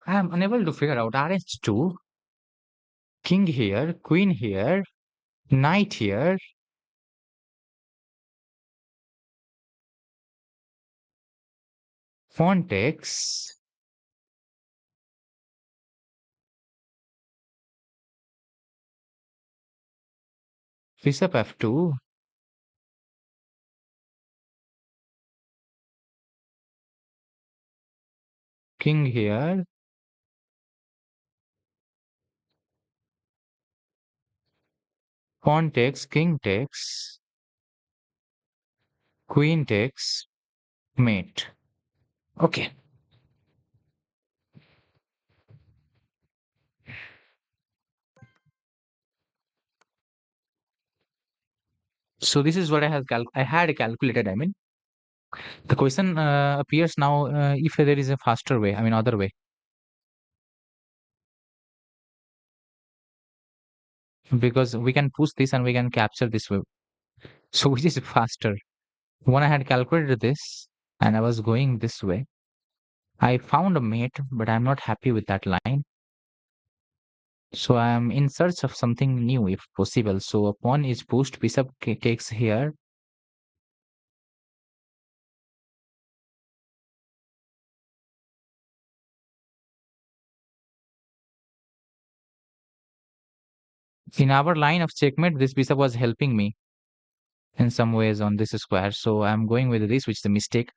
I am unable to figure out RH2, king here, queen here, knight here, pawn takes, bishop F2, king here, pawn takes, king takes, queen takes, mate. Okay. So this is what I had calculated. I mean, the question appears now if there is a faster way. I mean, other way, because we can push this and we can capture this way. So which is faster? When I had calculated this and I was going this way, I found a mate, but I'm not happy with that line. So I am in search of something new if possible. So a pawn is pushed, bishop takes here. In our line of checkmate, this bishop was helping me in some ways on this square. So I'm going with this, which is a mistake.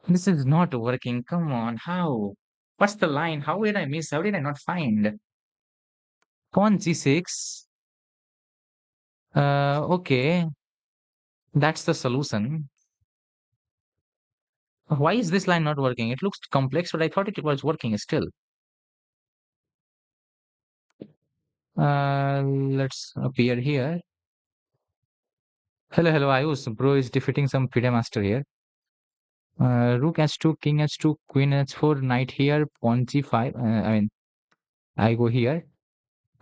This is not working. Come on, how? What's the line? How did I miss? How did I not find? Pawn g6. Okay, that's the solution. Why is this line not working? It looks complex, but I thought it was working still. Let's appear here. Hello, hello, Ayush. Bro is defeating some FIDE master here. Rook h2, king h2, queen h4, knight here, pawn g5. I go here.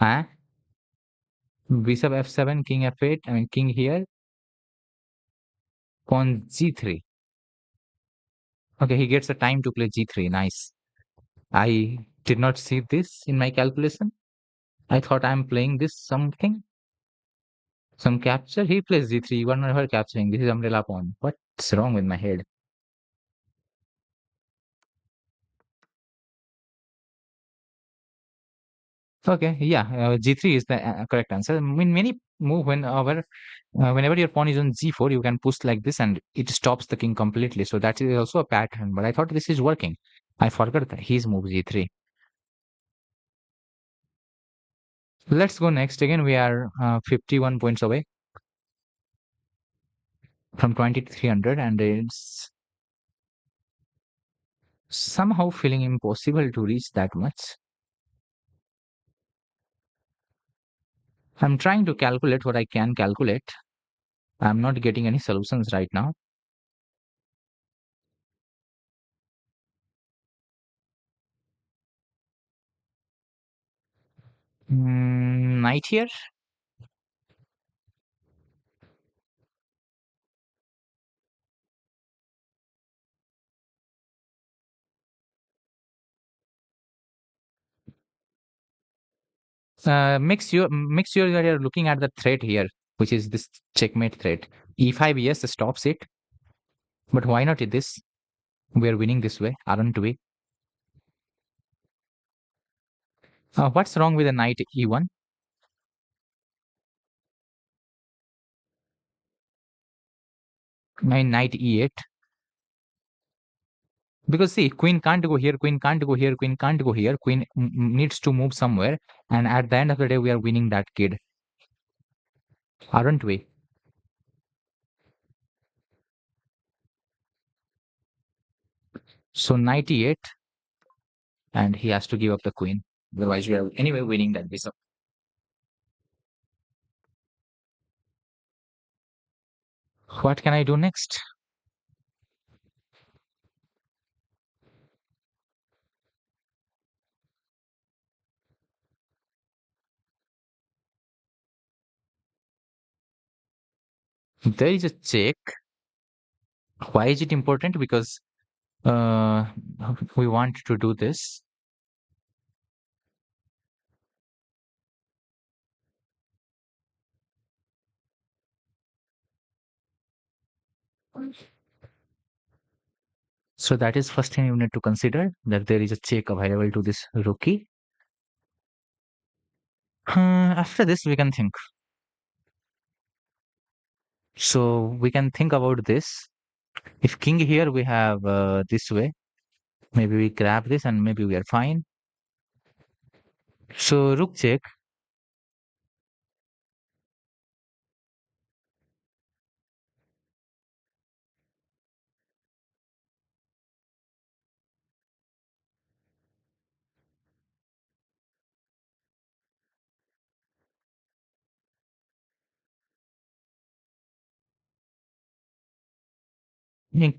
Ah, bishop f7, king f8. King here, pawn g3. Okay, he gets a time to play g3. Nice. I did not see this in my calculation. I thought I'm playing this something, some capture. He plays g3. You are never capturing. This is umbrella pawn. What's wrong with my head? Okay, yeah, g3 is the correct answer. I mean, many move whenever your pawn is on g4, you can push like this and it stops the king completely. So that is also a pattern. But I thought this is working. I forgot that he's moved g3. Let's go next. Again, we are 51 points away from 20 to 300, and it's somehow feeling impossible to reach that much. I'm trying to calculate what I can calculate. I'm not getting any solutions right now. Knight here. Make sure that you're looking at the threat here, which is this checkmate threat. E5, yes, stops it, but why not this? We are winning this way, aren't we? What's wrong with the knight E1? My knight E8. Because see, queen can't go here, queen can't go here, queen can't go here. Queen needs to move somewhere, and at the end of the day, we are winning that kid, aren't we? So knight E8, and he has to give up the queen. Otherwise, we are anyway winning that bishop. What can I do next? There is a check. Why is it important? Because uh, we want to do this. So that is first thing you need to consider that there is a check available to this rookie. After this, we can think. So we can think about this. If king here, we have this way. Maybe we grab this and maybe we are fine. So rook check.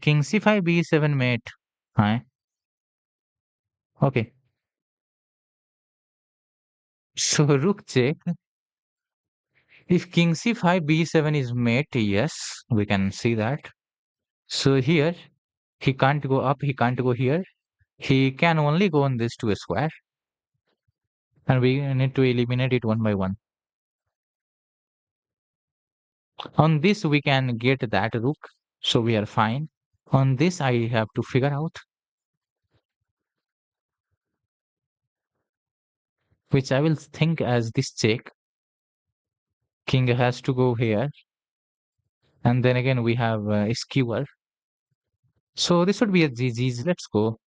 King c5 b7 mate. Hi. Okay. So rook check. If king c5 b7 is mate, yes, we can see that. So here he can't go up, he can't go here. He can only go on this two square, and we need to eliminate it one by one. On this, we can get that rook, so we are fine. On this, I have to figure out which I will think as this check. King has to go here, and then again we have a skewer. So this would be a GG's. Let's go.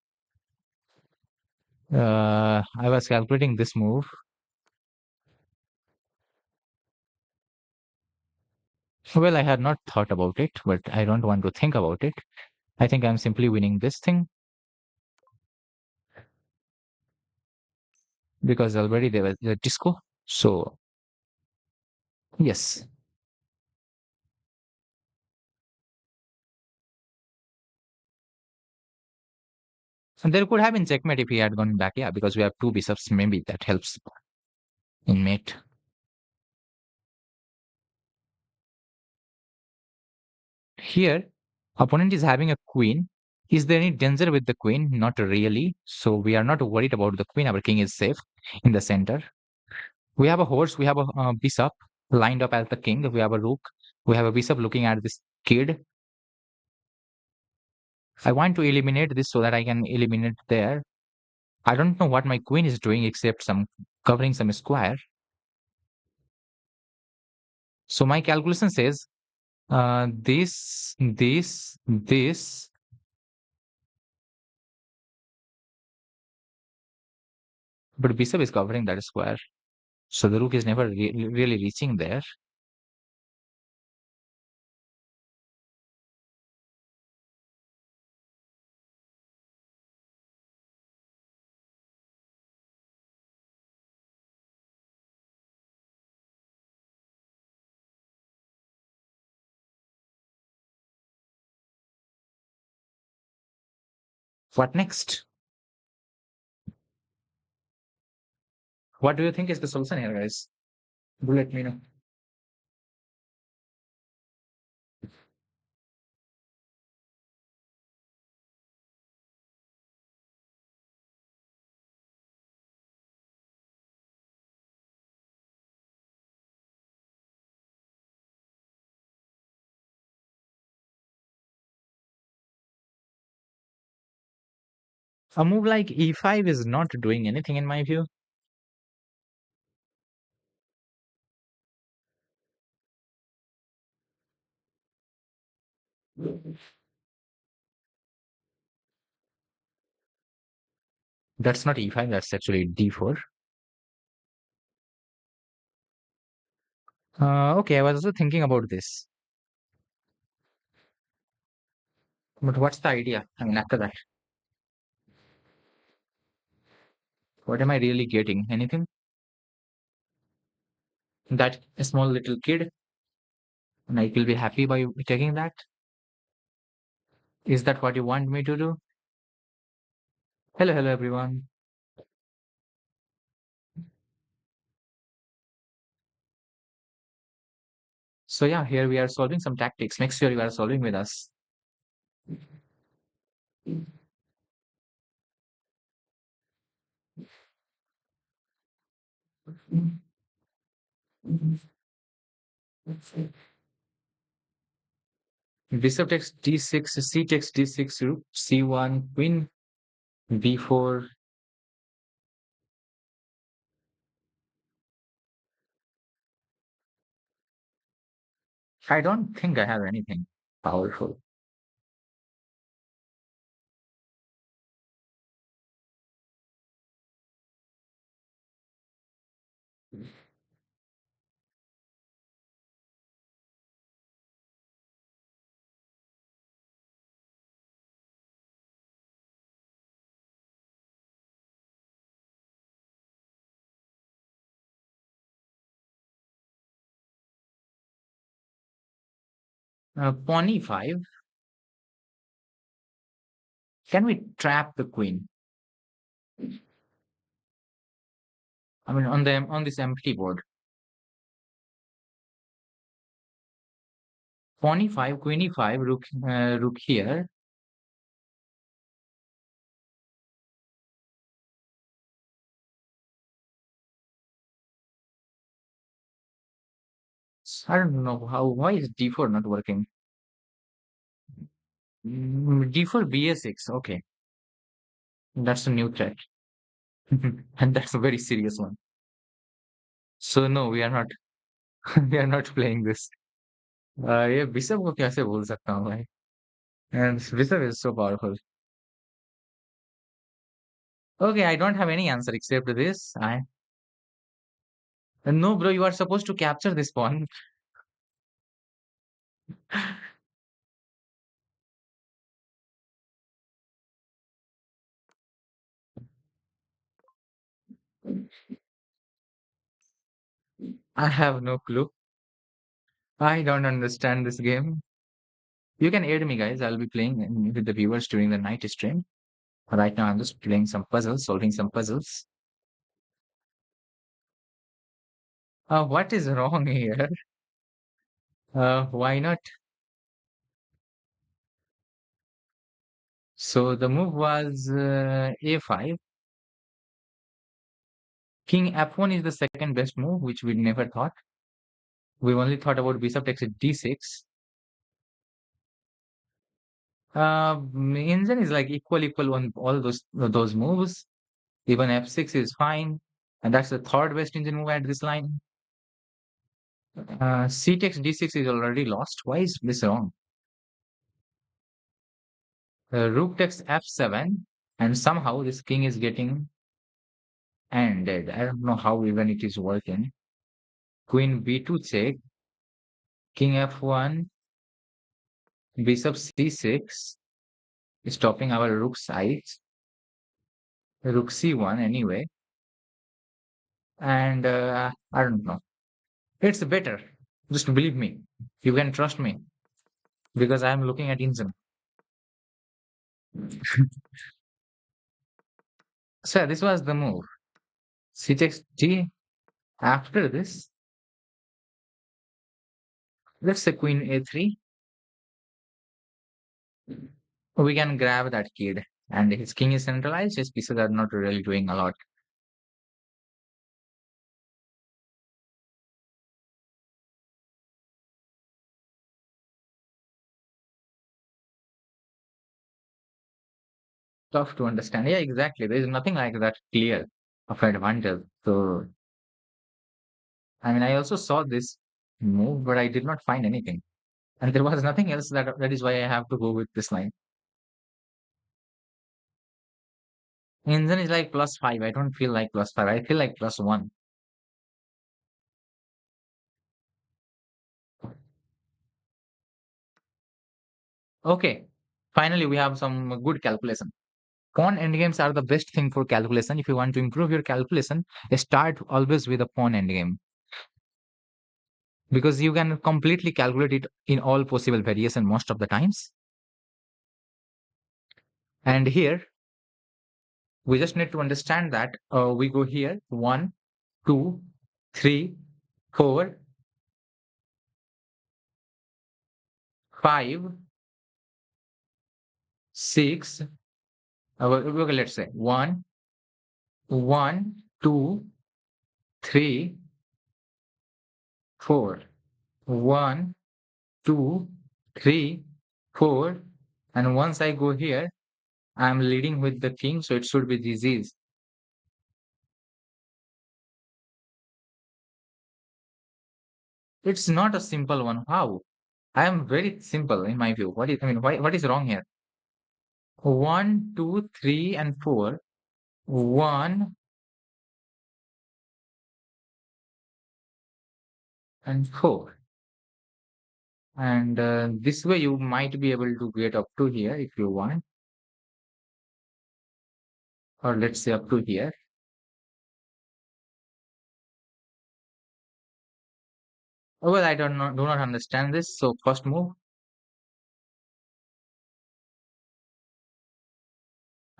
I was calculating this move. Well, I had not thought about it, but I don't want to think about it. I think I'm simply winning this thing because already there was a disco. So yes, And there could have been checkmate if he had gone back. Yeah, because we have two bishops. Maybe that helps in mate. Here, opponent is having a queen. Is there any danger with the queen? Not really. So we are not worried about the queen. Our king is safe in the center. We have a horse. We have a bishop lined up as the king. We have a rook. We have a bishop looking at this kid. I want to eliminate this so that I can eliminate there. I don't know what my queen is doing except some covering some square. So my calculation says this, but bishop is covering that square. So the rook is never really reaching there. What next? What do you think is the solution here, guys? Do let me know. A move like e5 is not doing anything in my view. That's not e5, that's actually d4. Okay, I was also thinking about this. But what's the idea? I mean, after that, what am I really getting? Anything? That small little kid, and I will be happy by taking that. Is that what you want me to do? Hello, hello, everyone. So yeah, here we are solving some tactics. Make sure you are solving with us. Bishop takes d6, c takes d6, rook c1, queen b4. I don't think I have anything powerful. Pawn e5. Can we trap the queen? I mean, on this empty board. Pawn e5, queen e5, rook here. I don't know how. Why is d4 not working? D4 ba6. Okay, that's a new threat, and that's a very serious one. So no, we are not. We are not playing this. ये bishop को कैसे भूल सकता हूँ भाई? And bishop is so powerful. Okay, I don't have any answer except this. I no, bro, you are supposed to capture this pawn. I have no clue. I don't understand this game. You can aid me, guys. I'll be playing with the viewers during the night stream. Right now, I'm just playing some puzzles, solving some puzzles. What is wrong here? Why not? So the move was a5. King f1 is the second best move, which we never thought. We only thought about bishop takes d6. Engine is like equal on all those moves. Even f6 is fine, and that's the third best engine move at this line. C takes d6 is already lost. Why is this wrong? Rook takes f7, and somehow this king is getting ended. I don't know how even it is working. Queen b2 check, king f1, bishop c6, stopping our rook sides. Rook c1 anyway, and I don't know. It's better. Just believe me. You can trust me because I am looking at engine. So this was the move. C takes d. After this, let's say queen a3. We can grab that kid, and his king is centralized. His pieces are not really doing a lot. Tough to understand. Yeah, exactly. There is nothing like that clear of advantage. So, I mean, I also saw this move, but I did not find anything. And there was nothing else that is why I have to go with this line. Engine is like +5. I don't feel like +5. I feel like +1. Okay. Finally, we have some good calculation. Pawn endgames are the best thing for calculation. If you want to improve your calculation, start always with a pawn endgame because you can completely calculate it in all possible variation most of the times. And here, we just need to understand that we go here 1, 2, 3, 4, 5, 6. Okay, let's say 1, 1, 2, 3, 4. 1, 2, 3, 4. And once I go here, I'm leading with the king, so it should be disease. It's not a simple one. How? I am very simple in my view. What is wrong here? 1, 2, 3, and 4. 1 and 4. And this way you might be able to get up to here if you want, or let's say up to here. Well, I do not understand this. So first move.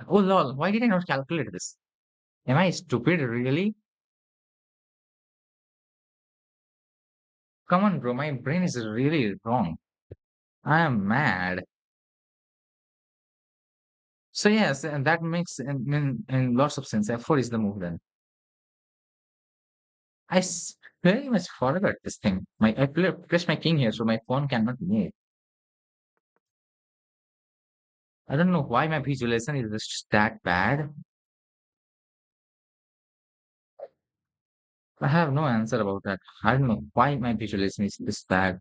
Oh lol, why did I not calculate this? Am I stupid really? Come on, bro, my brain is really wrong. I am mad. So yes, and that makes in lots of sense. F4 is the move then. Very much forgot this thing. Placed my king here, so my pawn cannot move. I don't know why my visualization is just that bad. I have no answer about that. I don't know why my visualization is this bad.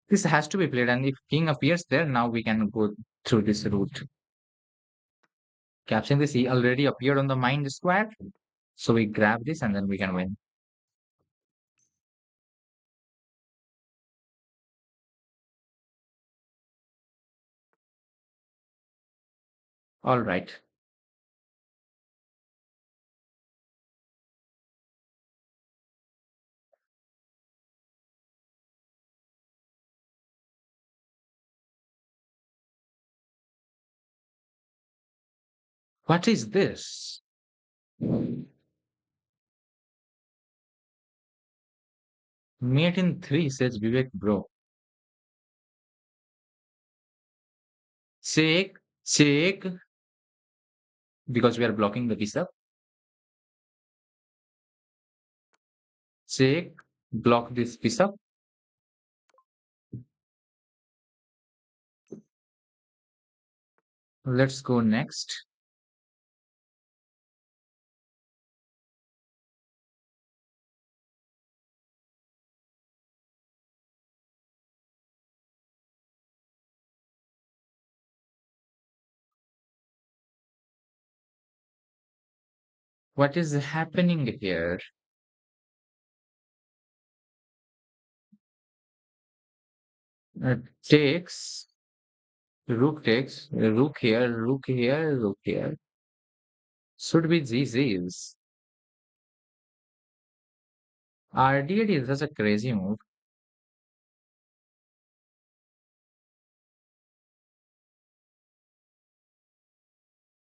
This has to be played, and if king appears there, now we can go through this route. Capturing this, he already appeared on the mind square, so we grab this and then we can win. All right. What is this? Mate in three, says Vivek, bro. Check, check, because we are blocking the piece up. Check, block this piece up. Let's go next. What is happening here? Uh, takes, rook here, rook here, rook here. Should be GG's. RD8 is such a crazy move.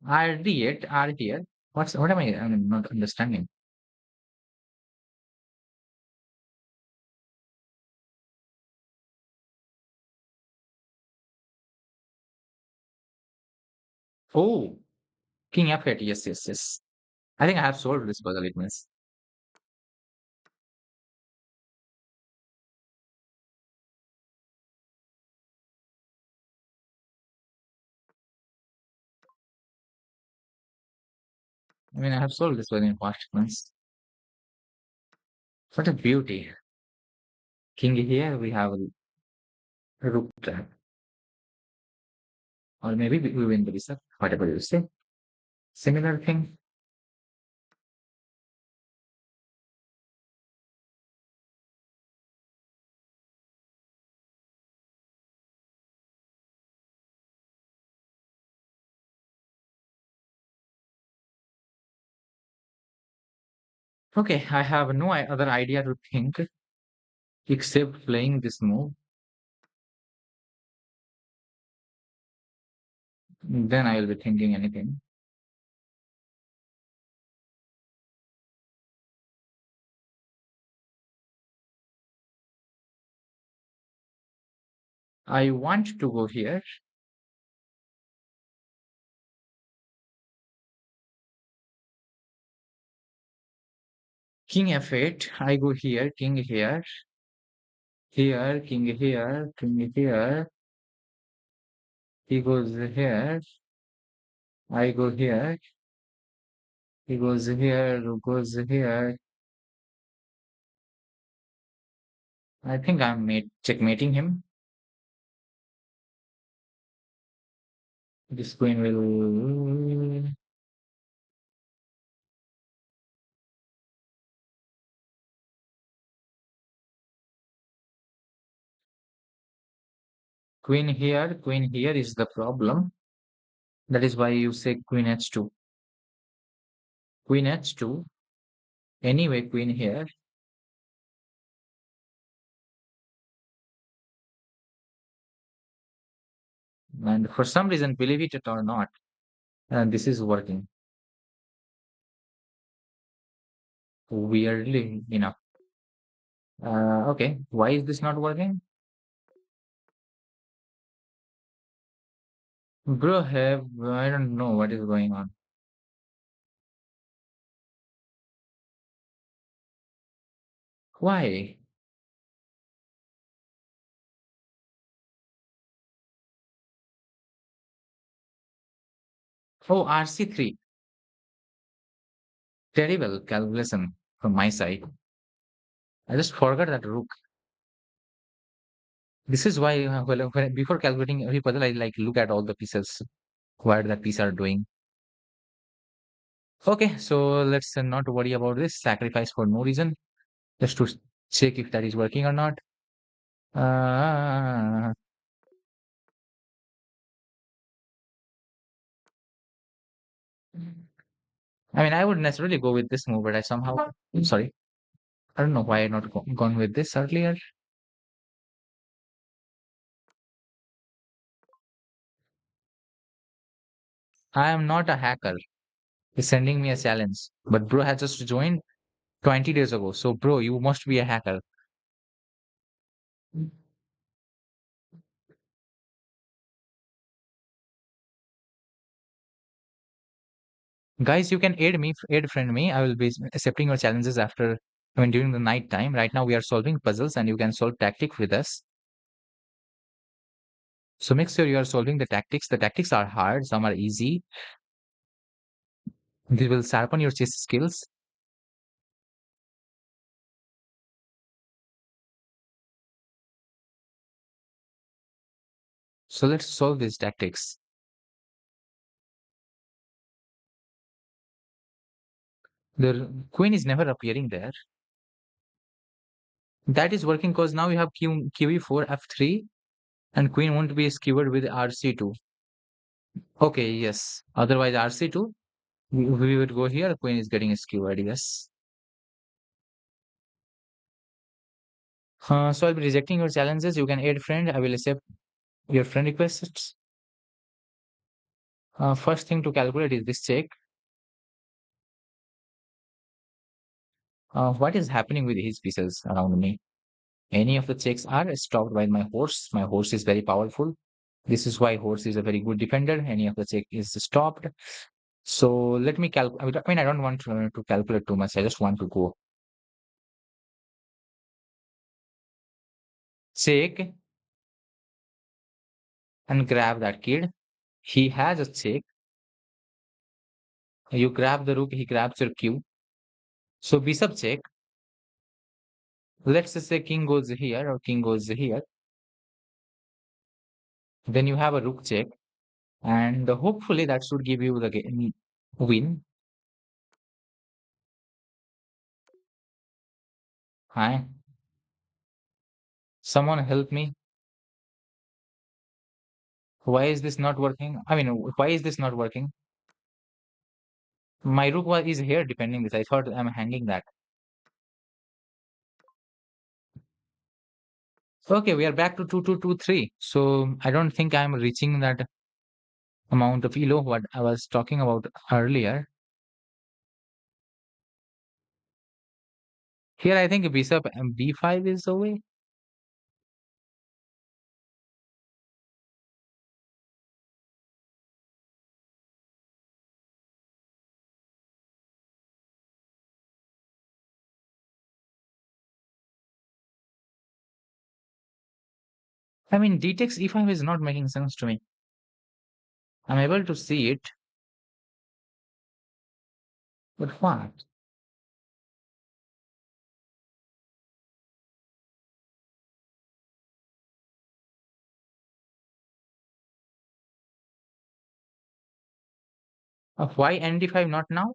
RD8, R here. What am I'm not understanding. Oh, King F8. Yes, yes, yes. I think I have solved this puzzle, it means. I mean, I have solved this puzzle in past months. What a beauty. King here, we have a rook trap. Or maybe we win the bishop, whatever you say. Similar thing. Okay, I have no other idea to think except playing this move. Then I will be thinking anything. I want to go here. King F8. I go here. King here. Here. King here. King here. He goes here. I go here. He goes here. Who goes here? I think I'm checkmating him. This queen will. Queen here is the problem. That is why you say queen h2. Queen h2. Anyway, queen here. And for some reason, believe it or not, this is working weirdly enough. Okay, why is this not working? Bro, I don't know what is going on. Why? Oh, RC3. Terrible calculation from my side. I just forgot that rook. This is why, before calculating every puzzle, I like look at all the pieces, what that piece are doing. Okay, so let's not worry about this sacrifice for no reason, just to check if that is working or not. Uh, I mean, I would necessarily go with this move, but I somehow, I'm sorry, I don't know why I not gone with this earlier. I am not a hacker. He's sending me a challenge. But bro has just joined 20 days ago. So bro, you must be a hacker. Guys, you can aid friend me. I will be accepting your challenges after, I mean, during the night time. Right now, we are solving puzzles and you can solve tactic with us. So make sure you are solving the tactics. The tactics are hard, some are easy. This will sharpen your chess skills. So let's solve these tactics. The queen is never appearing there. That is working because now you have QE4, F3, and queen won't be skewered with RC2. Okay, yes. Otherwise, RC2, we would go here. Queen is getting skewered, yes. So I'll be rejecting your challenges. You can add friend. I will accept your friend requests. First thing to calculate is this check. What is happening with his pieces around me? Any of the checks are stopped by my horse. My horse is very powerful. This is why horse is a very good defender. Any of the check is stopped. So let me calculate. I mean, I don't want to calculate too much. I just want to go check and grab that kid. He has a check. You grab the rook. He grabs your q. So bishop check. Let's just say king goes here or king goes here. Then you have a rook check, and hopefully that should give you the win. Hi, someone help me. Why is this not working? I mean, why is this not working? My is here defending this. I thought I'm hanging that. Okay, we are back to 2223. So I don't think I'm reaching that amount of elo what I was talking about earlier. Here I think bishop and b5 is the way. I mean, d takes e5 is not making sense to me. I'm able to see it, but what? Why nd5 not now?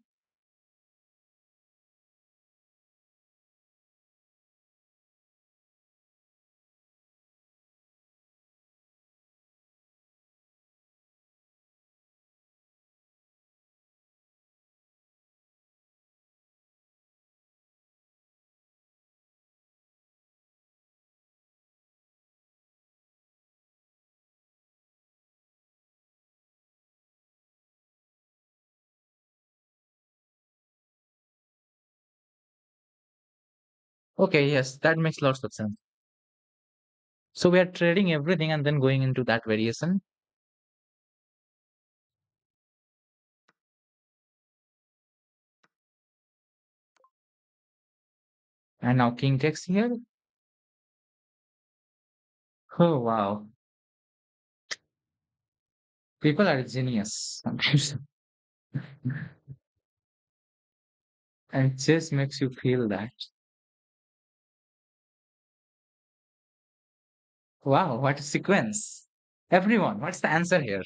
Okay, yes, that makes lots of sense. So we are trading everything and then going into that variation. And now king takes here. Oh wow. People are genius. And chess makes you feel that. Wow, what a sequence. Everyone, what's the answer here?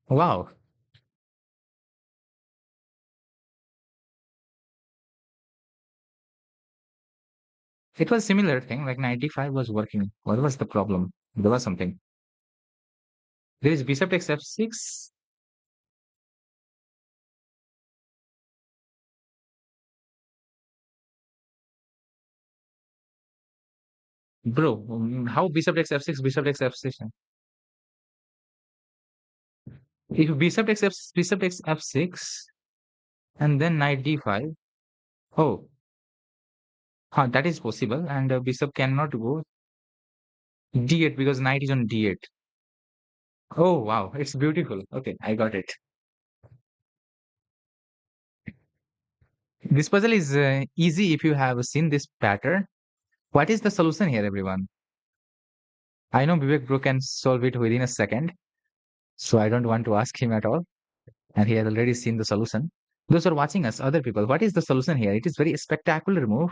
Wow. It was similar thing, like 95 was working. What was the problem? There was something. There is bishop takes f6. Bro, how bishop takes f6, bishop takes f6? If bishop takes f6 and then knight d5. Oh, that is possible. And bishop cannot go d8 because knight is on d8. Oh, wow. It's beautiful. Okay, I got it. This puzzle is easy if you have seen this pattern. What is the solution here, everyone? I know Vivek Bro can solve it within a second, so I don't want to ask him at all. And he has already seen the solution. Those who are watching us, other people, what is the solution here? It is very spectacular move.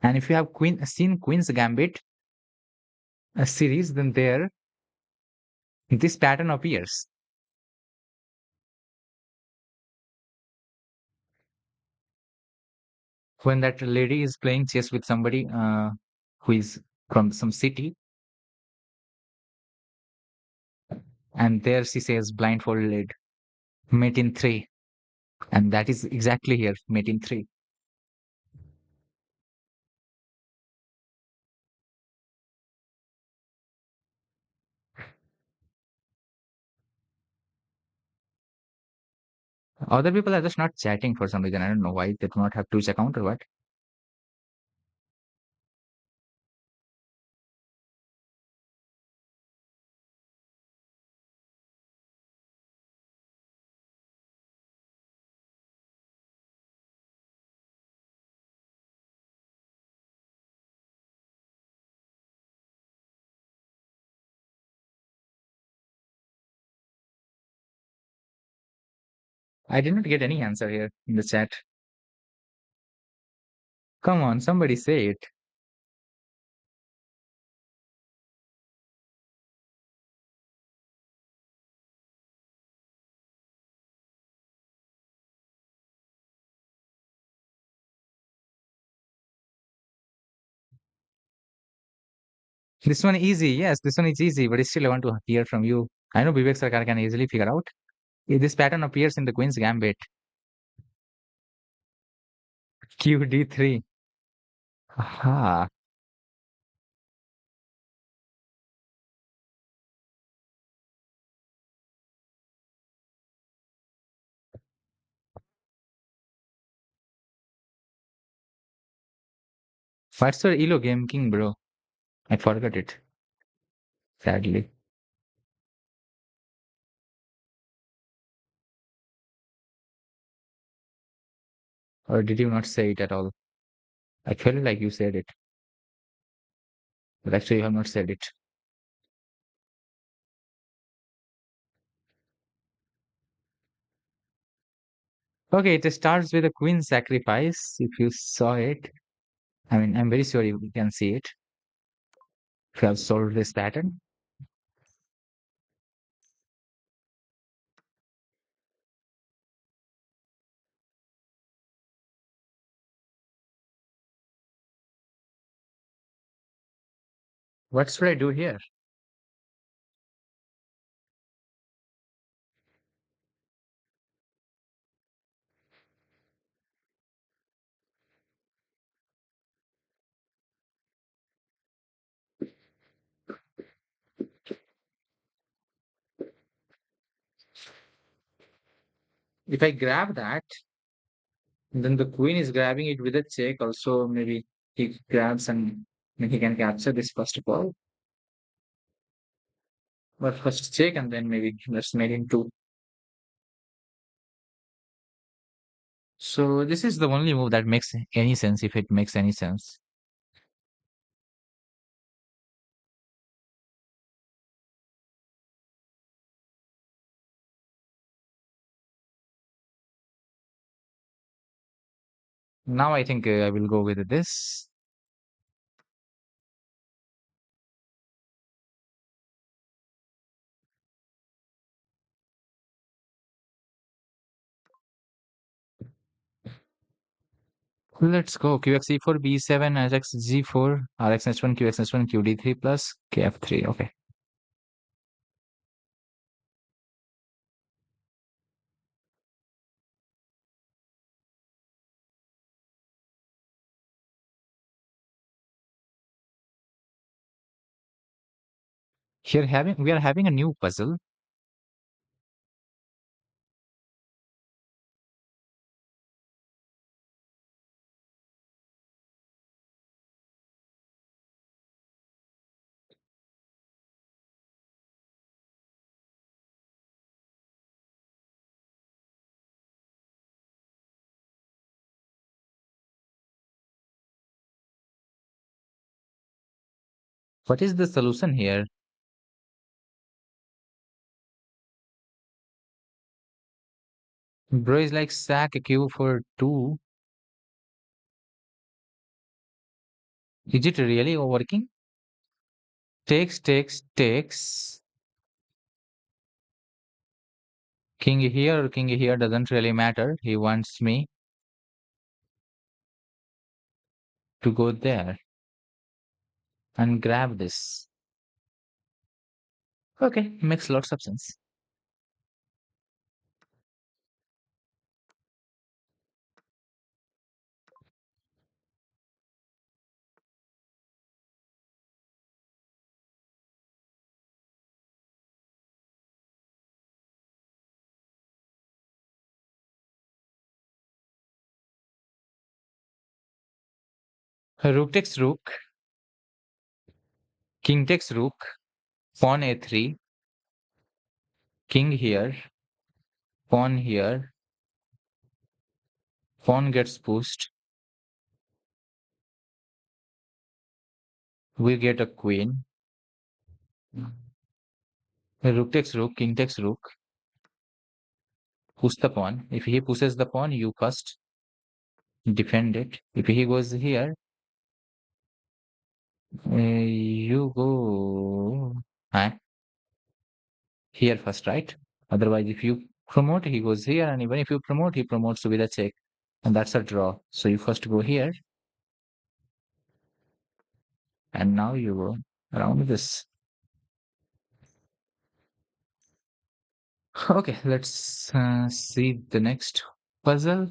And if you have seen Queen's Gambit a series, then there this pattern appears. When that lady is playing chess with somebody who is from some city, and there she says blindfolded, mate in three. And that is exactly here, mate in three. Other people are just not chatting for some reason. I don't know why they do not have Twitch account or what. I did not get any answer here in the chat. Come on, somebody say it. This one easy. Yes, this one is easy, but still I want to hear from you. I know Vivek Sarkar can easily figure out. This pattern appears in the Queen's Gambit. QD3. Aha. What's your Elo game king, bro? I forgot it. Sadly. Or did you not say it at all? I felt like you said it, but actually you have not said it. Okay, it starts with a queen sacrifice. If you saw it, I mean, I'm very sure you can see it. If you have solved this pattern, what should I do here? If I grab that, then the queen is grabbing it with a check. Also, maybe he grabs and then he can capture this first of all. But first check and then maybe let's made into. So this is the only move that makes any sense if it makes any sense. Now I think I will go with this. Let's go. QX E4, B7, Ajax G4, RX H1, QX H1, QD3 plus KF3. Okay. Here we are having a new puzzle. What is the solution here? Bro is like sack a cube for two. Is it really working? Takes. King here doesn't really matter. He wants me to go there and grab this. Okay, makes lots of sense. Rook takes rook, king takes rook, pawn a3, king here, pawn here, pawn gets pushed. We get a queen. Rook takes rook, king takes rook, push the pawn. If he pushes the pawn, you first defend it. If he goes here, you go here first, right? Otherwise, if you promote, he goes here, and even if you promote, he promotes with a check, and that's a draw. So you first go here, and now you go around this. Okay, let's see the next puzzle.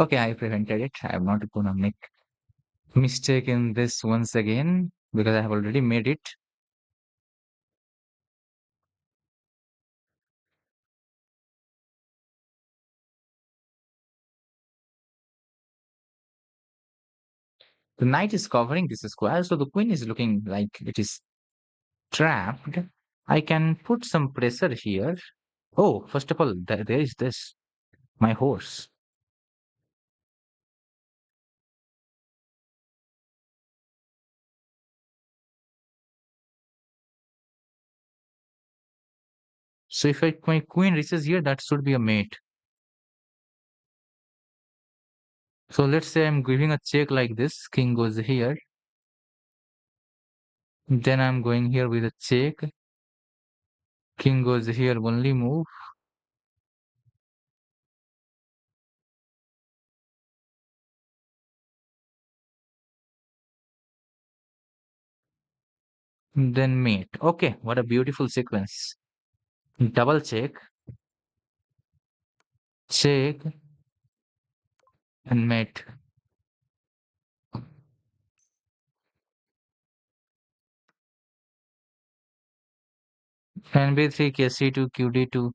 Okay, I prevented it. I'm not gonna make mistake in this once again because I have already made it. The knight is covering this square, so the queen is looking like it is trapped. I can put some pressure here. Oh, first of all, there is this, my horse. So if my queen reaches here, that should be a mate. So let's say I'm giving a check like this. King goes here. Then I'm going here with a check. King goes here, only move. Then mate. Okay, what a beautiful sequence. Double check, check, and mate. NB3, KC2, QD2.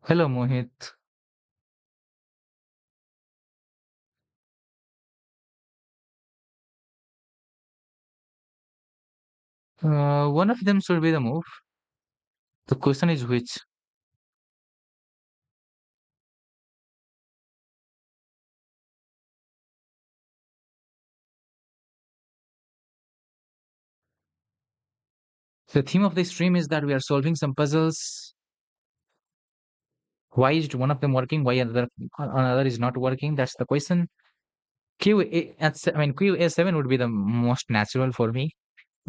Hello, Mohit. One of them should be the move. The question is which. The theme of this stream is that we are solving some puzzles. Why is one of them working? Why another is not working? That's the question. I mean QA7 would be the most natural for me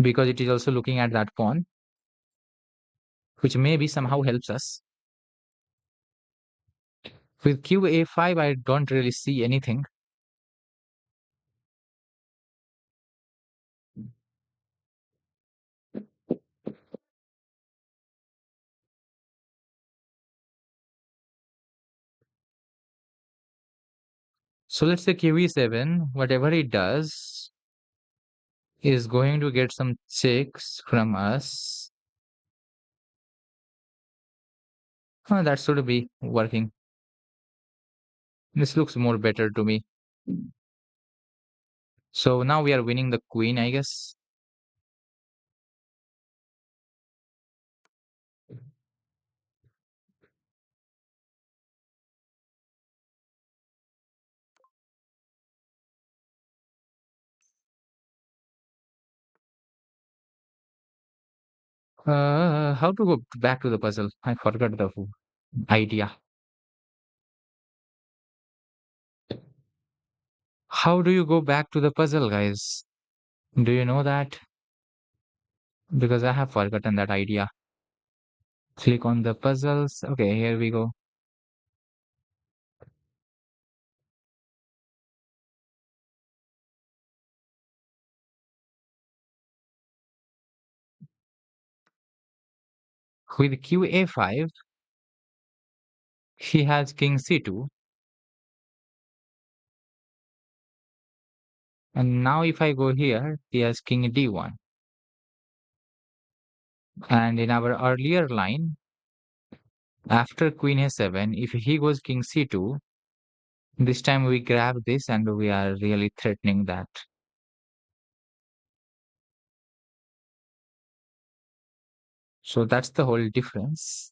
because it is also looking at that pawn, which maybe somehow helps us. With QA5, I don't really see anything. So let's say QE7, whatever it does is going to get some checks from us. That should be working. This looks more better to me. So now we are winning the queen, I guess. How to go back to the puzzle? I forgot the idea. How do you go back to the puzzle, guys? Do you know that? Because I have forgotten that idea. Click on the puzzles. Okay, here we go. With QA5, he has king c2. And now if I go here, he has king d1. And in our earlier line, after queen a7, if he goes king c2, this time we grab this and we are really threatening that. So that's the whole difference.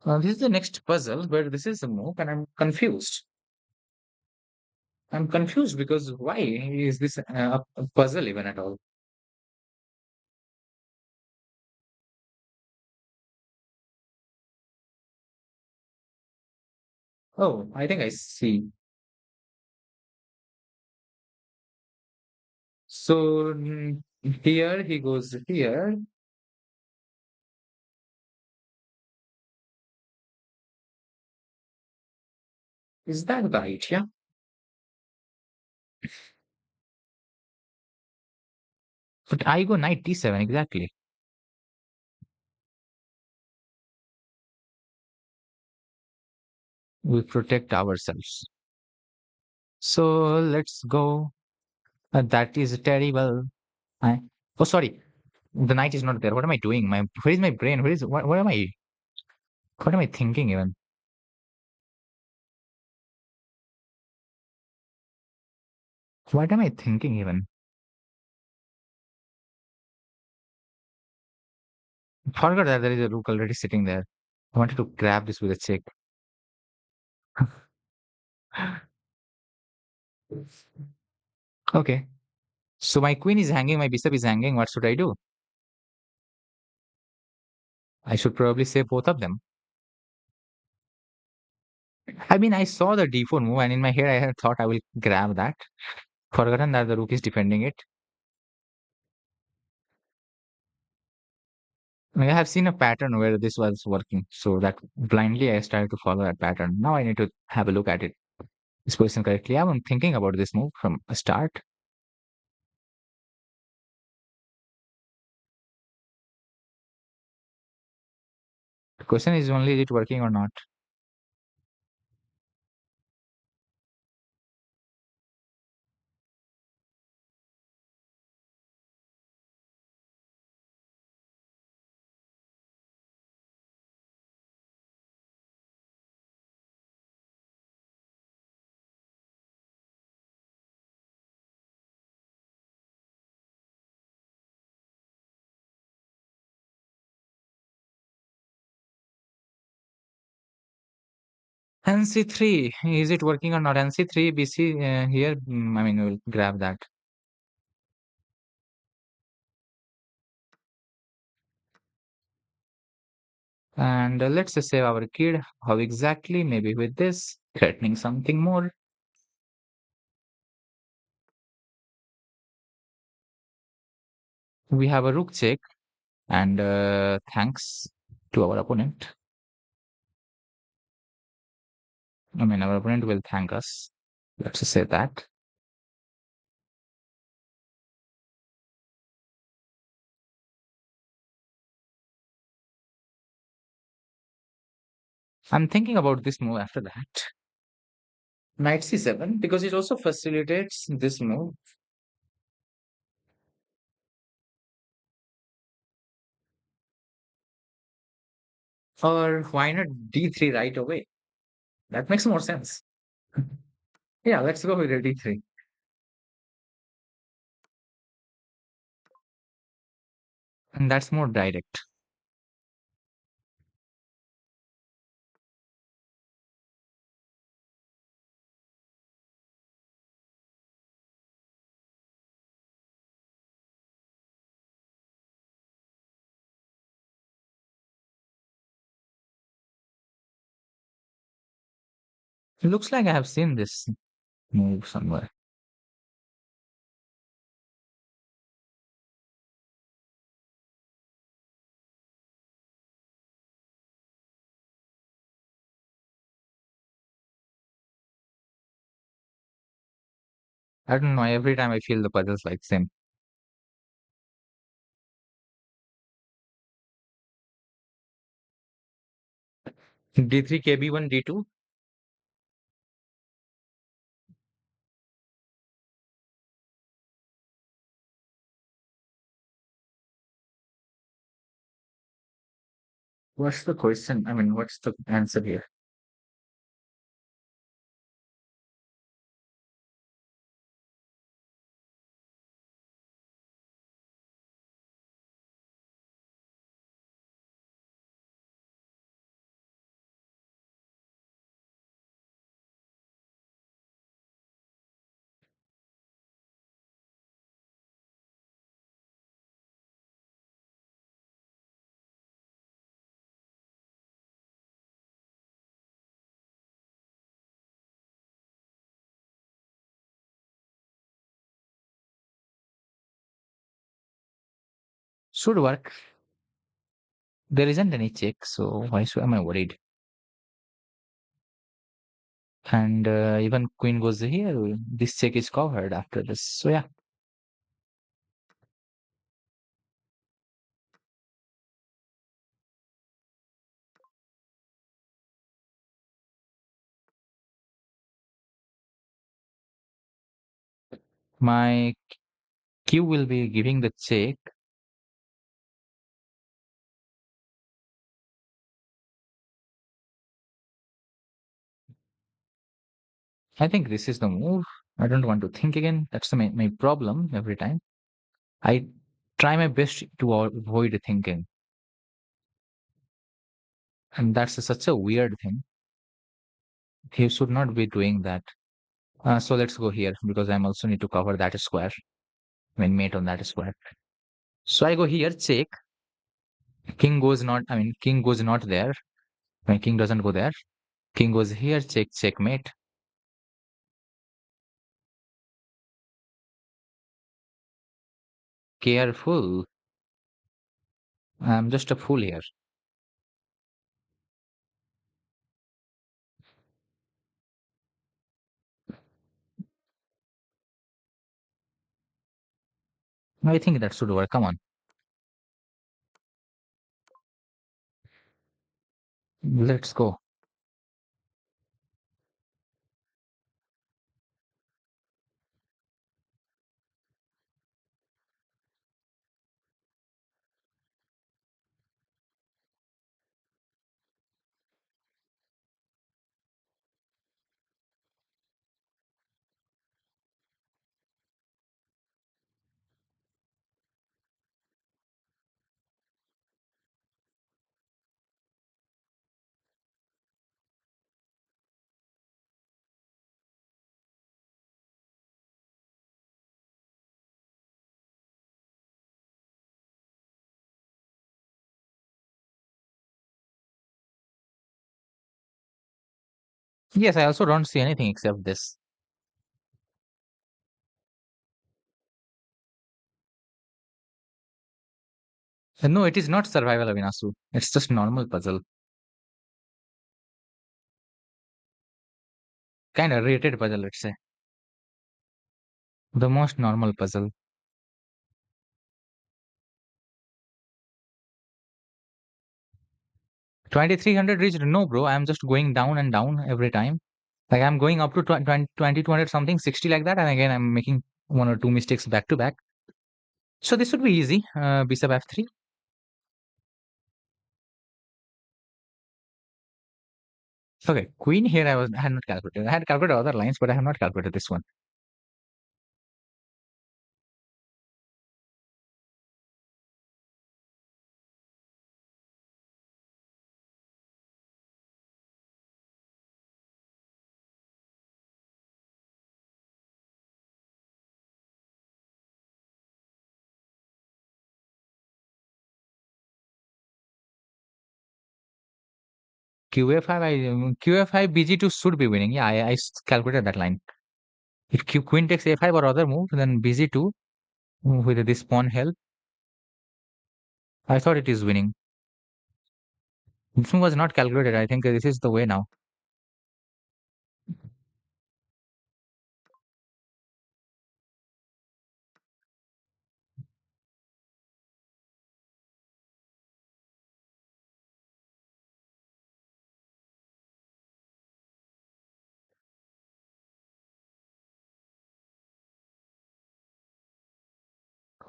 This is the next puzzle where this is a move and I'm confused. I'm confused because why is this a puzzle even at all? Oh, I think I see. So here he goes here. Is that right? Yeah. But I go knight d7 exactly. We protect ourselves. So let's go. That is terrible. I, oh, sorry. The knight is not there. What am I doing? Where is my brain? What am I? What am I thinking even? What am I thinking even? Forgot that there is a rook already sitting there. I wanted to grab this with a check. Okay. So my queen is hanging, my bishop is hanging. What should I do? I should probably save both of them. I mean, I saw the d4 move, and in my head, I had thought I will grab that. Forgotten that the rook is defending it. I have seen a pattern where this was working, so that blindly I started to follow that pattern. Now I need to have a look at it. This position correctly. I've been thinking about this move from a start. The question is only is it working or not? NC3, is it working or not? NC3, BC here. I mean, we'll grab that. And let's just save our kid. How exactly? Maybe with this, threatening something more. We have a rook check, and thanks to our opponent. I mean, our opponent will thank us. Let's just say that. I'm thinking about this move after that. Knight c7, because it also facilitates this move. Or why not d3 right away? That makes more sense. Yeah, let's go with a d3. And that's more direct. It looks like I have seen this move somewhere. I don't know. Every time I feel the puzzles like same. D3, KB1, D2. What's the question? I mean, what's the answer here? Should work. There isn't any check, so why should am I worried? And even queen goes here. This check is covered after this. So yeah, my Q will be giving the check. I think this is the move. I don't want to think again. That's my problem every time. I try my best to avoid thinking, and that's such a weird thing. He should not be doing that. So let's go here because I'm also need to cover that square when mate on that square. So I go here, check. King goes not. I mean, king goes not there. My king doesn't go there. King goes here, check, checkmate. Careful. I'm just a fool here. I think that should work. Come on, let's go. Yes, I also don't see anything except this. No, it is not survival, Avinasu. It's just normal puzzle. Kind of rated puzzle, let's say. The most normal puzzle. 2300 reached. No, bro. I'm just going down and down every time. Like I'm going up to 2200 something, 60 like that. And again, I'm making one or two mistakes back to back. So this would be easy. B sub f3. Okay, queen here. I had not calculated. I had calculated other lines, but I have not calculated this one. QA5, QA5 BG2 should be winning. Yeah, calculated that line. If queen takes A5 or other move, then BG2 with this pawn help, I thought it is winning. This move was not calculated. I think this is the way now.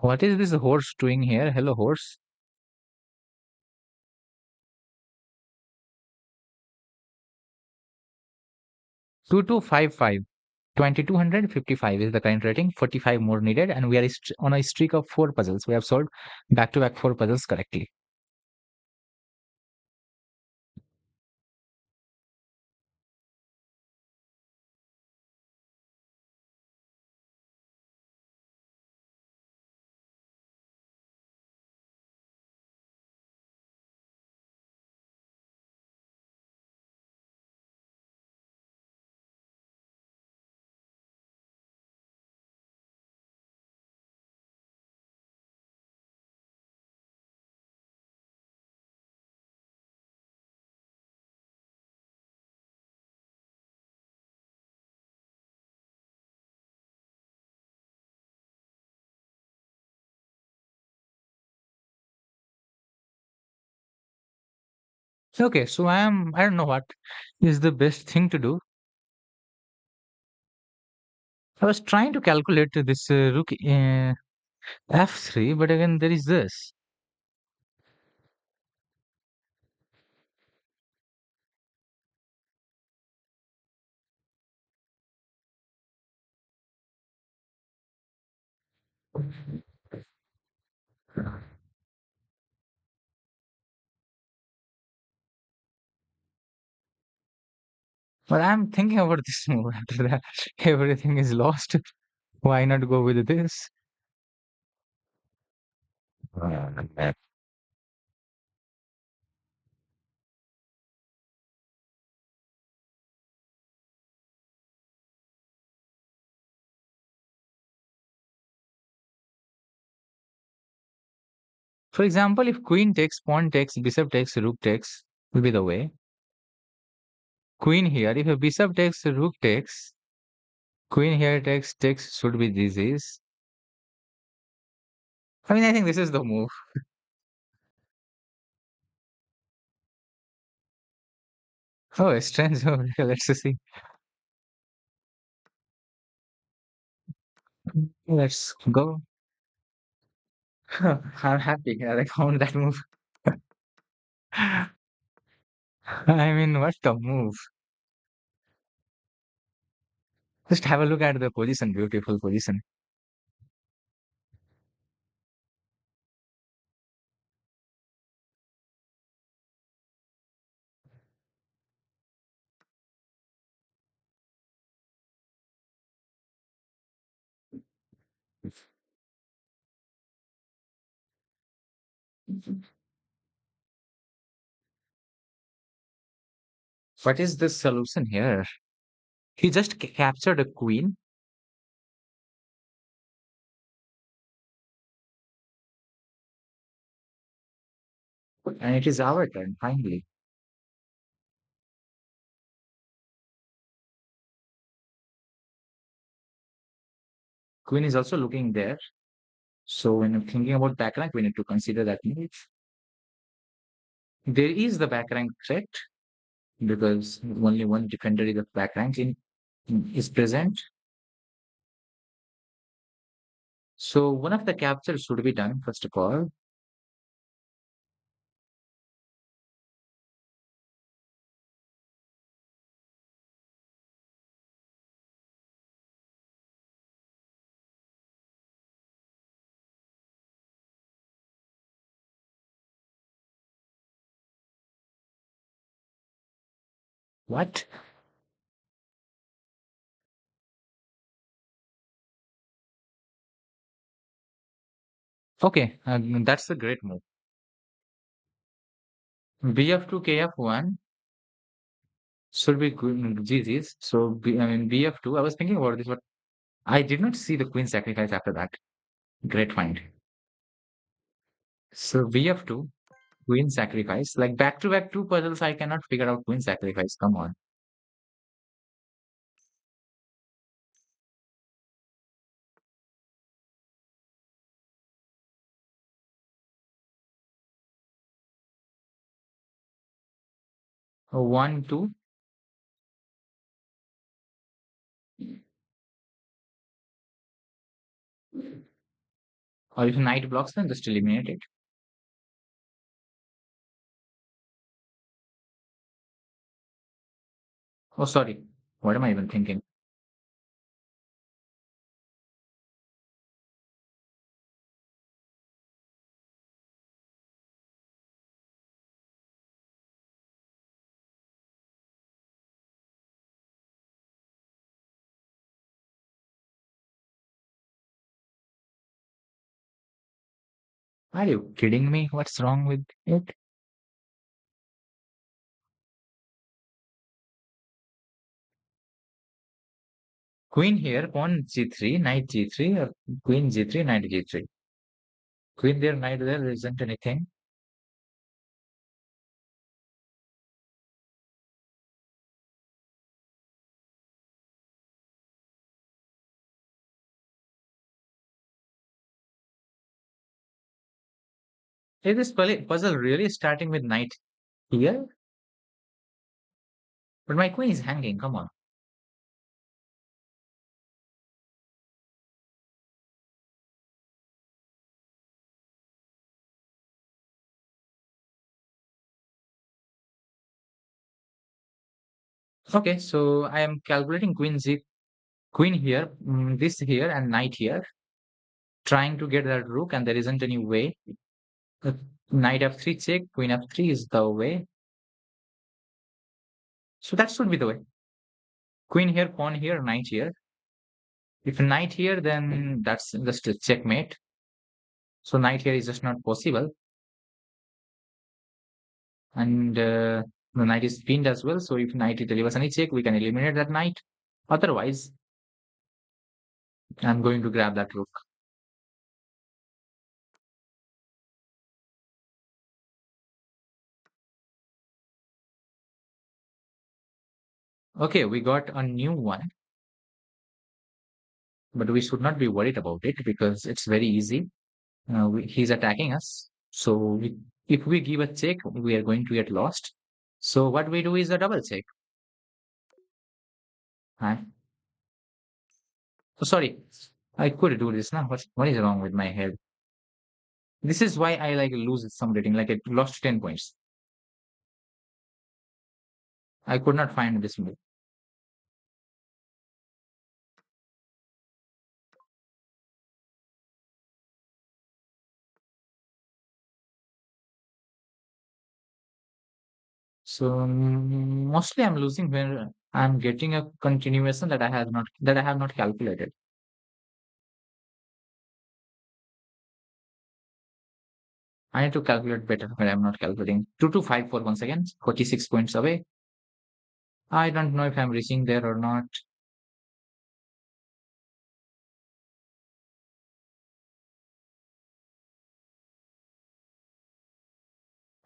What is this horse doing here? Hello, horse. 2255. 2255 is the current rating. 45 more needed, and we are on a streak of four puzzles. We have solved back to back four puzzles correctly. Okay, so I don't know what is the best thing to do. I was trying to calculate this rook f3, but again, there is this. But I'm thinking about this move after that. Everything is lost. Why not go with this? For example, if queen takes, pawn takes, bishop takes, rook takes, will be the way. Queen here, if a bishop takes, rook takes, queen here takes, should be this is. I mean, I think this is the move. Oh, strange. Okay, let's see. Let's go. I'm happy that I found that move. I mean, what a move. Just have a look at the position, beautiful position. What is the solution here? He just captured a queen. And it is our turn, finally. Queen is also looking there. So when you're thinking about back rank, we need to consider that move. There is the back rank threat because only one defender is the back rank is present. So one of the captures should be done first of all. What? Okay, that's a great move. Bf2 kf1. Should be queen GG's. So I mean BF2. I was thinking about this, but I did not see the queen sacrifice after that. Great find. So BF2, queen sacrifice. Like back to back two puzzles, I cannot figure out queen sacrifice. Come on. 1, 2. Or if knight blocks, then just eliminate it. Oh, sorry. What am I even thinking? Are you kidding me? What's wrong with it? Queen here, pawn G3, knight G3, or queen G3, knight G3. Queen there, knight there isn't anything. Is this puzzle really starting with knight here? But my queen is hanging. Come on. Okay, so I am calculating queen here, this here, and knight here, trying to get that rook, and there isn't any way. Uh, Knight f3 check, queen f3 is the way. So that should be the way. Queen here, pawn here, knight here. If knight here, then that's just a checkmate. So knight here is just not possible. And the knight is pinned as well. So if knight delivers any check, we can eliminate that knight. Otherwise, I'm going to grab that rook. Okay, we got a new one, but we should not be worried about it because it's very easy. He's attacking us. So if we give a check, we are going to get lost. So what we do is a double check. Huh? So sorry, I could do this now. What is wrong with my head? This is why I like lose some rating. Like I lost 10 points. I could not find this move. So mostly I'm losing when I'm getting a continuation that I have not calculated. I need to calculate better when I'm not calculating. 2 to 5 for 1 second, 46 points away. I don't know if I'm reaching there or not.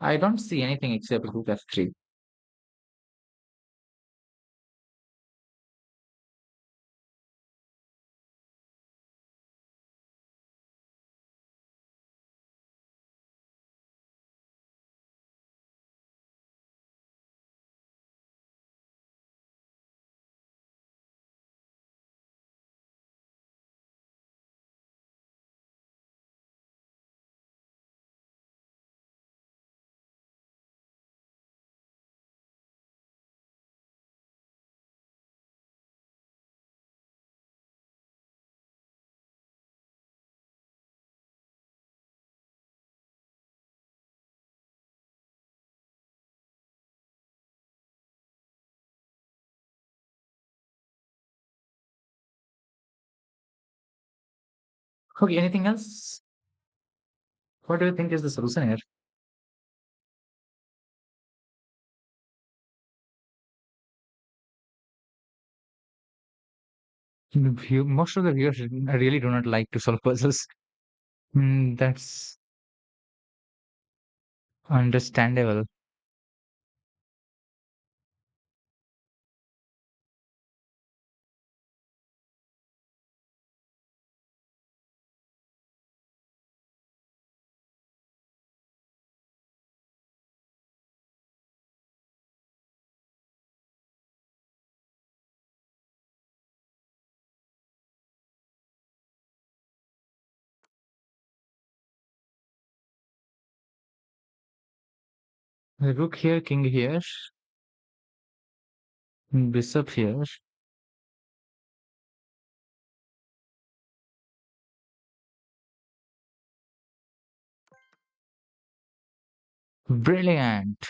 I don't see anything except rook f3. Okay, anything else? What do you think is the solution here? Most of the viewers really do not like to solve puzzles. That's understandable. Rook here, king here, bishop here. Brilliant.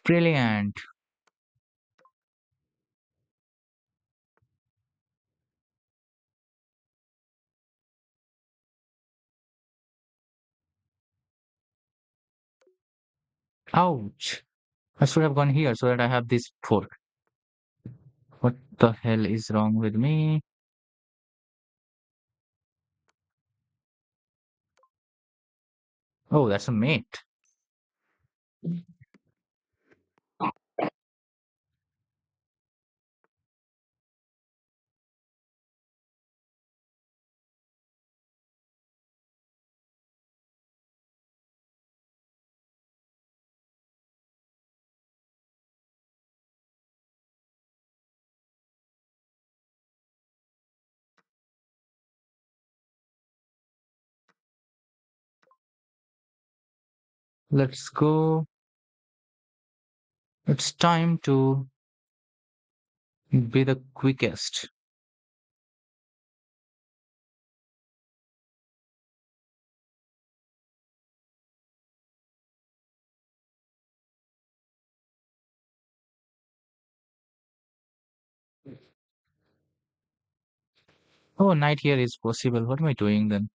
Brilliant. Ouch. I should have gone here so that I have this fork. What the hell is wrong with me? Oh, that's a mate. Let's go. It's time to be the quickest. Oh, knight here is possible. What am I doing then?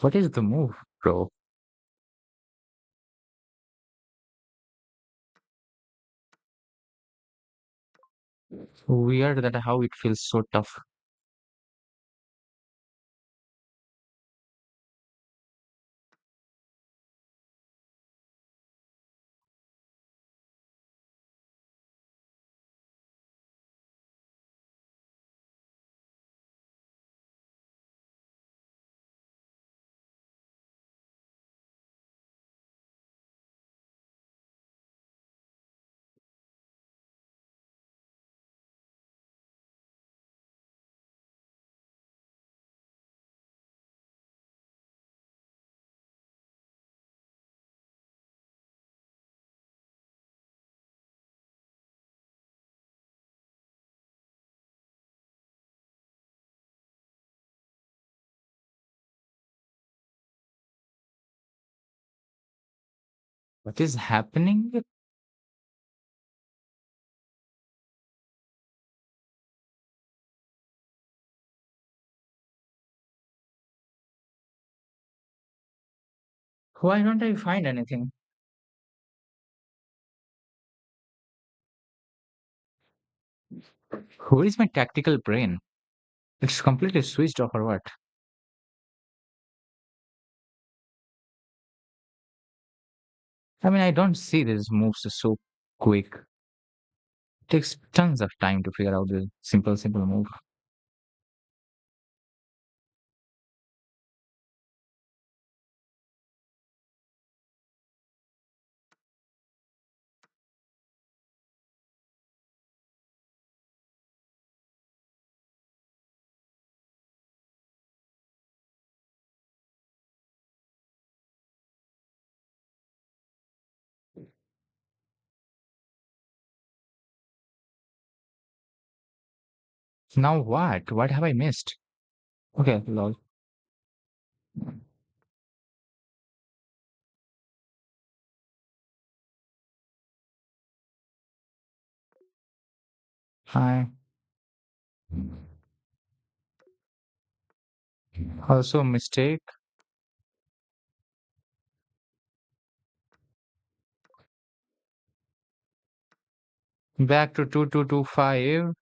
What is the move, bro? Weird that how it feels so tough. What is happening? Why don't I find anything? Who is my tactical brain? It's completely switched off or what? I mean, I don't see these moves so quick. It takes tons of time to figure out the simple move. Now what? What have I missed? Okay, lol. Hi. Also mistake. Back to 2225.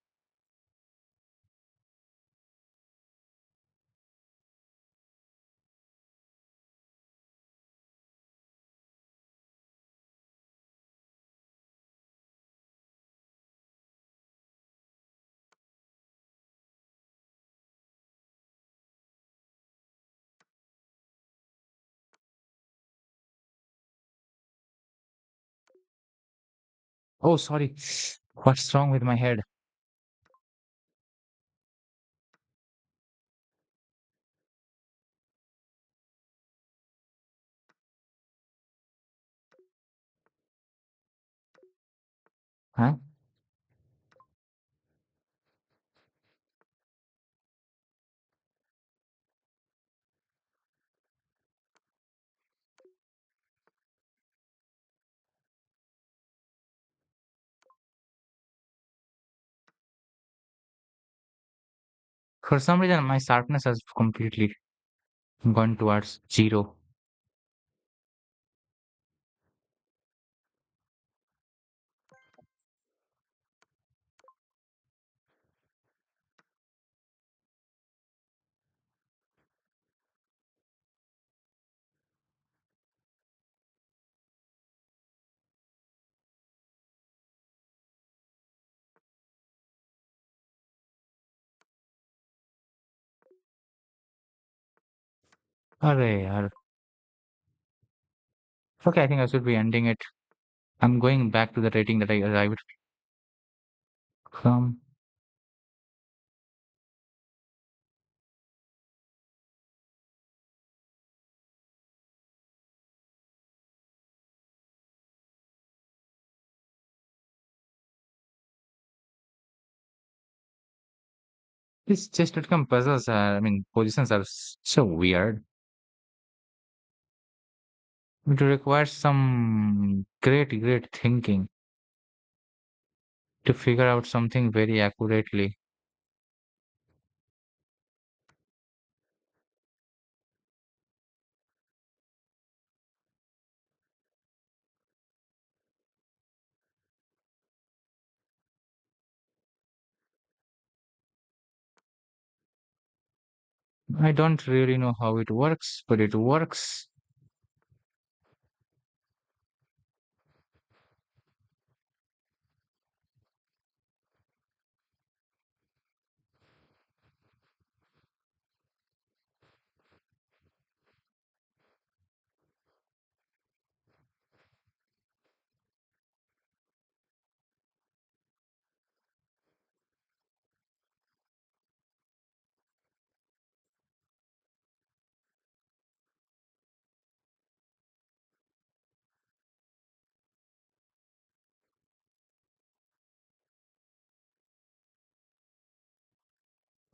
Oh, sorry. What's wrong with my head? Huh? For some reason, my sharpness has completely gone towards zero. Arey, yaar. Okay, I think I should be ending it. I'm going back to the rating that I arrived from. These chess outcome puzzles are, I mean, positions are so weird. It requires some great thinking to figure out something very accurately. I don't really know how it works, but it works.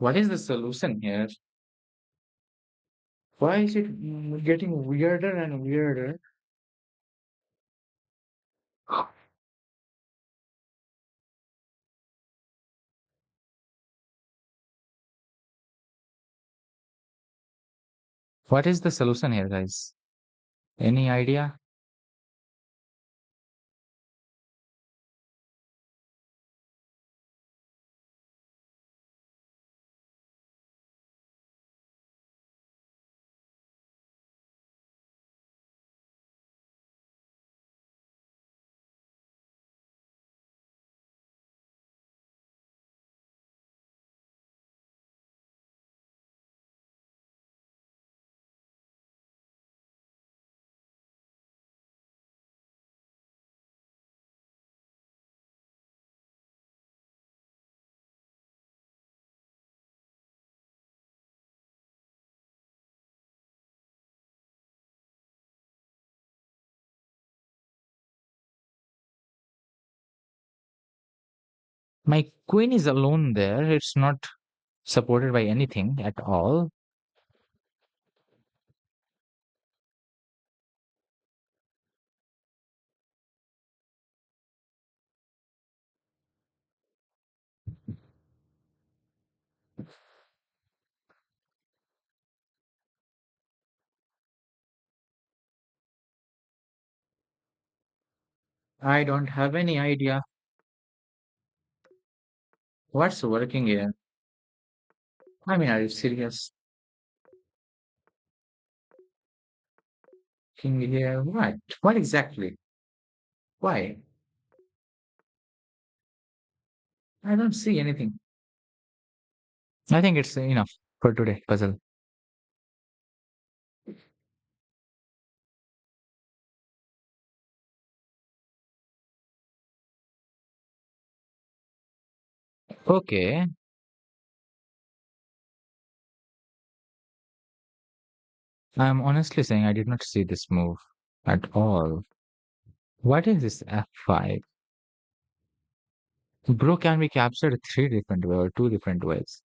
What is the solution here? Why is it getting weirder and weirder? What is the solution here, guys? Any idea? My queen is alone there. It's not supported by anything at all. I don't have any idea what's working here. I mean, are you serious? King here, what? What exactly? Why? I don't see anything. I think it's enough for today, puzzle. Okay, I'm honestly saying I did not see this move at all. What is this F5? Bro can be captured three different ways or two different ways.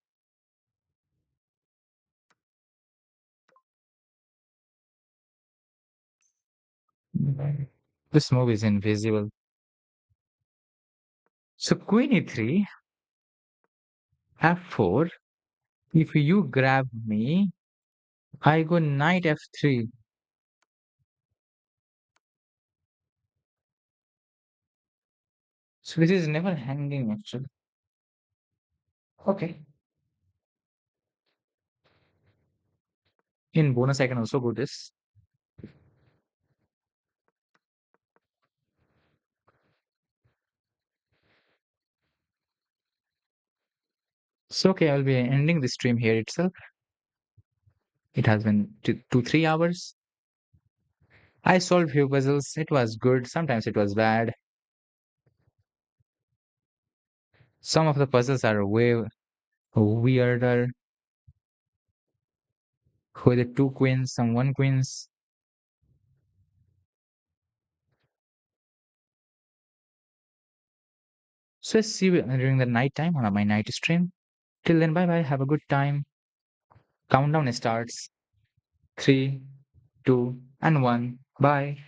This move is invisible. So Queen E3, F4. If you grab me, I go Knight F3. So this is never hanging actually. Okay. In bonus, I can also go this. So okay, I'll be ending the stream here itself. It has been 3 hours. I solved few puzzles. It was good. Sometimes it was bad. Some of the puzzles are way weirder. With the two queens, some one queens. So see you during the night time on my night stream. Till then, bye bye. Have a good time. Countdown starts. Three, two, and one. Bye.